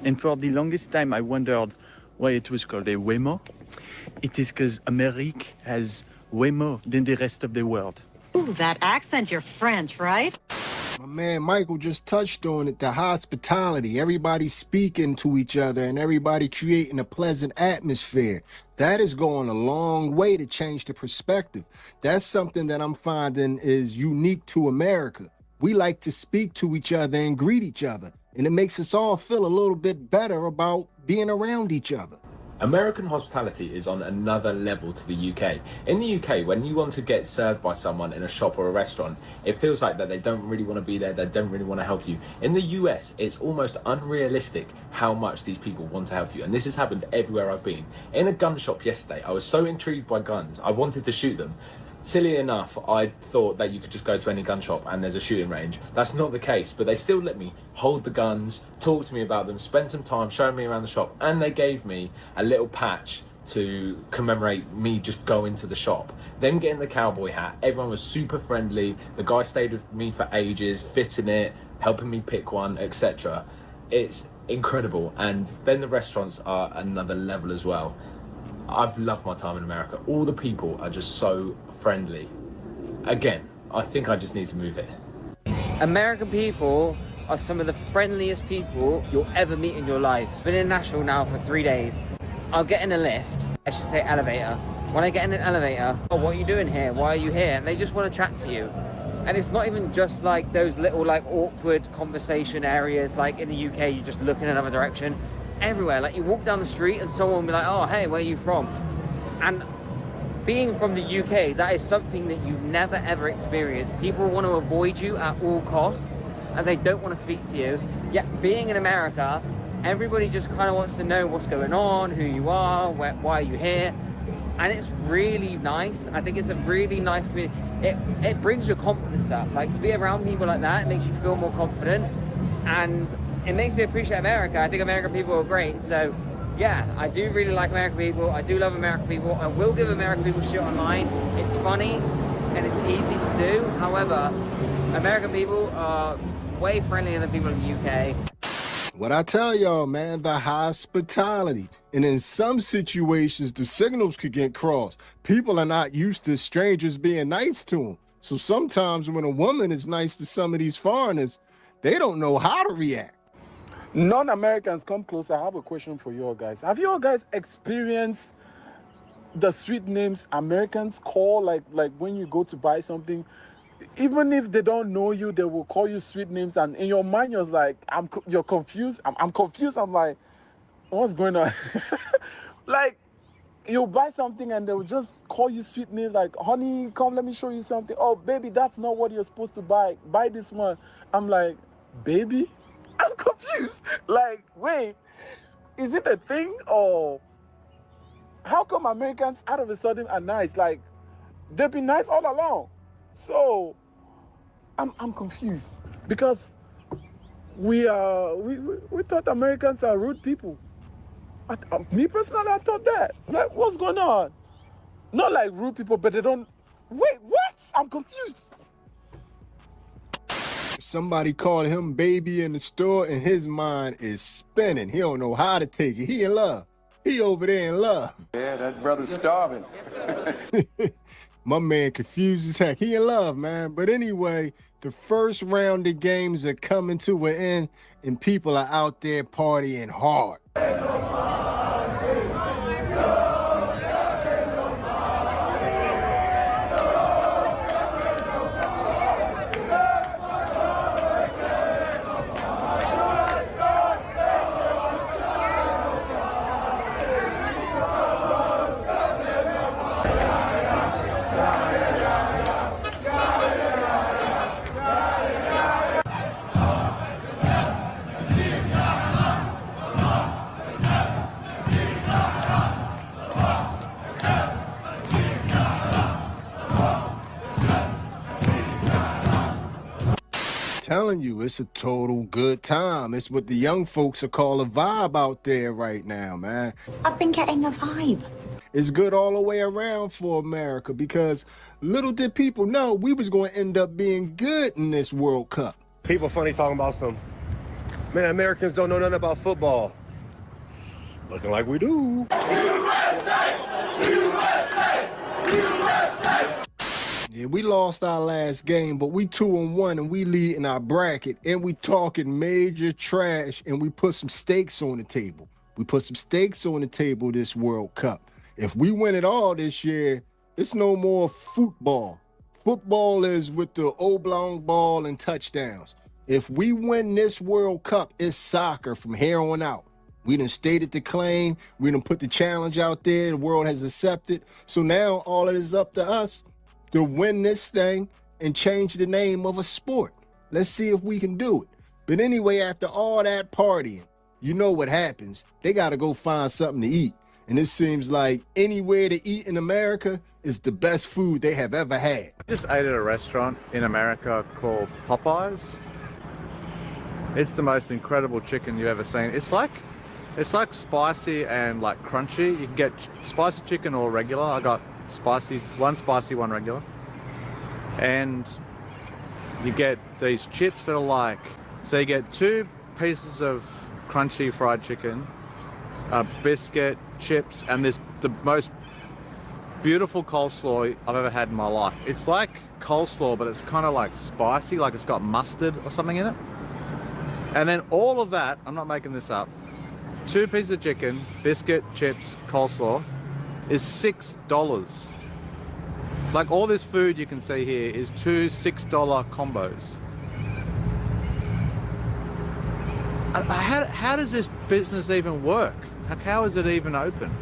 And for the longest time I wondered why it was called a Waymo. It is because America has way more than the rest of the world. Ooh, that accent, you're French, right? My man Michael just touched on it, the hospitality, everybody speaking to each other and everybody creating a pleasant atmosphere. That is going a long way to change the perspective. That's something that I'm finding is unique to America. We like to speak to each other and greet each other, and it makes us all feel a little bit better about being around each other. American hospitality is on another level to the UK. In the UK, when you want to get served by someone in a shop or a restaurant, it feels like that they don't really want to be there, they don't really want to help you. In the US, it's almost unrealistic how much these people want to help you. And this has happened everywhere I've been. In a gun shop yesterday, I was so intrigued by guns, I wanted to shoot them. Silly enough, I thought that you could just go to any gun shop and there's a shooting range. That's not the case, but they still let me hold the guns, talk to me about them, spend some time showing me around the shop, and they gave me a little patch to commemorate me just going to the shop. Then getting the cowboy hat, everyone was super friendly. The guy stayed with me for ages, fitting it, helping me pick one, etc. It's incredible. And then the restaurants are another level as well. I've loved my time in America. All the people are just so friendly. Again, I think I just need to move here. American people are some of the friendliest people you'll ever meet in your life. I've been in Nashville now for 3 days. I'll get in a lift, I should say elevator. When I get in an elevator, oh, what are you doing here? Why are you here? And they just want to chat to you. And it's not even just like those little like awkward conversation areas like in the UK, you just look in another direction. Everywhere, like you walk down the street and someone will be like, oh, hey, where are you from? And being from the UK, that is something that you never ever experience. People want to avoid you at all costs and they don't want to speak to you. Yet being in America, everybody just kind of wants to know what's going on, who you are, why are you here? And it's really nice. I think it's a really nice community. it brings your confidence up. Like, to be around people like that, it makes you feel more confident, and it makes me appreciate America. I think American people are great. So yeah, I do really like American people. I do love American people. I will give American people shit online. It's funny and it's easy to do. However, American people are way friendlier than people in the UK. What I tell y'all, man, the hospitality. And in some situations, the signals could get crossed. People are not used to strangers being nice to them. So sometimes when a woman is nice to some of these foreigners, they don't know how to react. Non-Americans, come close. I have a question for you all guys. Have you all guys experienced the sweet names Americans call, like when you go to buy something? Even if they don't know you, they will call you sweet names, and in your mind you're like, you're confused. I'm confused. I'm like, what's going on? Like, you buy something and they'll just call you sweet names like, honey, come, let me show you something. Oh, baby, that's not what you're supposed to buy. Buy this one. I'm like, baby? I'm confused. Like, wait, is it a thing, or how come Americans out of a sudden are nice? Like, they've been nice all along. So I'm confused because we thought Americans are rude people. Me personally, I thought that. Like, what's going on? Not like rude people, but they don't. Wait, what? I'm confused. Somebody called him baby in the store and his mind is spinning. He don't know how to take it. He in love. He over there in love. Yeah, that brother's starving. My man confused as heck. He in love, man. But anyway, the first round of games are coming to an end and people are out there partying hard. Telling you, it's a total good time. It's what the young folks are call a vibe out there right now, man. I've been getting a vibe. It's good all the way around for America because little did people know we was going to end up being good in this World Cup. People funny talking about some, man, Americans don't know nothing about football. Looking like we do. USA! USA! USA! Yeah, we lost our last game, but we 2-1 and we lead in our bracket and we talking major trash and we put some stakes on the table. We put some stakes on the table this World Cup. If we win it all this year, it's no more football. Football is with the oblong ball and touchdowns. If we win this World Cup, it's soccer from here on out. We done stated the claim. We done put the challenge out there. The world has accepted. So now all it is up to us to win this thing and change the name of a sport. Let's see if we can do it. But anyway, after all that partying, you know what happens. They got to go find something to eat. And it seems like anywhere to eat in America is the best food they have ever had. I just ate at a restaurant in America called Popeyes. It's the most incredible chicken you've ever seen. It's like spicy and like crunchy. You can get spicy chicken or regular. I got spicy, one regular. And you get these chips that are like, so you get 2 pieces of crunchy fried chicken, a biscuit, chips, and this the most beautiful coleslaw I've ever had in my life. It's like coleslaw, but it's kind of like spicy, like it's got mustard or something in it. And then all of that, I'm not making this up, 2 pieces of chicken, biscuit, chips, coleslaw, is $6. Like all this food you can see here is 2 $6 combos. How does this business even work? How is it even open?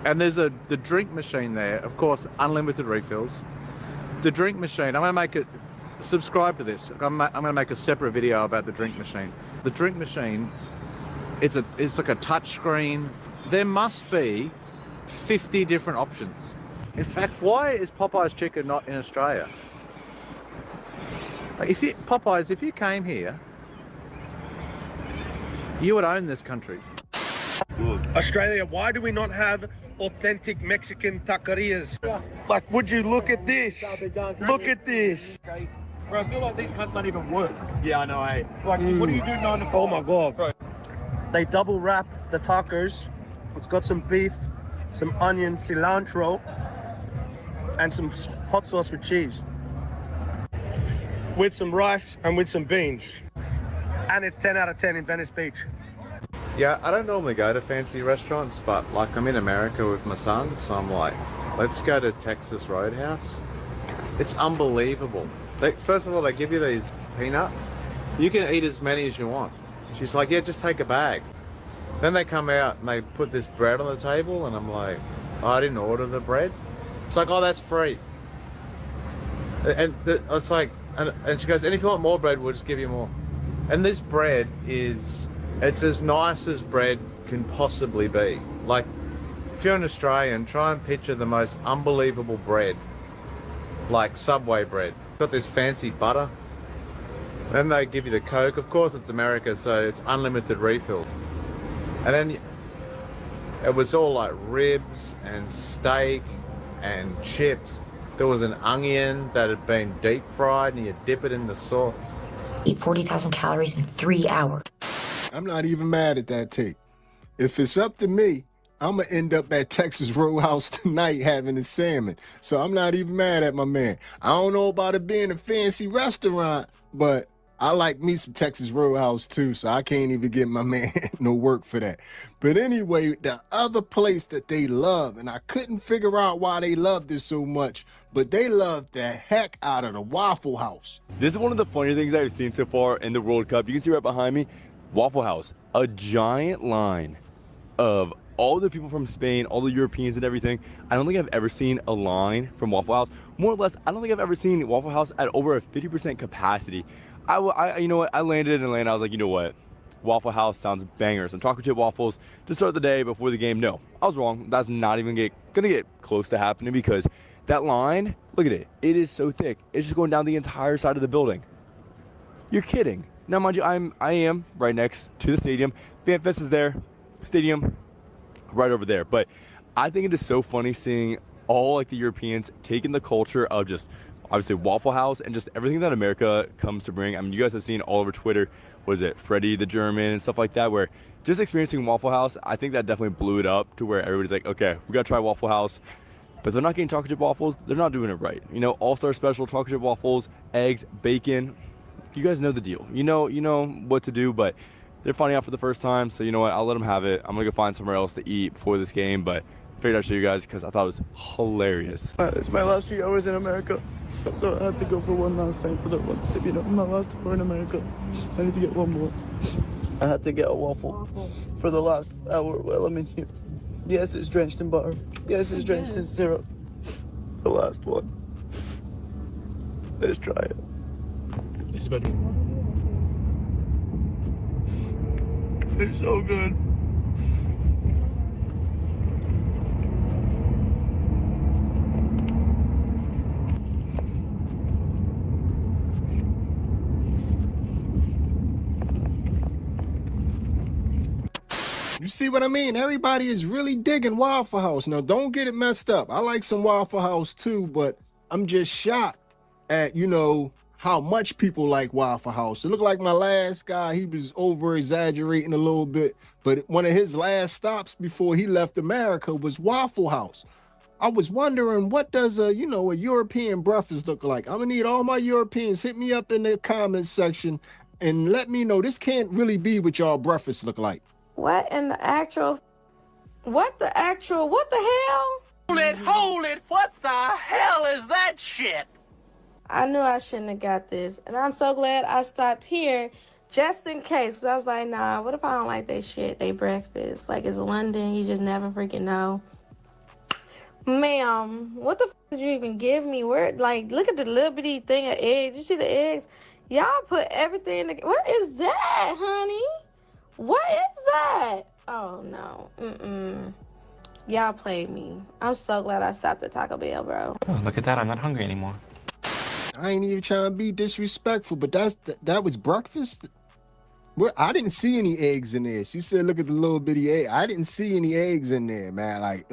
And there's the drink machine there, of course, unlimited refills. The drink machine, I'm gonna make it, subscribe to this. I'm gonna make a separate video about the drink machine. The drink machine, it's like a touch screen. There must be 50 different options. In fact, why is Popeye's chicken not in Australia? Like Popeyes, if you came here, you would own this country. Australia, why do we not have authentic Mexican taquerias? Like, would you look at this? Look at this. Bro, I feel like these cunts don't even work. Yeah, I know, eh? Like, what do you do 9 to 5? Oh my God. Bro. They double wrap the tacos. It's got some beef, some onion, cilantro, and some hot sauce with cheese. With some rice and with some beans. And it's 10 out of 10 in Venice Beach. Yeah, I don't normally go to fancy restaurants, but like I'm in America with my son, so I'm like, let's go to Texas Roadhouse. It's unbelievable. First of all, they give you these peanuts. You can eat as many as you want. She's like, yeah, just take a bag. Then they come out and they put this bread on the table, and I'm like, oh, I didn't order the bread. It's like, oh, that's free. And it's like, and she goes, and if you want more bread, we'll just give you more. And this bread it's as nice as bread can possibly be. Like, if you're an Australian, try and picture the most unbelievable bread, like Subway bread. Got this fancy butter. Then they give you the Coke. Of course, it's America, so it's unlimited refill. And then it was all like ribs and steak and chips. There was an onion that had been deep fried, and you dip it in the sauce. Eat 40,000 calories in 3 hours. I'm not even mad at that take. If it's up to me, I'm going to end up at Texas Roadhouse tonight having a salmon. So I'm not even mad at my man. I don't know about it being a fancy restaurant, but I like me some Texas Roadhouse too, so I can't even give my man no work for that. But anyway, the other place that they love, and I couldn't figure out why they loved it so much, but they love the heck out of the Waffle House. This is one of the funnier things I've seen so far in the World Cup. You can see right behind me, Waffle House, a giant line of all the people from Spain, all the Europeans and everything. I don't think I've ever seen a line from Waffle House. More or less, I don't think I've ever seen Waffle House at over a 50% capacity. You know what, I landed in Atlanta. I was like, you know what, Waffle House sounds banger. Some chocolate chip waffles to start the day before the game. No, I was wrong. That's not even gonna get close to happening, because that line, look at it. It is so thick. It's just going down the entire side of the building. You're kidding. Now, mind you, I am right next to the stadium. FanFest is there. Stadium right over there. But I think it is so funny seeing all like the Europeans taking the culture of just obviously Waffle House and just everything that America comes to bring. I mean, you guys have seen all over Twitter, what is it, Freddie the German and stuff like that, where just experiencing Waffle House, I think that definitely blew it up to where everybody's like, okay, we got to try Waffle House. But they're not getting chocolate chip waffles. They're not doing it right. You know, all-star special chocolate chip waffles, eggs, bacon. You guys know the deal. You know what to do, but they're finding out for the first time. So you know what? I'll let them have it. I'm going to go find somewhere else to eat before this game, but I figured I'd show you guys because I thought it was hilarious. It's my last few hours in America, so I have to go for one last time for the one. You know, my last hour in America. I need to get one more. I had to get a waffle for the last hour while I'm in here. Yes, it's drenched in butter. Yes, it's drenched in syrup. The last one. Let's try it. It's better. It's so good. You see what I mean? Everybody is really digging Waffle House. Now, don't get it messed up. I like some Waffle House too, but I'm just shocked at, how much people like Waffle House. It looked like my last guy, he was over-exaggerating a little bit, but one of his last stops before he left America was Waffle House. I was wondering, what does a European breakfast look like? I'm gonna need all my Europeans, hit me up in the comments section and let me know. This can't really be what y'all breakfast look like. What the hell? Hold it, what the hell is that shit? I knew I shouldn't have got this. And I'm so glad I stopped here just in case. So I was like, nah, what if I don't like they shit, they breakfast? Like, it's London, you just never freaking know. Ma'am, what the f did you even give me? Where, like, look at the little bitty thing of eggs. You see the eggs? Y'all put everything in the... What is that, honey? What is that? Oh, no. Y'all played me. I'm so glad I stopped at Taco Bell, bro. Oh, look at that. I'm not hungry anymore. I ain't even trying to be disrespectful, but that was breakfast? Well, I didn't see any eggs in there. She said, look at the little bitty egg. I didn't see any eggs in there, man. Like,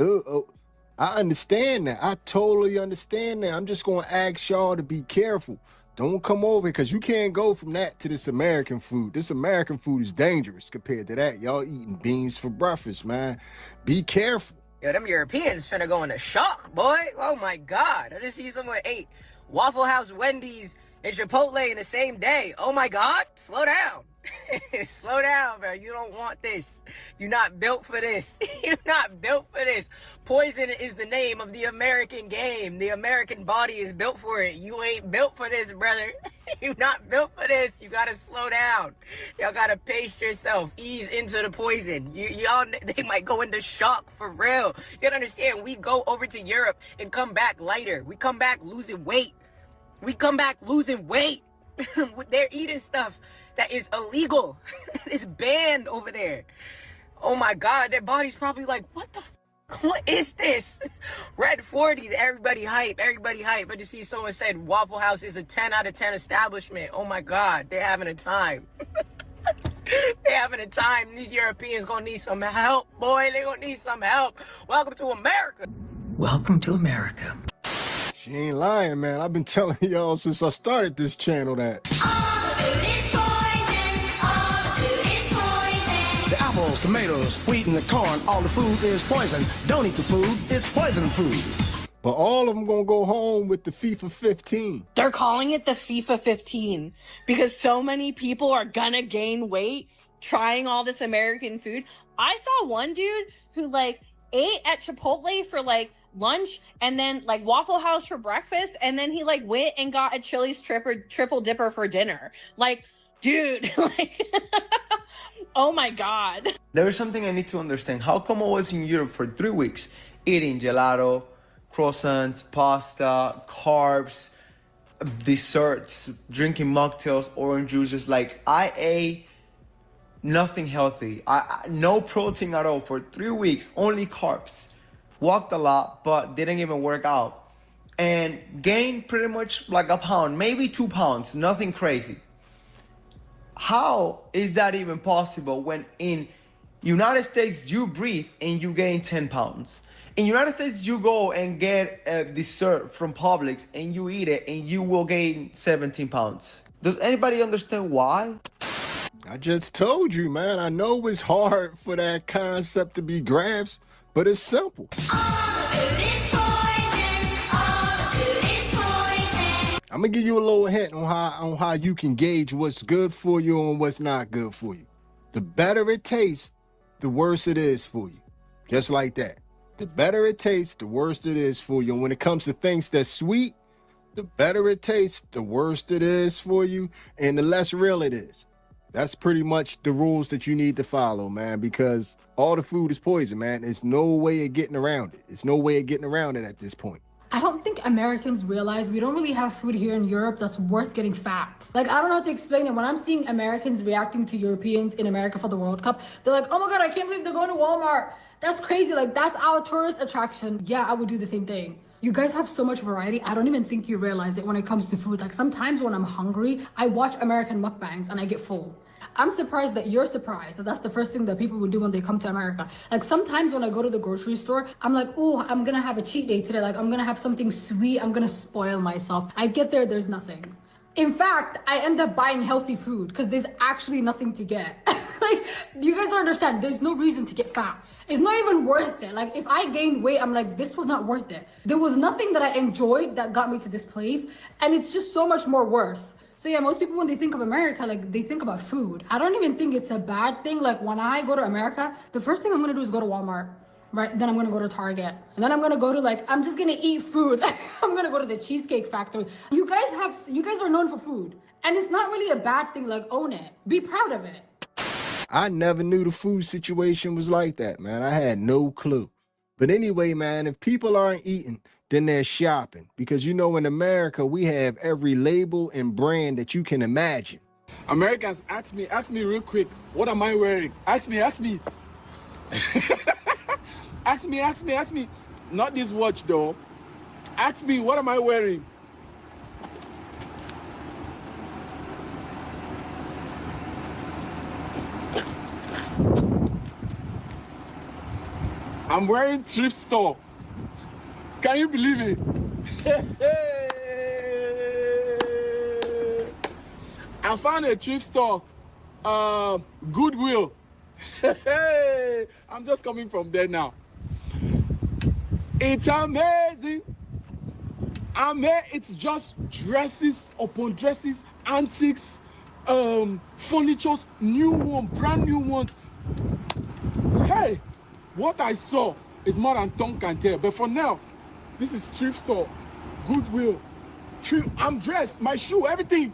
I understand that. I totally understand that. I'm just going to ask y'all to be careful. Don't come over because you can't go from that to this American food. This American food is dangerous compared to that. Y'all eating beans for breakfast, man. Be careful. Yo, them Europeans finna go into shock, boy. Oh my God. I just see someone ate Waffle House, Wendy's, and Chipotle in the same day. Oh my God. Slow down. Slow down, bro. You don't want this. You're not built for this. You're not built for this. Poison is the name of the American game. The American body is built for it. You ain't built for this, brother. You're not built for this. You gotta slow down. Y'all gotta pace yourself. Ease into the poison. Y'all, they might go into shock for real. You gotta understand, we go over to Europe and come back lighter. We come back losing weight. They're eating stuff that is illegal. It's banned over there. Oh my God, their body's probably like, what the what is this? Red 40s, everybody hype. I just see someone said Waffle House is a 10 out of 10 establishment. Oh my God, they're having a time. They're having a time. These Europeans gonna need some help, boy. They gonna need some help. Welcome to America. Welcome to America. She ain't lying, man. I've been telling y'all since I started this channel that. The apples, tomatoes, wheat, and the corn, all the food is poison. Don't eat the food, it's poison food. But all of them gonna go home with the FIFA 15. They're calling it the FIFA 15 because so many people are gonna gain weight trying all this American food. I saw one dude who like ate at Chipotle for like lunch and then like Waffle House for breakfast, and then he like went and got a Chili's triple dipper for dinner. Like, dude, like oh my God. There's something I need to understand. How come I was in Europe for 3 weeks eating gelato, croissants, pasta, carbs, desserts, drinking mocktails, orange juices? Like, I ate nothing healthy. No protein at all for 3 weeks, only carbs. Walked a lot, but didn't even work out. And gained pretty much like a pound, maybe 2 pounds, nothing crazy. How is that even possible when in United States you breathe and you gain 10 pounds? In United States you go and get a dessert from Publix and you eat it and you will gain 17 pounds. Does anybody understand why? I just told you, man. I know it's hard for that concept to be grasped, but it's simple. I'm gonna give you a little hint on how you can gauge what's good for you and what's not good for you. The better it tastes, the worse it is for you. Just like that. The better it tastes, the worse it is for you. And when it comes to things that's sweet, the better it tastes, the worse it is for you, and the less real it is. That's pretty much the rules that you need to follow, man, because all the food is poison, man. There's no way of getting around it. There's no way of getting around it at this point. I don't think Americans realize we don't really have food here in Europe that's worth getting fat. Like, I don't know how to explain it. When I'm seeing Americans reacting to Europeans in America for the World Cup, they're like, oh my God, I can't believe they're going to Walmart. That's crazy. Like, that's our tourist attraction. Yeah, I would do the same thing. You guys have so much variety. I don't even think you realize it when it comes to food. Like, sometimes when I'm hungry, I watch American mukbangs and I get full. I'm surprised that you're surprised that that's the first thing that people would do when they come to America. Like, sometimes when I go to the grocery store, I'm like, oh, I'm gonna have a cheat day today. Like, I'm gonna have something sweet. I'm gonna spoil myself. I get there, there's nothing. In fact, I end up buying healthy food because there's actually nothing to get. Like, you guys don't understand. There's no reason to get fat. It's not even worth it. Like, if I gain weight, I'm like, this was not worth it. There was nothing that I enjoyed that got me to this place, and it's just so much more worse. So yeah, most people, when they think of America, like, they think about food. I don't even think it's a bad thing. Like, when I go to America, the first thing I'm gonna do is go to Walmart, right? Then I'm gonna go to Target. And then I'm gonna go to, like, I'm just gonna eat food. I'm gonna go to the Cheesecake Factory. You guys are known for food. And it's not really a bad thing. Like, own it. Be proud of it. I never knew the food situation was like that, man. I had no clue. But anyway, man, if people aren't eating, then they're shopping. Because, you know, in America, we have every label and brand that you can imagine. Americans, ask me real quick, what am I wearing? Ask me. Ask me. Not this watch though. Ask me, what am I wearing? I'm wearing thrift store. Can you believe it? I found a thrift store, Goodwill. I'm just coming from there now. It's amazing. It's just dresses upon dresses, antiques, furnitures, new one, brand new ones. Hey, what I saw is more than tongue can tell. But for now, this is thrift store, Goodwill. I'm dressed, my shoe, everything.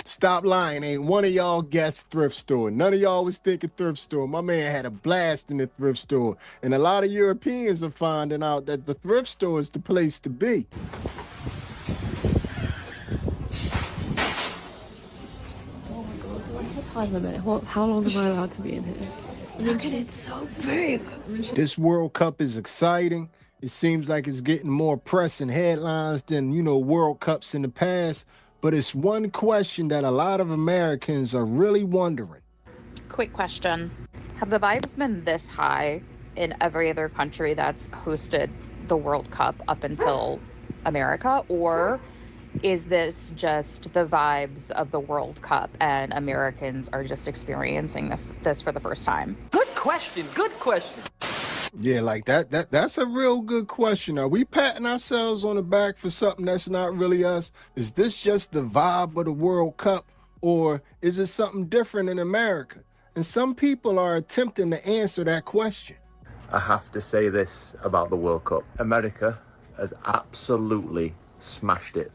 Stop lying. Ain't one of y'all guessed thrift store. None of y'all was thinking thrift store. My man had a blast in the thrift store. And a lot of Europeans are finding out that the thrift store is the place to be. Hold on a minute. How long am I allowed to be in here? Look at it, so big. This World Cup is exciting. It seems like it's getting more press and headlines than, World Cups in the past. But it's one question that a lot of Americans are really wondering. Quick question. Have the vibes been this high in every other country that's hosted the World Cup up until America? Or is this just the vibes of the World Cup and Americans are just experiencing this for the first time? Good question. Yeah, like that's a real good question. Are we patting ourselves on the back for something that's not really us? Is this just the vibe of the World Cup, or is it something different in America? And some people are attempting to answer that question. I have to say this about the World Cup. America has absolutely smashed it.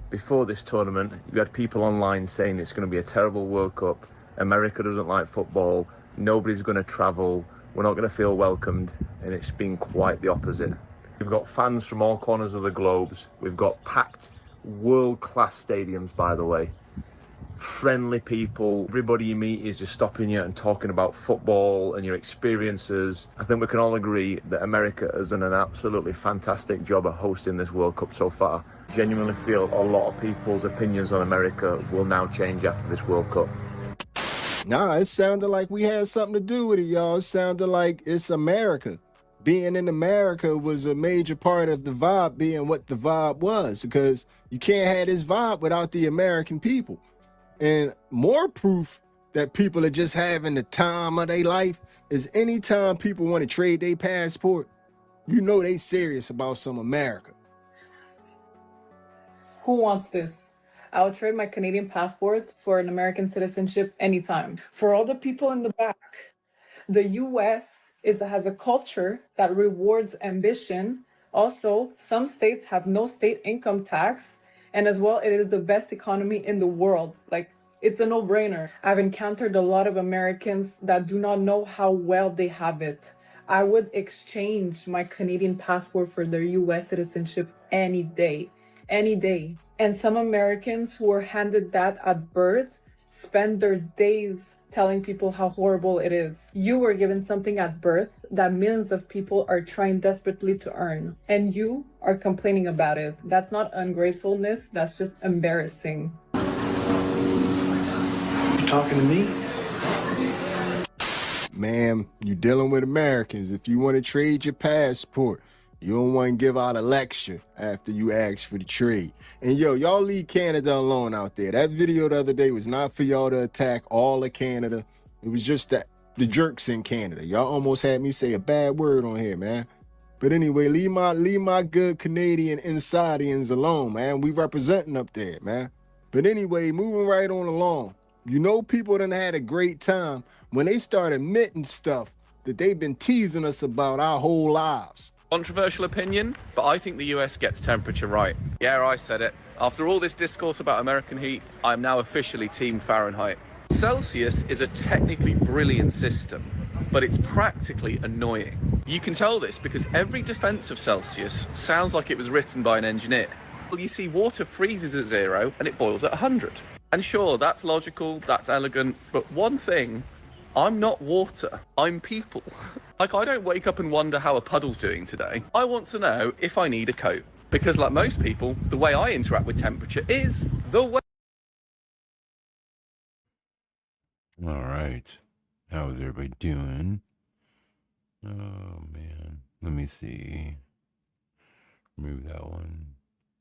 Before this tournament, you had people online saying it's going to be a terrible World Cup. America doesn't like football. Nobody's going to travel. We're not going to feel welcomed. And it's been quite the opposite. We've got fans from all corners of the globes. We've got packed world-class stadiums, by the way. Friendly people. Everybody you meet is just stopping you and talking about football and your experiences. I think we can all agree that America has done an absolutely fantastic job of hosting this World Cup so far. Genuinely feel a lot of people's opinions on America will now change after this World Cup. Nah, it sounded like we had something to do with it, y'all. It sounded like it's America. Being in America was a major part of the vibe being what the vibe was, because you can't have this vibe without the American people. And more proof that people are just having the time of their life is anytime people want to trade their passport, they serious about some America. Who wants this? I would trade my Canadian passport for an American citizenship anytime. For all the people in the back, the US has a culture that rewards ambition. Also, some states have no state income tax. And as well, it is the best economy in the world. Like, it's a no-brainer. I've encountered a lot of Americans that do not know how well they have it. I would exchange my Canadian passport for their US citizenship any day. Any day. And some Americans who were handed that at birth spend their days telling people how horrible it is. You were given something at birth that millions of people are trying desperately to earn, and you are complaining about it. That's not ungratefulness, that's just embarrassing. You talking to me? Ma'am, you dealing with Americans. If you want to trade your passport, you don't want to give out a lecture after you ask for the trade. And y'all leave Canada alone out there. That video the other day was not for y'all to attack all of Canada. It was just the jerks in Canada. Y'all almost had me say a bad word on here, man. But anyway, leave my good Canadian insidians alone, man. We representing up there, man. But anyway, moving right on along. People done had a great time when they start admitting stuff that they've been teasing us about our whole lives. Controversial opinion, but I think the US gets temperature right. Yeah, I said it. After all this discourse about American heat, I'm now officially Team Fahrenheit. Celsius is a technically brilliant system, but it's practically annoying. You can tell this because every defense of Celsius sounds like it was written by an engineer. Well, you see, water freezes at 0 and it boils at 100. And sure, that's logical, that's elegant, but one thing I'm not water. I'm people. Like, I don't wake up and wonder how a puddle's doing today. I want to know if I need a coat. Because like most people, the way I interact with temperature is the way... All right. How is everybody doing? Oh, man. Let me see. Remove that one.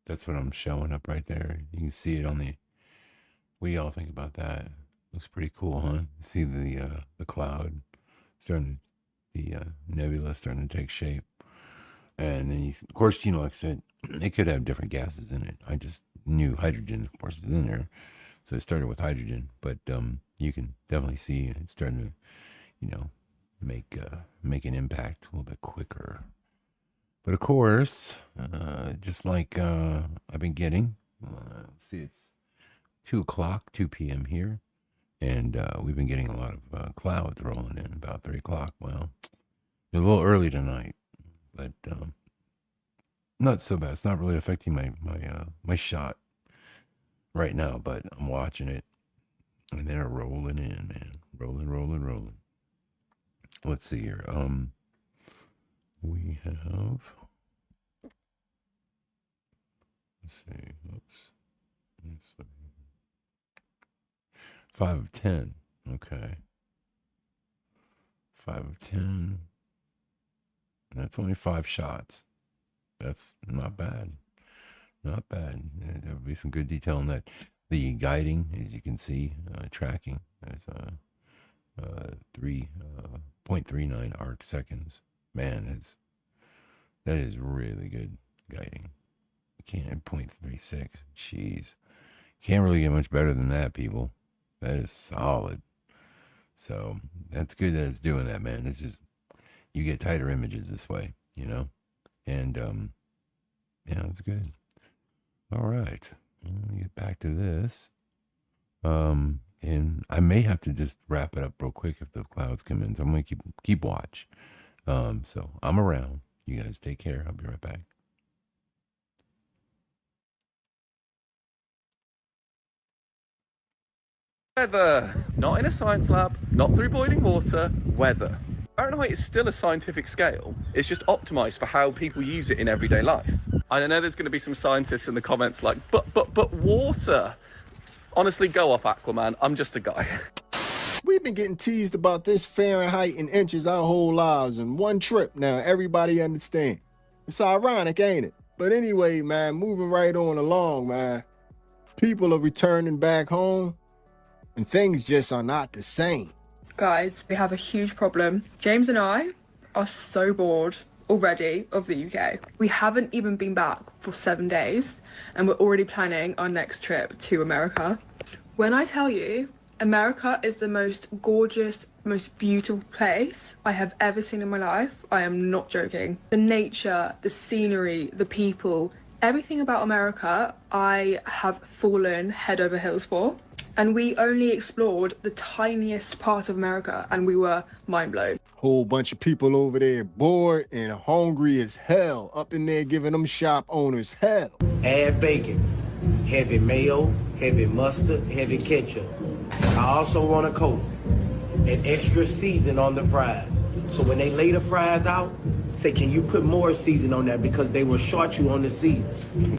That's what I'm showing up right there. You can see it on the... What do y'all think about that? Looks pretty cool, huh? See the cloud starting to... The nebula starting to take shape. And then, of course, you know, like I said, it could have different gases in it. I just knew hydrogen, of course, is in there. So it started with hydrogen. But you can definitely see it's starting to, you know, make an impact a little bit quicker. But of course, just like I've been getting, let's see, it's 2 o'clock, 2 p.m. here. And we've been getting a lot of clouds rolling in about 3 o'clock. Well, a little early tonight. But not so bad. It's not really affecting my shot right now, but I'm watching it. And they're rolling in, man. Rolling. Let's see here. We have... Let's see. Oops. Let's see. 5 of 10. Okay. 5 of 10. And that's only 5 shots. That's not bad. Not bad. There'll be some good detail in that. The guiding, as you can see, tracking, there's 3.39 arc seconds. Man, that is really good guiding. You can't 0.36. Jeez. Can't really get much better than that, people. That is solid. So that's good that it's doing that, man. It's just, you get tighter images this way, you know? And, yeah, it's good. All right. Let me get back to this. And I may have to just wrap it up real quick if the clouds come in. So I'm going to keep watch. So I'm around. You guys take care. I'll be right back. Weather. Not in a science lab, not through boiling water, weather. Fahrenheit is still a scientific scale. It's just optimized for how people use it in everyday life. I know there's going to be some scientists in the comments like, but water. Honestly, go off, Aquaman. I'm just a guy. We've been getting teased about this Fahrenheit in inches our whole lives in one trip. Now everybody understand. It's ironic, ain't it? But anyway, man, moving right on along, man. People are returning back home, and things just are not the same. Guys, we have a huge problem. James and I are so bored already of the UK. We haven't even been back for 7 days, and we're already planning our next trip to America. When I tell you, America is the most gorgeous, most beautiful place I have ever seen in my life, I am not joking. The nature, the scenery, the people, everything about America, I have fallen head over heels for. And we only explored the tiniest part of America, and we were mind blown. Whole bunch of people over there bored and hungry as hell, up in there giving them shop owners hell. Add bacon, heavy mayo, heavy mustard, heavy ketchup. I also want a Coke and extra season on the fries. So when they lay the fries out, say, can you put more season on that because they will short you on the season.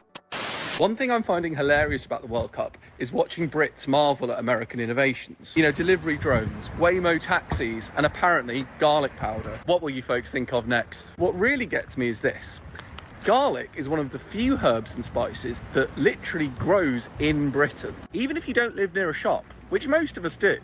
One thing I'm finding hilarious about the World Cup is watching Brits marvel at American innovations. You know, delivery drones, Waymo taxis, and apparently garlic powder. What will you folks think of next? What really gets me is this. Garlic is one of the few herbs and spices that literally grows in Britain. Even if you don't live near a shop, which most of us do,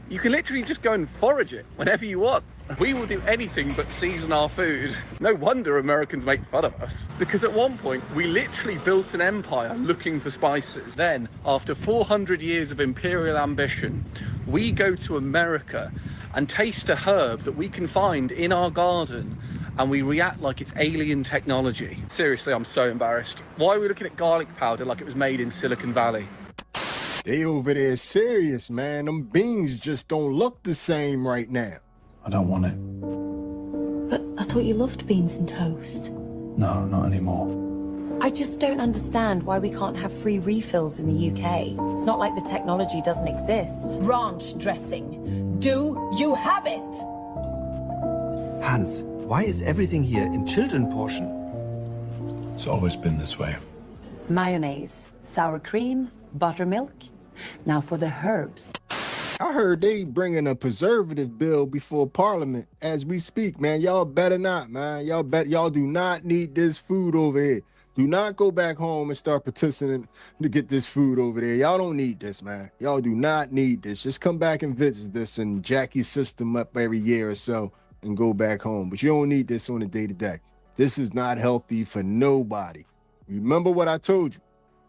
you can literally just go and forage it whenever you want. We will do anything but season our food. No wonder Americans make fun of us. Because at one point, we literally built an empire looking for spices. Then, after 400 years of imperial ambition, we go to America and taste a herb that we can find in our garden, and we react like it's alien technology. Seriously, I'm so embarrassed. Why are we looking at garlic powder like it was made in Silicon Valley? They over there serious, man. Them beans just don't look the same right now. I don't want it. But I thought you loved beans and toast. No, not anymore. I just don't understand why we can't have free refills in the UK. It's not like the technology doesn't exist. Ranch dressing. Do you have it? Hans, why is everything here in children portion? It's always been this way. Mayonnaise, sour cream, buttermilk. Now for the herbs. I heard they bringing a preservative bill before Parliament as we speak, man. Y'all better not, man. Y'all do not need this food over here. Do not go back home and start petitioning to get this food over there. Y'all don't need this, man. Y'all do not need this. Just come back and visit this and jack your system up every year or so and go back home. But you don't need this on a day-to-day. This is not healthy for nobody. Remember what I told you.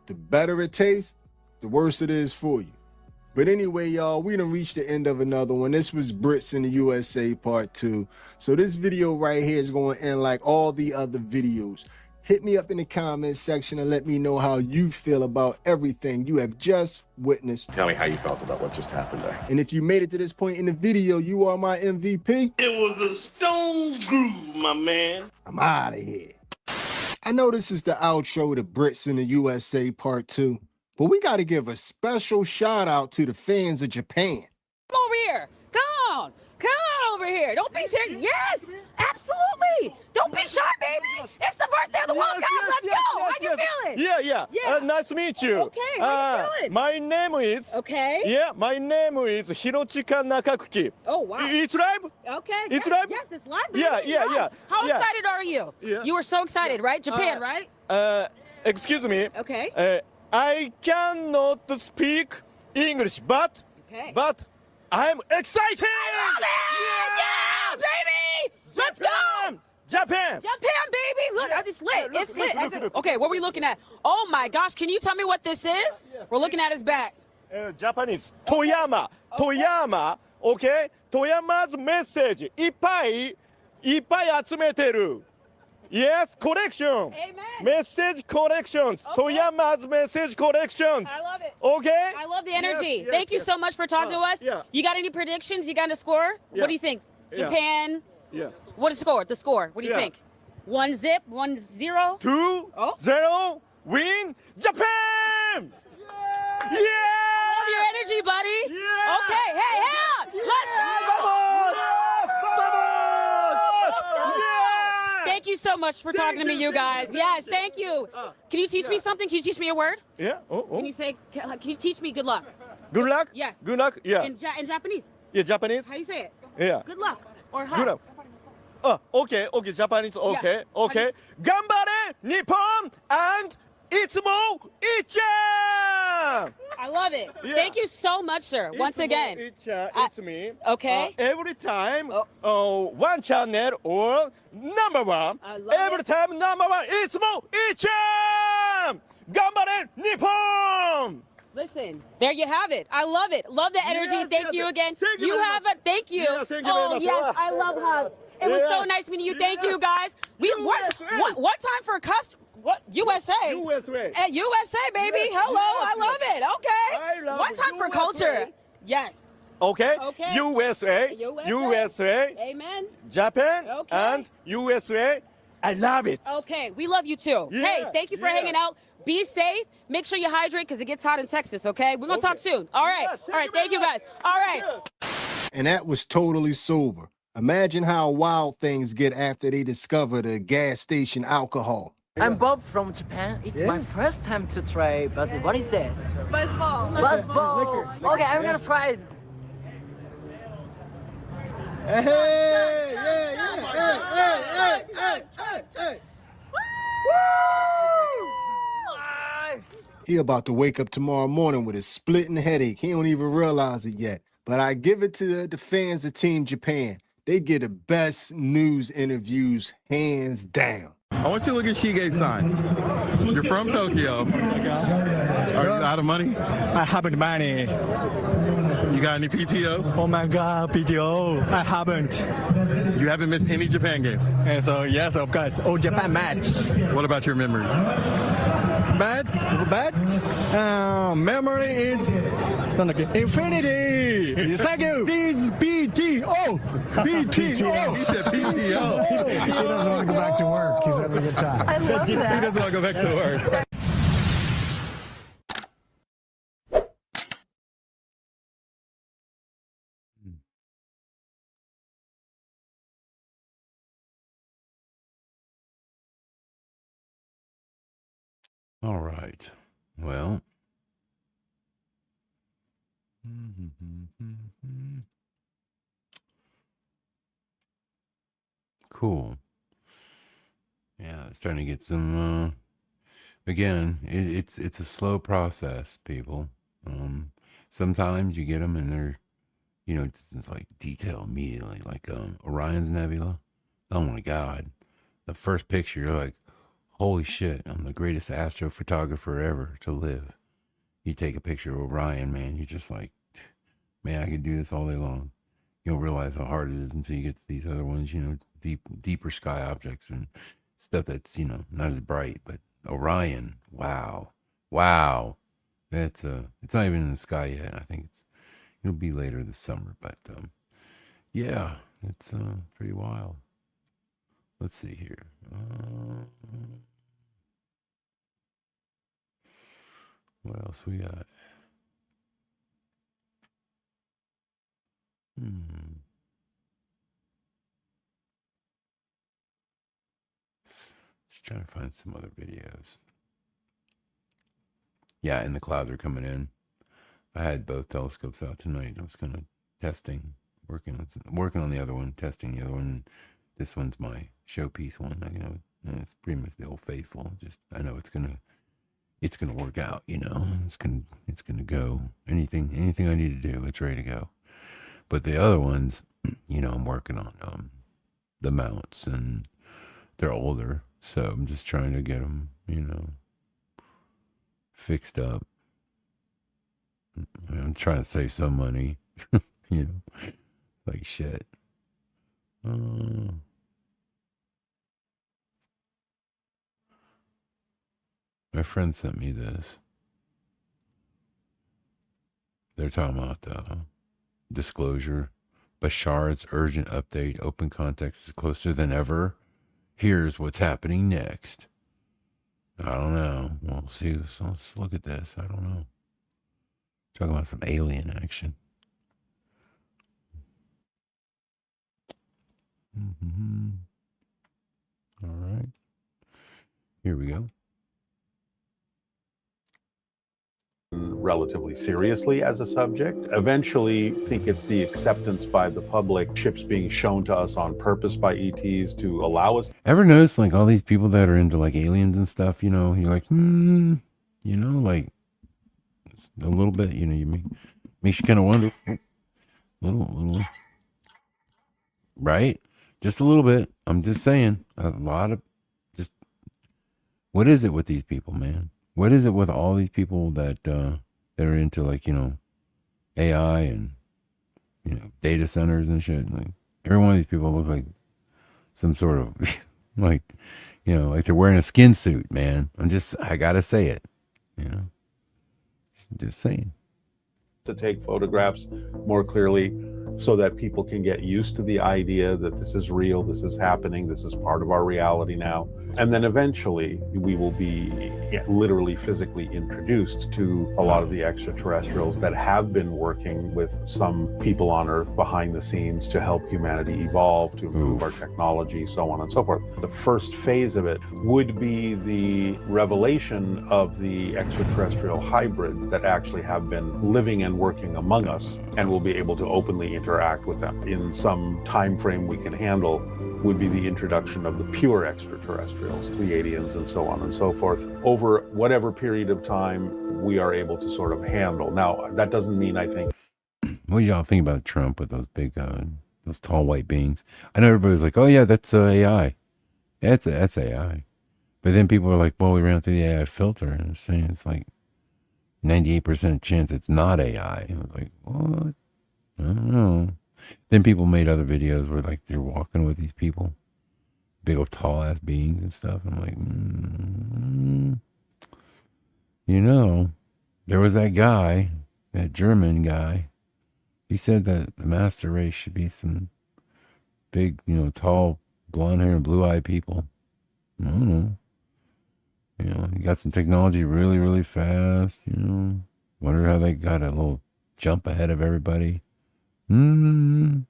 The better it tastes, the worse it is for you. But anyway, y'all, we done reached the end of another one. This was Brits in the USA Part 2. So this video right here is going to end like all the other videos. Hit me up in the comments section and let me know how you feel about everything you have just witnessed. Tell me how you felt about what just happened there. And if you made it to this point in the video, you are my MVP. It was a stone groove, my man. I'm out of here. I know this is the outro to Brits in the USA Part 2. But we got to give a special shout out to the fans of Japan. Come over here. Come on over here. Don't be shy. Yes, absolutely. Don't be shy, baby. It's the first day of the World Cup. Let's go. How you feeling? Yeah. Nice to meet you. Okay, how you feeling? My name is... Okay. Yeah, my name is Hirochika Nakakuki. Oh, wow. It's live? Okay. It's yes, live? Yes, it's live, baby. Yeah. Yes. How Yeah. excited are you? Yeah. You were so excited, right? Japan, right? Excuse me. Okay. I cannot speak English, but I'm excited! I love it! Yeah, baby! Let's go! Japan, baby! Look, it's lit. It's lit. Okay, what are we looking at? Oh my gosh, can you tell me what this is? We're looking at his back. Japanese. Toyama. Okay? Toyama's message. いっぱい集めてる. Yes, collection. Amen. Message collections. Okay. Toyama's message collections. I love it. Okay? I love the energy. Yes, Thank you so much for talking to us. Yeah. You got any predictions? You got a score? Yeah. What do you think? Yeah. Japan? Yeah. What is the score? The score. What do you Yeah. think? 1-0? 1-0? 2-0. Win Japan! Yeah! I love your energy, buddy. Yeah! Okay, hey, let's go! Thank you so much for talking to me, you guys. Yes, thank you. Can you teach me something? Can you teach me a word? Yeah. Can you teach me good luck? Good luck? Yes. Good luck? Yeah. In Japanese? Yeah, Japanese? How do you say it? Yeah. Good luck. Or hi. Good luck. Okay, Japanese, okay, Yeah. okay. Ganbare, Nippon, and itsumo icha! I love it. Yeah. Thank you so much, sir. Once again. It's me. Okay. Every time, one channel or number one. I love Every time, number one, itsumo icha! Ganbare, Nippon! Listen, there you have it. I love it. Love the energy. Yes, thank yes. you again. Thank you You very have much. a thank you. Yes, thank you very Oh much. yes, I love hugs. It was so nice meeting you. Thank you guys. What time for a customer? What USA? USA. At USA, baby. Yes, Hello, yes, I love it. Okay. I love One it. time for USA. culture. Yes. Okay? Okay. USA, USA, Amen. Japan, Okay. and USA. I love it. Okay, we love you too. Yeah, Hey, thank you for yeah. hanging out. Be safe. Make sure you hydrate because it gets hot in Texas, okay? We're going to talk soon. All right. Yes, All right. Thank you guys. All right. And that was totally sober. Imagine how wild things get after they discover the gas station alcohol. I'm Bob from Japan. It's my first time to try buzzball. What is this? Buzzball. Buzzball. Okay, I'm gonna try it. He about to wake up tomorrow morning with a splitting headache. He don't even realize it yet. But I give it to the fans of Team Japan. They get the best news interviews, hands down. I want you to look at Shige-san. You're from Tokyo. Are you out of money? I haven't money. You got any PTO? Oh my God, PTO. I haven't. You haven't missed any Japan games? And so yes, of course, all Japan match. What about your memories? memory is infinity. Thank you. This BTO. BTO. He said PTO. He doesn't want to go back to work. He's having a good time. I love He that. doesn't want to go back to work. All right. Well. Cool. Yeah, it's starting to get some. Again, it's a slow process, people. Sometimes you get them and they're, it's like detail immediately, like Orion's Nebula. Oh my God, the first picture, you're like, holy shit, I'm the greatest astrophotographer ever to live. You take a picture of Orion, man, you're just like, man, I could do this all day long. You don't realize how hard it is until you get to these other ones, deeper sky objects and stuff that's, not as bright. But Orion, wow. It's not even in the sky yet. I think it'll be later this summer, but yeah, it's pretty wild. Let's see here. What else we got? Just trying to find some other videos. Yeah, and the clouds are coming in. I had both telescopes out tonight. I was kind of testing, working on the other one, testing the other one. This one's my showpiece one. It's pretty much the Old Faithful. Just I know it's gonna work out. It's gonna go. Anything I need to do, it's ready to go. But the other ones, I'm working on the mounts, and they're older, so I'm just trying to get them, fixed up. I'm trying to save some money, like shit. My friend sent me this. They're talking about disclosure. Bashar's urgent update. Open context is closer than ever. Here's what's happening next. I don't know. We'll see. So let's look at this. I don't know. Talking about some alien action. All right. Here we go. Relatively seriously as a subject. Eventually, I think it's the acceptance by the public, ships being shown to us on purpose by ETs to allow us. Ever notice like all these people that are into like aliens and stuff, you're like, like a little bit, makes you kind of wonder. Little, right? Just a little bit. I'm just saying, a lot of just, what is it with these people, man? What is it with all these people that are into like, AI and, data centers and shit? Like every one of these people look like some sort of like, like they're wearing a skin suit, man. I gotta say it, just saying. To take photographs more clearly so that people can get used to the idea that this is real, this is happening, this is part of our reality now. And then eventually we will be literally physically introduced to a lot of the extraterrestrials that have been working with some people on Earth behind the scenes to help humanity evolve, to improve our technology, so on and so forth. The first phase of it would be the revelation of the extraterrestrial hybrids that actually have been living and working among us, and will be able to openly interact with them. In some time frame we can handle would be the introduction of the pure extraterrestrials, Pleiadians and so on and so forth, over whatever period of time we are able to sort of handle. Now, that doesn't mean, I think... What do y'all think about Trump with those big, those tall white beings? I know everybody's like, oh yeah, that's AI. That's AI. But then people are like, well, we ran through the AI filter, and they're saying it's like 98% chance it's not AI. And I was like, what? I don't know. Then people made other videos where like they're walking with these people, big old tall ass beings and stuff. I'm like, You know, there was that guy, that German guy. He said that the master race should be some big, tall, blonde hair and blue-eyed people. I don't know. You got some technology really, really fast, Wonder how they got a little jump ahead of everybody. Anyway,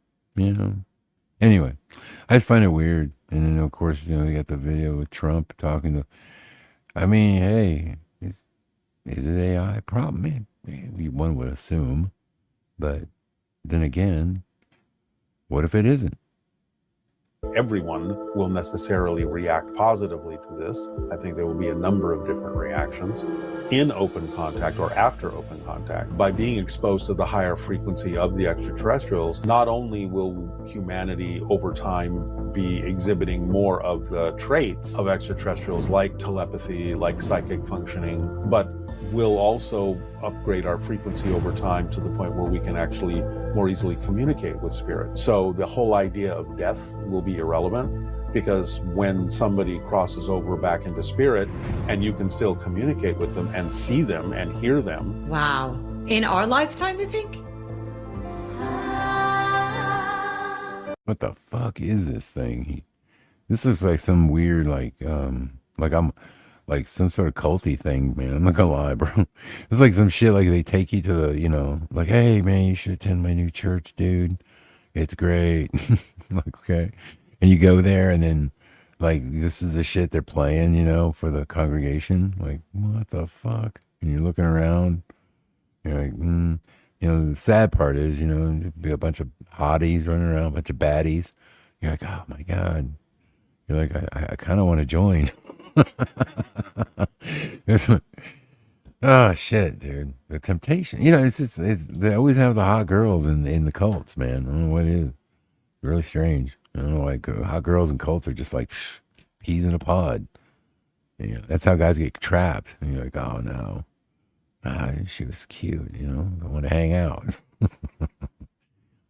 I just find it weird. And then, of course, they got the video with Trump talking to... I mean, hey, is it AI? Probably. One would assume. But then again, what if it isn't? Everyone will necessarily react positively to this. I think there will be a number of different reactions in open contact or after open contact. By being exposed to the higher frequency of the extraterrestrials, not only will humanity over time be exhibiting more of the traits of extraterrestrials like telepathy, like psychic functioning, but will also upgrade our frequency over time to the point where we can actually more easily communicate with spirit. So the whole idea of death will be irrelevant, because when somebody crosses over back into spirit and you can still communicate with them and see them and hear them. Wow. In our lifetime, you think? What the fuck is this thing? This looks like some weird, like some sort of culty thing, man. I'm not gonna lie, bro. It's like some shit like they take you to the, like, hey, man, you should attend my new church, dude. It's great. Like, okay. And you go there and then, like, this is the shit they're playing, for the congregation. Like, what the fuck? And you're looking around. You're like, the sad part is, there'd be a bunch of hotties running around, a bunch of baddies. You're like, oh my God. You're like, I kind of want to join. Oh shit, dude! The temptation, they always have the hot girls in the cults, man. I don't know what it is. Really strange. I don't know, like hot girls and cults are just like peas in a pod. That's how guys get trapped. And you're like, oh no, she was cute. I want to hang out.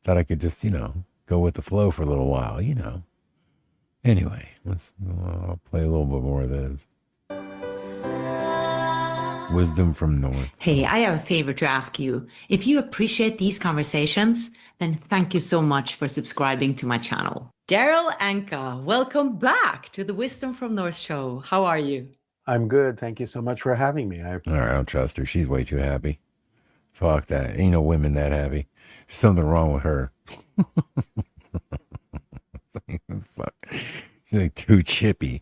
Thought I could just go with the flow for a little while. Anyway, I'll play a little bit more of this. Wisdom from North. Hey, I have a favor to ask you. If you appreciate these conversations, then thank you so much for subscribing to my channel. Daryl Anka, welcome back to the Wisdom from North show. How are you? I'm good. Thank you so much for having me. All right, I don't trust her. She's way too happy. Fuck that. Ain't no women that happy. There's something wrong with her. Fuck. She's like too chippy.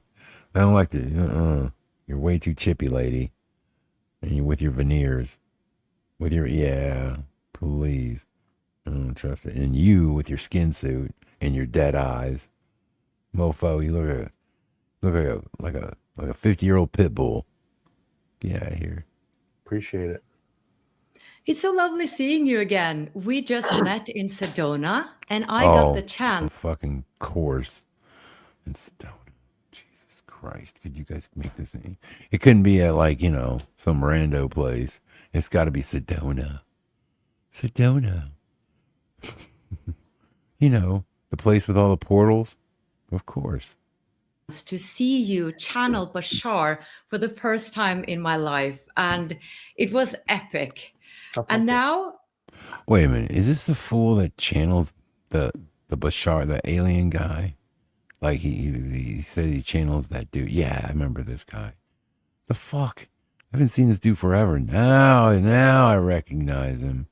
I don't like the, You're way too chippy, lady. And you with your veneers. Please. I don't trust it. And you with your skin suit and your dead eyes. Mofo, you look like a 50-year-old pit bull. Get out of here. Appreciate it. It's so lovely seeing you again. We just met in Sedona, and I got the chance. Fucking course. In Sedona. Jesus Christ. Could you guys make this any? It couldn't be at some rando place. It's got to be Sedona. Sedona. The place with all the portals. Of course. To see you channel Bashar for the first time in my life, and it was epic. And now, wait a minute, is this the fool that channels the Bashar, the alien guy? Like he said he channels that dude. Yeah, I remember this guy. The fuck? I haven't seen this dude forever. Now I recognize him.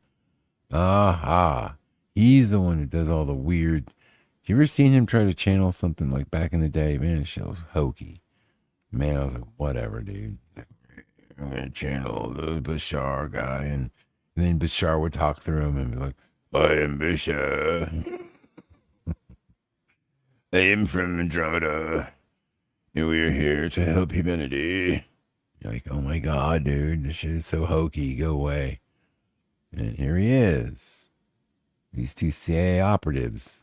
Aha. He's the one that does all the weird. You ever seen him try to channel something like back in the day? Man, it shit was hokey. Man, I was like, whatever, dude. He's like, I'm gonna channel the Bashar guy, and then Bashar would talk through him and be like, I am Bashar. I am from Andromeda, and we are here to help humanity. You're like, oh my God, dude, this shit is so hokey. Go away. And here he is. These two CIA operatives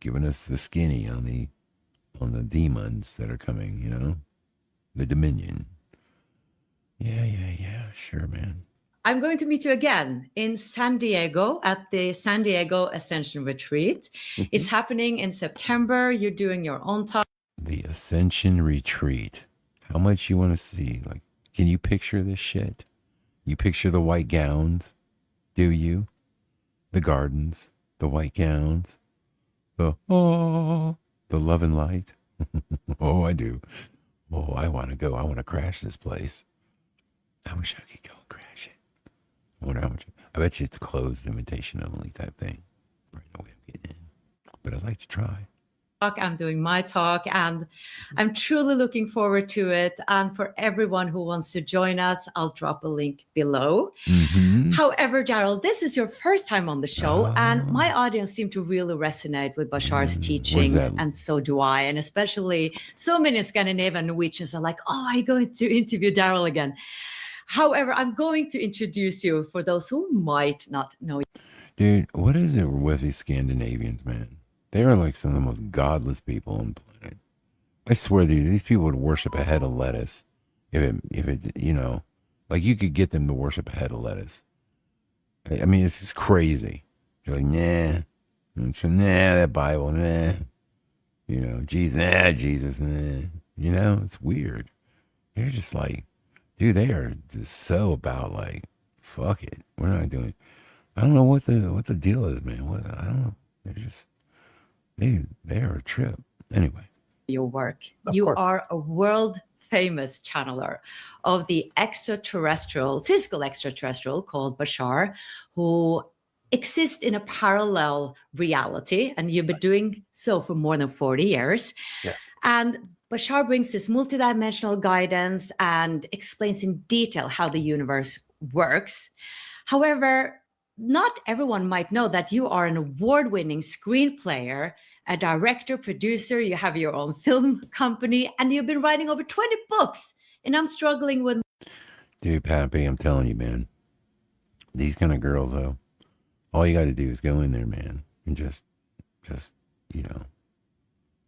giving us the skinny on the demons that are coming, the Dominion. Yeah, sure, man. I'm going to meet you again in San Diego at the San Diego Ascension Retreat. It's happening in September. You're doing your own talk. The Ascension Retreat. How much you want to see? Like Can you picture this shit? You picture the white gowns, do you? The gardens, the white gowns, the love and light. Oh, I do. Oh, I want to go. I want to crash this place. I wish I could go and crash it. I wonder how much. I bet you it's closed, invitation only type thing. Right, no way I'm getting in. But I'd like to try. I'm doing my talk, and I'm truly looking forward to it. And for everyone who wants to join us, I'll drop a link below. Mm-hmm. However, Daryl, this is your first time on the show, and my audience seemed to really resonate with Bashar's teachings, and so do I. And especially so many Scandinavian Norwegians are like, oh, are you going to interview Daryl again? However, I'm going to introduce you for those who might not know you. Dude, what is it with these Scandinavians, man? They are like some of the most godless people on the planet. I swear these people would worship a head of lettuce. If it, you know, like you could get them to worship a head of lettuce. I mean, it's just crazy. They're like, nah, that Bible, nah. You know, Jesus, nah. You know, it's weird. They're just like, dude, they are just so about like, fuck it. We're not doing, I don't know what the deal is, man. I don't know. They're just, they are a trip. Anyway. Your work. You are a world famous channeler of the physical extraterrestrial called Bashar, who exists in a parallel reality. And you've been doing so for more than 40 years. Yeah. And Bashar brings this multidimensional guidance and explains in detail how the universe works. However, not everyone might know that you are an award-winning screenplayer, a director, producer, you have your own film company, and you've been writing over 20 books. And I'm struggling with... Dude, Pappy, I'm telling you, man, these kind of girls, though, all you got to do is go in there, man, and just, you know,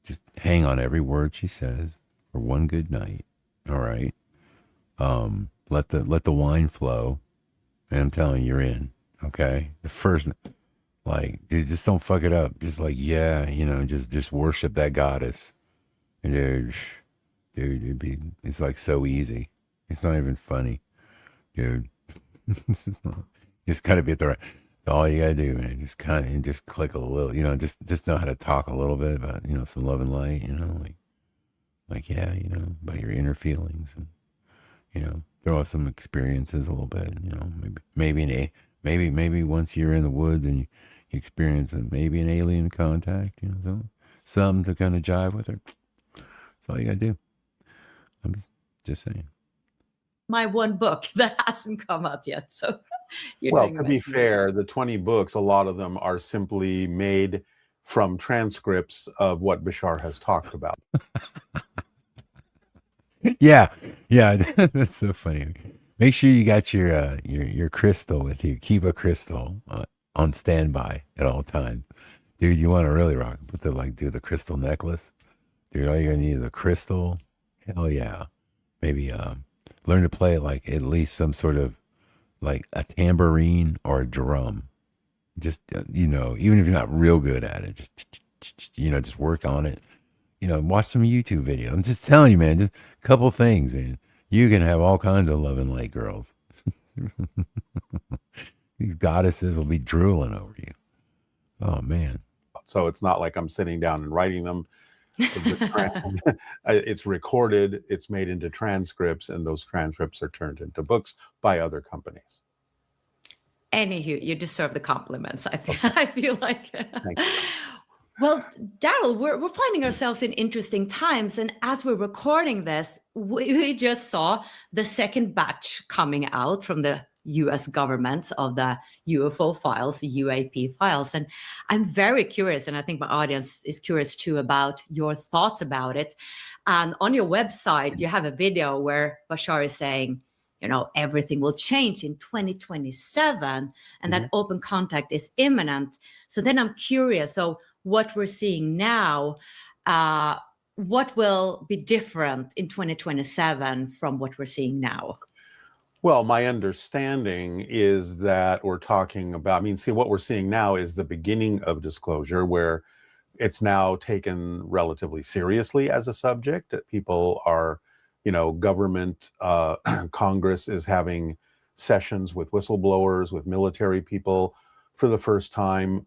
just hang on every word she says for one good night. All right. Let the wine flow. And I'm telling you, you're in. Okay. The first, like, dude, just don't fuck it up. Just like, yeah, you know, just worship that goddess. And dude, it's like so easy. It's not even funny, dude. It's just not, just gotta be at the right. That's all you gotta do, man. Just kind of, just click a little, you know, just know how to talk a little bit about, you know, some love and light, you know, like, yeah, you know, about your inner feelings, and, you know, throw out some experiences a little bit, you know, maybe once you're in the woods and you experience maybe an alien contact, you know, something to kind of jive with her. That's all you gotta do. I'm just saying. My one book that hasn't come out yet, so well, to be fair, the 20 books, a lot of them are simply made from transcripts of what Bashar has talked about. Yeah, that's so funny. Make sure you got your crystal with you. Keep a crystal on standby at all times, dude. You want to really rock? Put the crystal necklace, dude. All you're gonna need is a crystal. Hell yeah, maybe learn to play like at least some sort of like a tambourine or a drum. Just you know, even if you're not real good at it, just you know, just work on it. You know, watch some YouTube video. I'm just telling you, man, just a couple things, man. You can have all kinds of love and light girls. These goddesses will be drooling over you. Oh, man. So it's not like I'm sitting down and writing them. It's recorded, it's made into transcripts, and those transcripts are turned into books by other companies. Anywho, you deserve the compliments, I think. I feel like... Thank you. Well, Daryl, we're finding ourselves in interesting times. And as we're recording this, we just saw the second batch coming out from the US government of the UFO files, the UAP files. And I'm very curious, and I think my audience is curious too, about your thoughts about it. And on your website, you have a video where Bashar is saying, you know, everything will change in 2027 and that open contact is imminent. So then I'm curious. So what we're seeing now, what will be different in 2027 from what we're seeing now? Well, my understanding is that we're talking about, what we're seeing now is the beginning of disclosure, where it's now taken relatively seriously as a subject, that people are government, Congress is having sessions with whistleblowers, with military people for the first time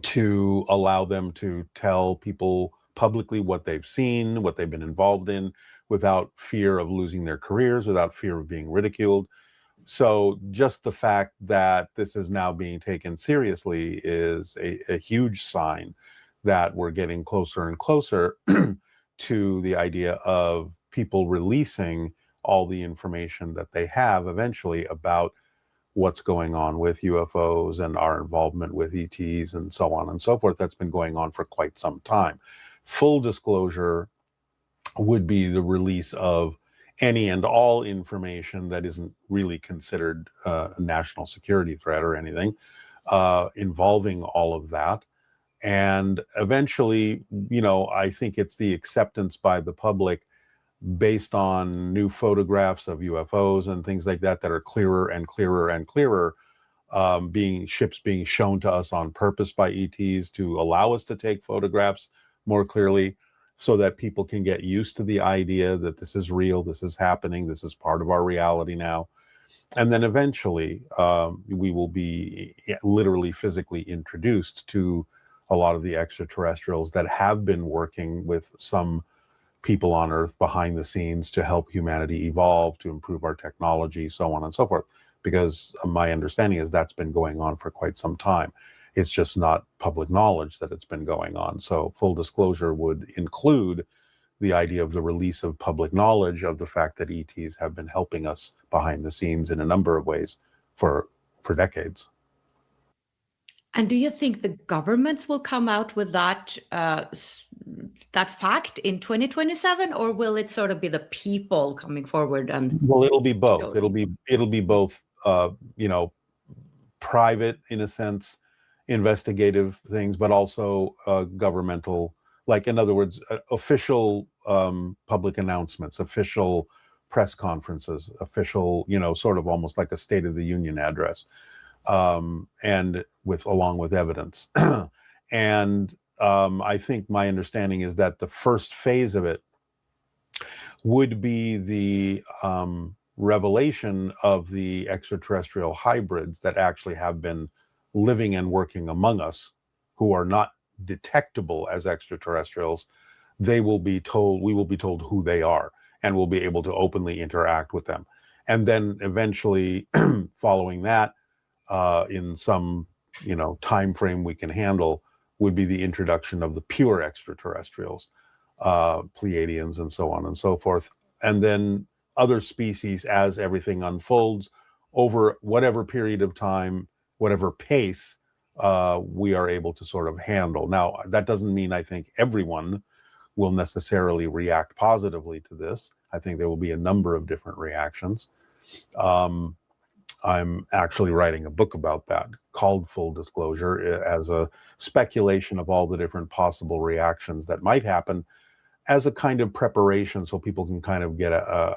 to allow them to tell people publicly what they've seen, what they've been involved in, without fear of losing their careers, without fear of being ridiculed. So just the fact that this is now being taken seriously is a huge sign that we're getting closer and closer to the idea of people releasing all the information that they have eventually about what's going on with UFOs and our involvement with ETs and so on and so forth. That's been going on for quite some time. Full disclosure would be the release of any and all information that isn't really considered a national security threat or anything involving all of that. And eventually, I think it's the acceptance by the public based on new photographs of UFOs and things like that are clearer and clearer and clearer, ships being shown to us on purpose by ETs to allow us to take photographs more clearly, so that people can get used to the idea that this is real, this is happening, this is part of our reality now. And then eventually we will be literally physically introduced to a lot of the extraterrestrials that have been working with some people on Earth behind the scenes to help humanity evolve, to improve our technology, so on and so forth. Because my understanding is that's been going on for quite some time. It's just not public knowledge that it's been going on. So full disclosure would include the idea of the release of public knowledge of the fact that ETs have been helping us behind the scenes in a number of ways for decades. And do you think the governments will come out with that fact in 2027, or will it sort of be the people coming forward? And well, it'll be both. It'll be both. Private, in a sense, investigative things, but also governmental. Like, in other words, official public announcements, official press conferences, official, sort of almost like a State of the Union address, and along with evidence. And I think my understanding is that the first phase of it would be the revelation of the extraterrestrial hybrids that actually have been living and working among us, who are not detectable as extraterrestrials. We will be told who they are, and we'll be able to openly interact with them. And then eventually, following that, in some time frame we can handle, would be the introduction of the pure extraterrestrials, Pleiadians and so on and so forth. And then other species, as everything unfolds over whatever period of time, whatever pace we are able to sort of handle. Now, that doesn't mean I think everyone will necessarily react positively to this. I think there will be a number of different reactions. I'm actually writing a book about that called Full Disclosure, as a speculation of all the different possible reactions that might happen, as a kind of preparation so people can kind of get a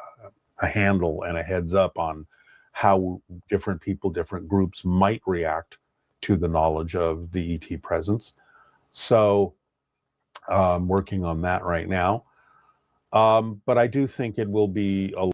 handle and a heads up on how different people, different groups might react to the knowledge of the ET presence. So I'm working on that right now. But I do think it will be a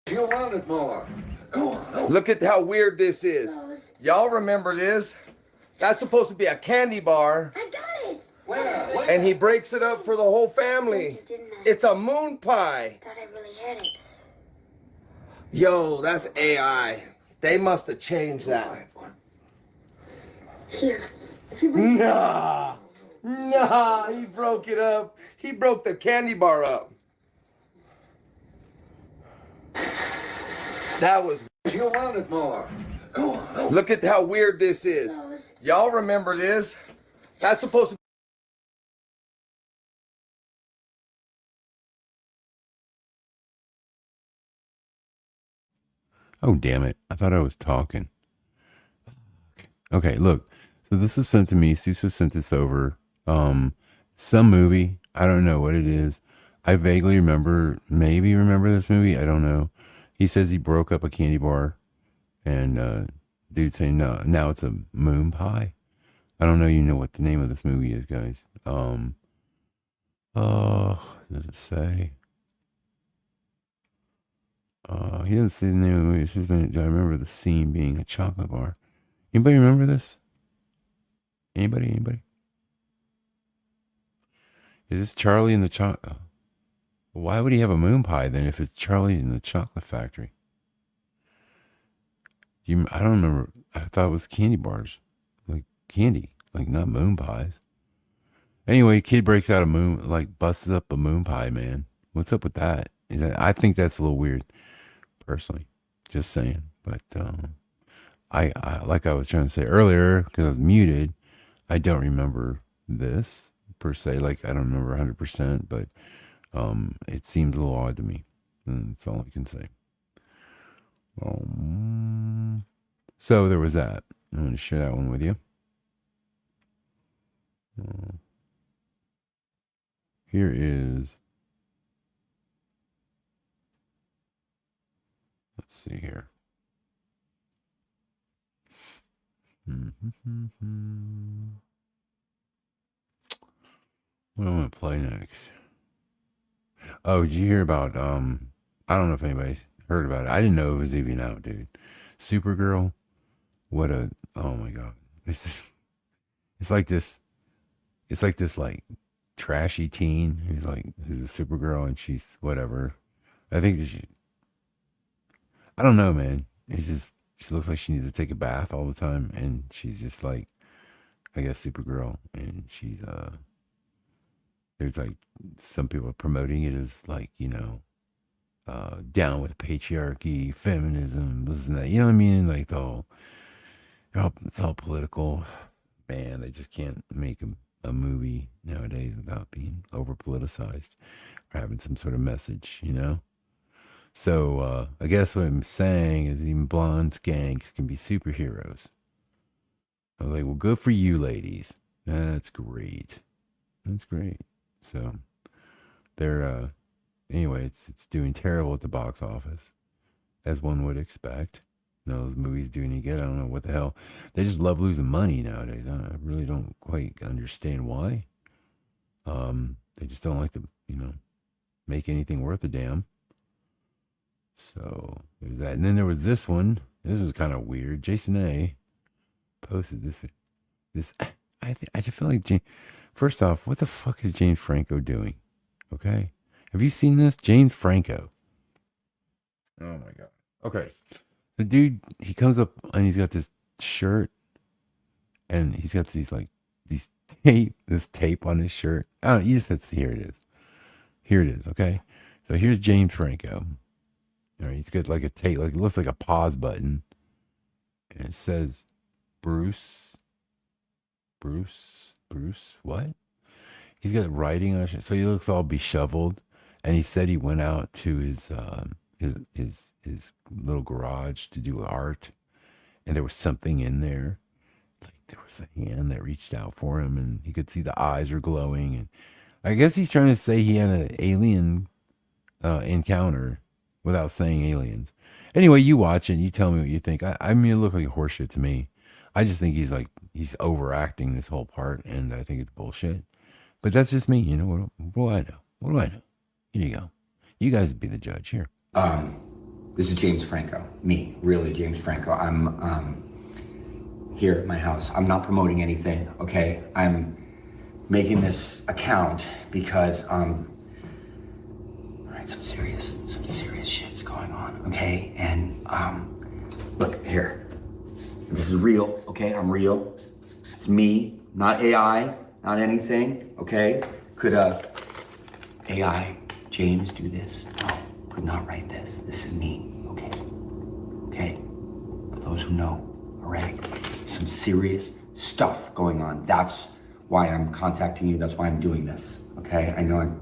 You'll want it more. Go on. Look at how weird this is. Y'all remember this? That's supposed to be a candy bar. I got it. Where? And he breaks it up for the whole family. It's a moon pie. I thought I really had it. Yo, that's AI. They must have changed that. Here. Nah. Nah, he broke it up. He broke the candy bar up. That was... You wanted more. Go on. Look at how weird this is. Y'all remember this? That's supposed to... Oh, damn it. I thought I was talking. Okay, look. So this was sent to me. Suso sent this over. Some movie. I don't know what it is. I vaguely maybe remember this movie. I don't know. He says he broke up a candy bar. And dude saying, no, now it's a moon pie. I don't know you know what the name of this movie is, guys. Does it say? He doesn't say the name of the movie. It says, I remember the scene being a chocolate bar. Anybody remember this? Anybody? Is this Charlie in the chocolate? Why would he have a moon pie then if it's Charlie in the chocolate factory? I don't remember. I thought it was candy bars. Like candy. Like not moon pies. Anyway, kid breaks out busts up a moon pie, man. What's up with that? I think that's a little weird. Personally, just saying, but I like I was trying to say earlier because I was muted. I don't remember this per se. Like I don't remember 100%, but it seems a little odd to me. And that's all I can say. So there was that. I'm going to share that one with you. Here is. Let's see here. What am I going to play next? Oh, did you hear about, I don't know if anybody heard about it. I didn't know it was even out, dude. Supergirl. Oh my God. It's like this like trashy teen who's a Supergirl and she's whatever. I think I don't know, man. She looks like she needs to take a bath all the time, and she's just like, I guess, Supergirl, and she's there's like some people are promoting it as like, down with patriarchy, feminism, this and that. You know what I mean? Like it's all political. Man, they just can't make a movie nowadays without being over politicized or having some sort of message, So I guess what I'm saying is even blonde skanks can be superheroes. I was like, well, good for you, ladies. That's great. That's great. So they're anyway, it's doing terrible at the box office, as one would expect. Those movies do any good. I don't know what the hell. They just love losing money nowadays. I really don't quite understand why. They just don't like to, make anything worth a damn. So there's that. And then there was this one. This is kind of weird. Jason A. posted this. I just feel like first off, what the fuck is James Franco doing? Okay. Have you seen this? James Franco. Oh my God. Okay. The dude, he comes up and he's got this shirt and he's got this tape on his shirt. Oh, you just have to see, here it is. Here it is. Okay. So here's James Franco. All right, he's got like a tape, like it looks like a pause button. And it says Bruce, what? He's got writing on it. So he looks all disheveled. And he said he went out to his little garage to do art. And there was something in there. Like there was a hand that reached out for him and he could see the eyes were glowing. And I guess he's trying to say he had an alien encounter without saying aliens. Anyway, you watch it and you tell me what you think. I mean, it looked like horseshit to me. I just think he's overacting this whole part, and I think it's bullshit. But that's just me, What do I know? What do I know? Here you go. You guys be the judge here. This is James Franco. Me, really, James Franco. I'm here at my house. I'm not promoting anything, okay? I'm making this account because all right, some serious shit's going on, okay? And look here. This is real, okay? I'm real. It's me, not AI, not anything, okay? Could AI James do this? No, could not write this. This is me, okay? Okay? For those who know, all right? Some serious stuff going on. That's why I'm contacting you. That's why I'm doing this, okay? I know I'm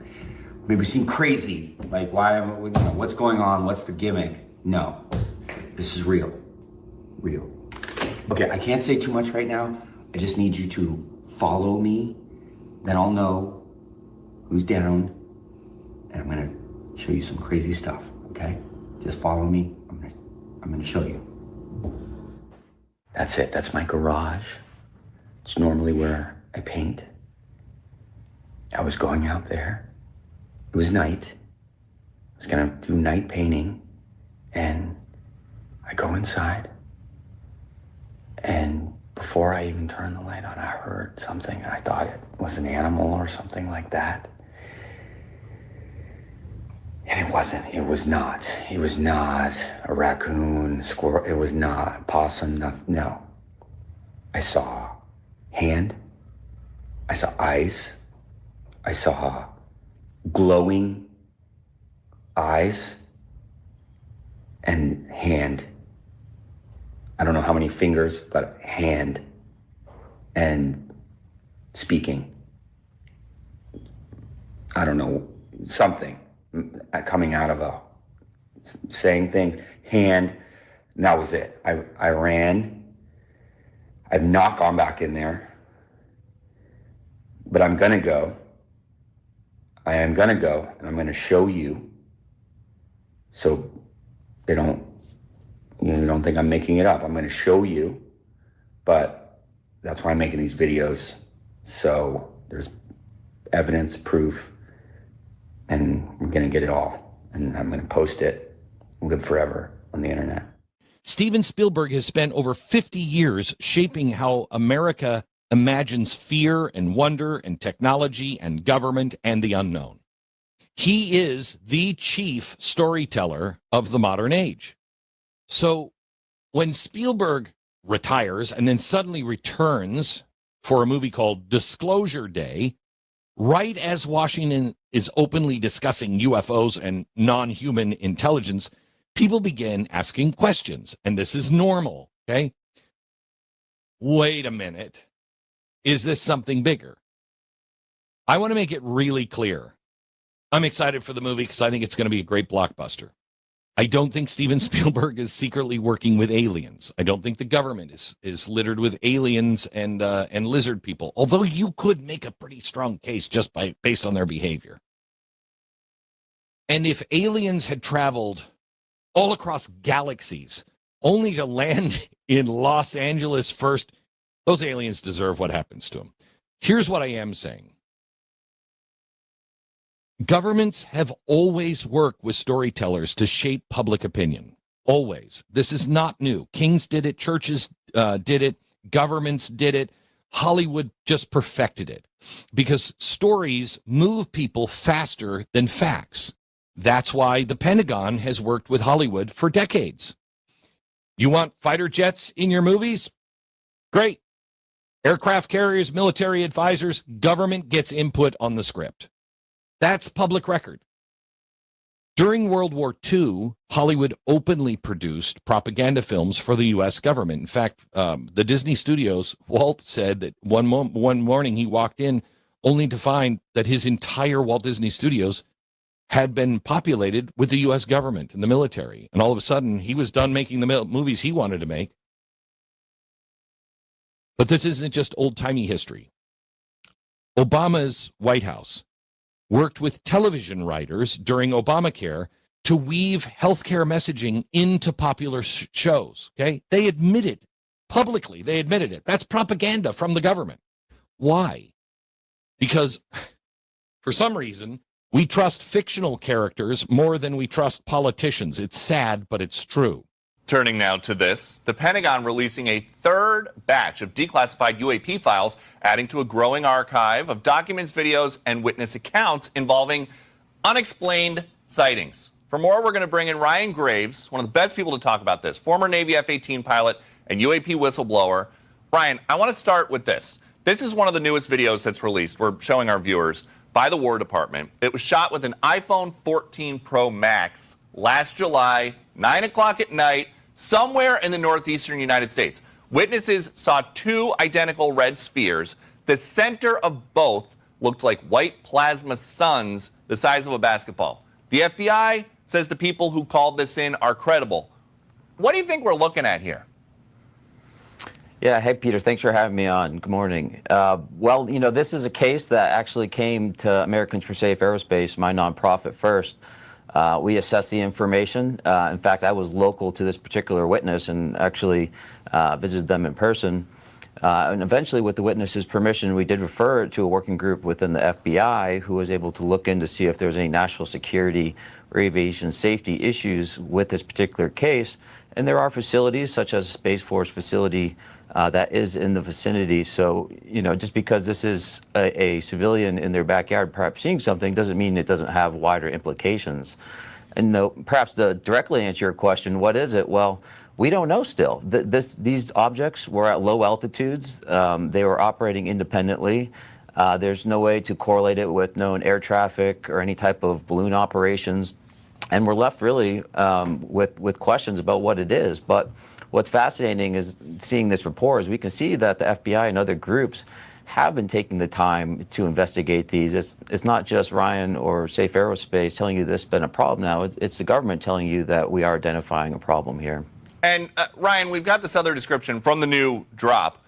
maybe seem crazy, like why am what's going on? What's the gimmick? No, this is real, real. Okay, I can't say too much right now. I just need you to follow me. Then I'll know who's down, and I'm gonna show you some crazy stuff. Okay, just follow me. I'm gonna show you. That's it. That's my garage. It's normally where I paint. I was going out there. It was night. I was gonna do night painting, and I go inside, and before I even turned the light on, I heard something, and I thought it was an animal or something like that. And it wasn't. It was not. It was not a raccoon, squirrel. It was not possum. No. I saw hand. I saw eyes. I saw glowing eyes and hand. I don't know how many fingers, but hand and speaking. I don't know, something coming out of a saying thing, hand, and that was it. I ran. I've not gone back in there, but I'm gonna go. I am gonna go, and I'm gonna show you so they don't, you don't think I'm making it up. I'm gonna show you, but that's why I'm making these videos. So there's evidence, proof, and we're gonna get it all. And I'm gonna post it, live forever on the internet. Steven Spielberg has spent over 50 years shaping how America imagines fear and wonder and technology and government and the unknown. He is the chief storyteller of the modern age. So when Spielberg retires and then suddenly returns for a movie called Disclosure Day, right as Washington is openly discussing UFOs and non-human intelligence, people begin asking questions, and this is normal, okay? Wait a minute. Is this something bigger? I want to make it really clear. I'm excited for the movie because I think it's going to be a great blockbuster. I don't think Steven Spielberg is secretly working with aliens. I don't think the government is littered with aliens and lizard people, although you could make a pretty strong case just based on their behavior. And if aliens had traveled all across galaxies only to land in Los Angeles first, those aliens deserve what happens to them. Here's what I am saying. Governments have always worked with storytellers to shape public opinion. Always. This is not new. Kings did it. Churches did it. Governments did it. Hollywood just perfected it because stories move people faster than facts. That's why the Pentagon has worked with Hollywood for decades. You want fighter jets in your movies? Great. Aircraft carriers, military advisors, government gets input on the script. That's public record. During World War II, Hollywood openly produced propaganda films for the U.S. government. In fact, the Disney studios, Walt said that one morning he walked in only to find that his entire Walt Disney Studios had been populated with the U.S. government and the military. And all of a sudden, he was done making the movies he wanted to make. But this isn't just old-timey history. Obama's White House worked with television writers during Obamacare to weave healthcare messaging into popular shows, okay? They admitted publicly, they admitted it. That's propaganda from the government. Why? Because for some reason, we trust fictional characters more than we trust politicians. It's sad, but it's true. Turning now to this, the Pentagon releasing a third batch of declassified UAP files, adding to a growing archive of documents, videos, and witness accounts involving unexplained sightings. For more, we're going to bring in Ryan Graves, one of the best people to talk about this, former Navy F-18 pilot and UAP whistleblower. Brian, I want to start with this. This is one of the newest videos that's released. We're showing our viewers by the War Department. It was shot with an iPhone 14 Pro Max last July, 9 o'clock at night, somewhere in the northeastern United States. Witnesses saw two identical red spheres. The center of both looked like white plasma suns the size of a basketball. The FBI says the people who called this in are credible. What do you think we're looking at here? Yeah, hey, Peter, thanks for having me on. Good morning. Well, you know, this is a case that actually came to Americans for Safe Aerospace, my nonprofit, first. We assessed the information. In fact, I was local to this particular witness and actually visited them in person. And eventually, with the witness's permission, we did refer it to a working group within the FBI who was able to look in to see if there was any national security or aviation safety issues with this particular case. And there are facilities, such as a Space Force facility, that is in the vicinity. So, you know, just because this is a civilian in their backyard perhaps seeing something doesn't mean it doesn't have wider implications. And perhaps to directly answer your question, what is it? Well, we don't know still. These objects were at low altitudes. They were operating independently. There's no way to correlate it with known air traffic or any type of balloon operations. And we're left really with questions about what it is. But what's fascinating is seeing this report is we can see that the FBI and other groups have been taking the time to investigate these. It's not just Ryan or Safe Aerospace telling you this has been a problem now. It's the government telling you that we are identifying a problem here. And Ryan, we've got this other description from the new drop.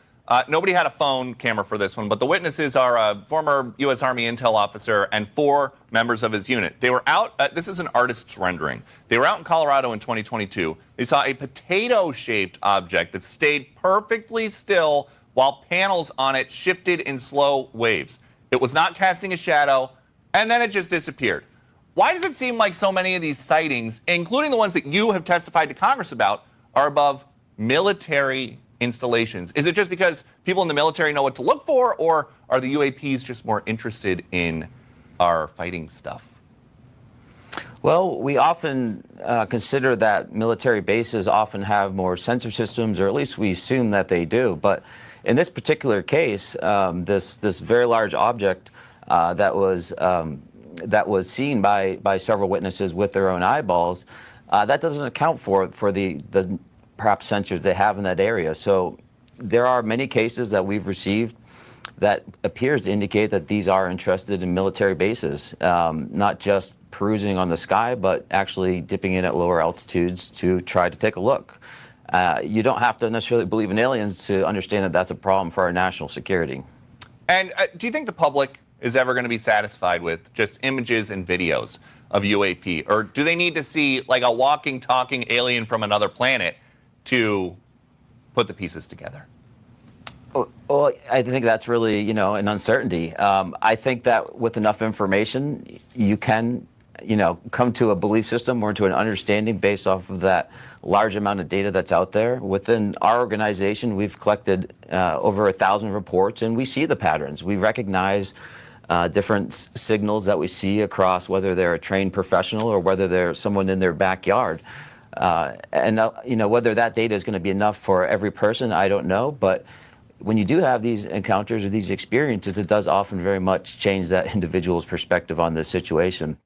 Nobody had a phone camera for this one, but the witnesses are a former U.S. Army intel officer and 4 members of his unit. They were out, this is an artist's rendering. They were out in Colorado in 2022. They saw a potato-shaped object that stayed perfectly still while panels on it shifted in slow waves. It was not casting a shadow, and then it just disappeared. Why does it seem like so many of these sightings, including the ones that you have testified to Congress about, are above military installations? Is it just because people in the military know what to look for, or are the UAPs just more interested in our fighting stuff? Well, we often consider that military bases often have more sensor systems, or at least we assume that they do. But in this particular case, this very large object that was seen by several witnesses with their own eyeballs, that doesn't account for the perhaps sensors they have in that area. So there are many cases that we've received that appears to indicate that these are interested in military bases, not just perusing on the sky, but actually dipping in at lower altitudes to try to take a look. You don't have to necessarily believe in aliens to understand that that's a problem for our national security. And do you think the public is ever going to be satisfied with just images and videos of UAP? Or do they need to see like a walking, talking alien from another planet to put the pieces together? Well, I think that's really, you know, an uncertainty. I think that with enough information, you can, you know, come to a belief system or to an understanding based off of that large amount of data that's out there. Within our organization, we've collected over 1,000 reports, and we see the patterns. We recognize different signals that we see across whether they're a trained professional or whether they're someone in their backyard. And you know, whether that data is going to be enough for every person, I don't know. But when you do have these encounters or these experiences, it does often very much change that individual's perspective on this situation.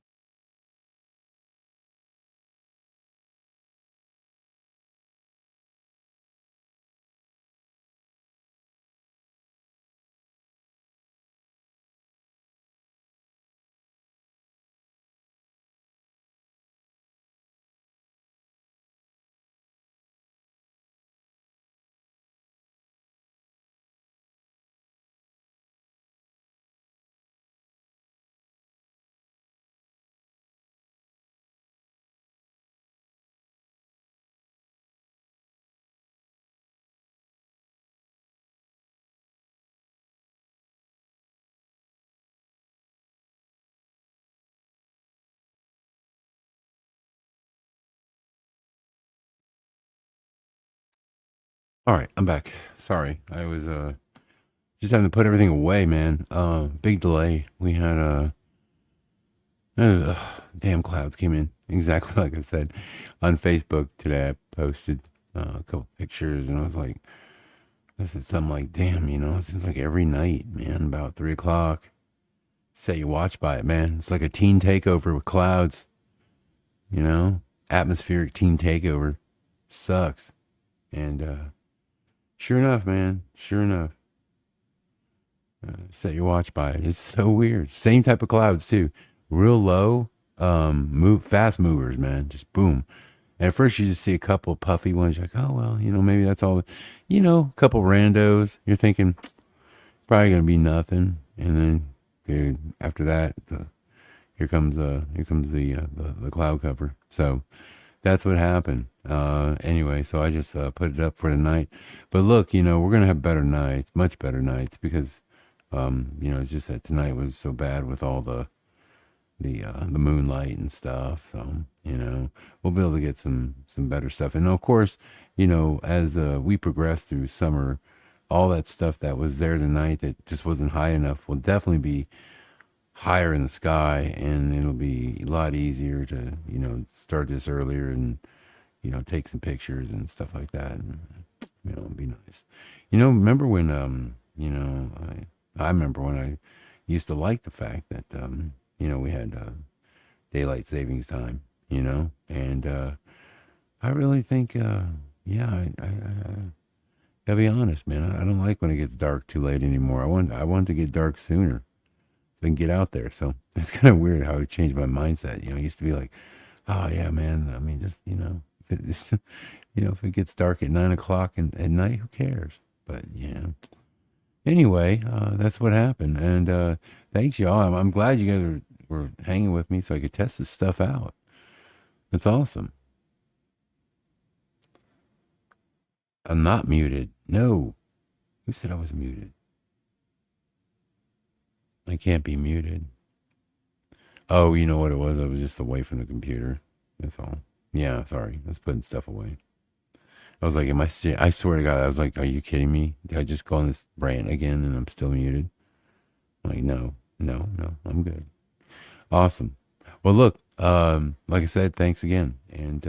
All right, I'm back. Sorry, I was just having to put everything away, man. Big delay. We had damn clouds came in exactly like I said on Facebook today. I posted a couple pictures, and I was like, This is something like, damn, you know, it seems like every night, man, about 3 o'clock. Set your watch by it, man. It's like a teen takeover with clouds. You know? Atmospheric teen takeover. Sucks. And sure enough, man. Sure enough. Set your watch by it. It's so weird. Same type of clouds, too. Real low. Fast movers, man. Just boom. And at first you just see a couple puffy ones. You're like, oh, well, you know, maybe that's all. You know, a couple randos. You're thinking, probably going to be nothing. And then, dude, after that, here comes the cloud cover. So that's what happened. Anyway, so I just put it up for tonight. But look, you know, we're going to have better nights, much better nights, because, you know, it's just that tonight was so bad with all the moonlight and stuff. So, you know, we'll be able to get some better stuff. And of course, you know, as we progress through summer, all that stuff that was there tonight that just wasn't high enough will definitely be higher in the sky, and it'll be a lot easier to, you know, start this earlier and, you know, take some pictures and stuff like that. And, you know, it'll be nice. You know, remember when, you know, I remember when I used to like the fact that, you know, we had daylight savings time, you know, and I really think, yeah, I gotta be honest, man. I don't like when it gets dark too late anymore. I want to get dark sooner so I can get out there. So it's kind of weird how it changed my mindset. You know, it used to be like, oh yeah, man. I mean, just, you know, if it gets dark at 9 o'clock at night, who cares? But yeah. Anyway, that's what happened. And thanks, y'all. I'm glad you guys were hanging with me so I could test this stuff out. That's awesome. I'm not muted. No. Who said I was muted? I can't be muted. Oh, you know what it was? I was just away from the computer. That's all. Yeah, sorry. I was putting stuff away. I was like, I swear to God, I was like, are you kidding me? Did I just go on this rant again and I'm still muted? I'm like, no, I'm good. Awesome. Well, look, like I said, thanks again. And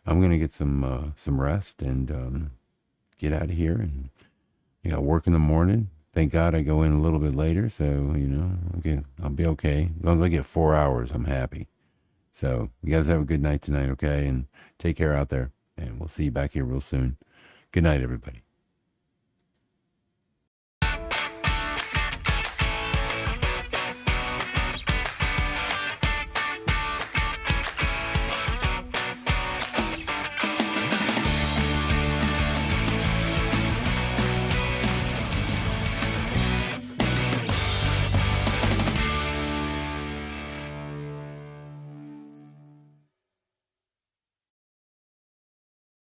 I'm going to get some rest and get out of here. And I got work in the morning. Thank God I go in a little bit later. So, you know, I'll be okay. As long as I get 4 hours, I'm happy. So you guys have a good night tonight, okay? And take care out there. And we'll see you back here real soon. Good night, everybody.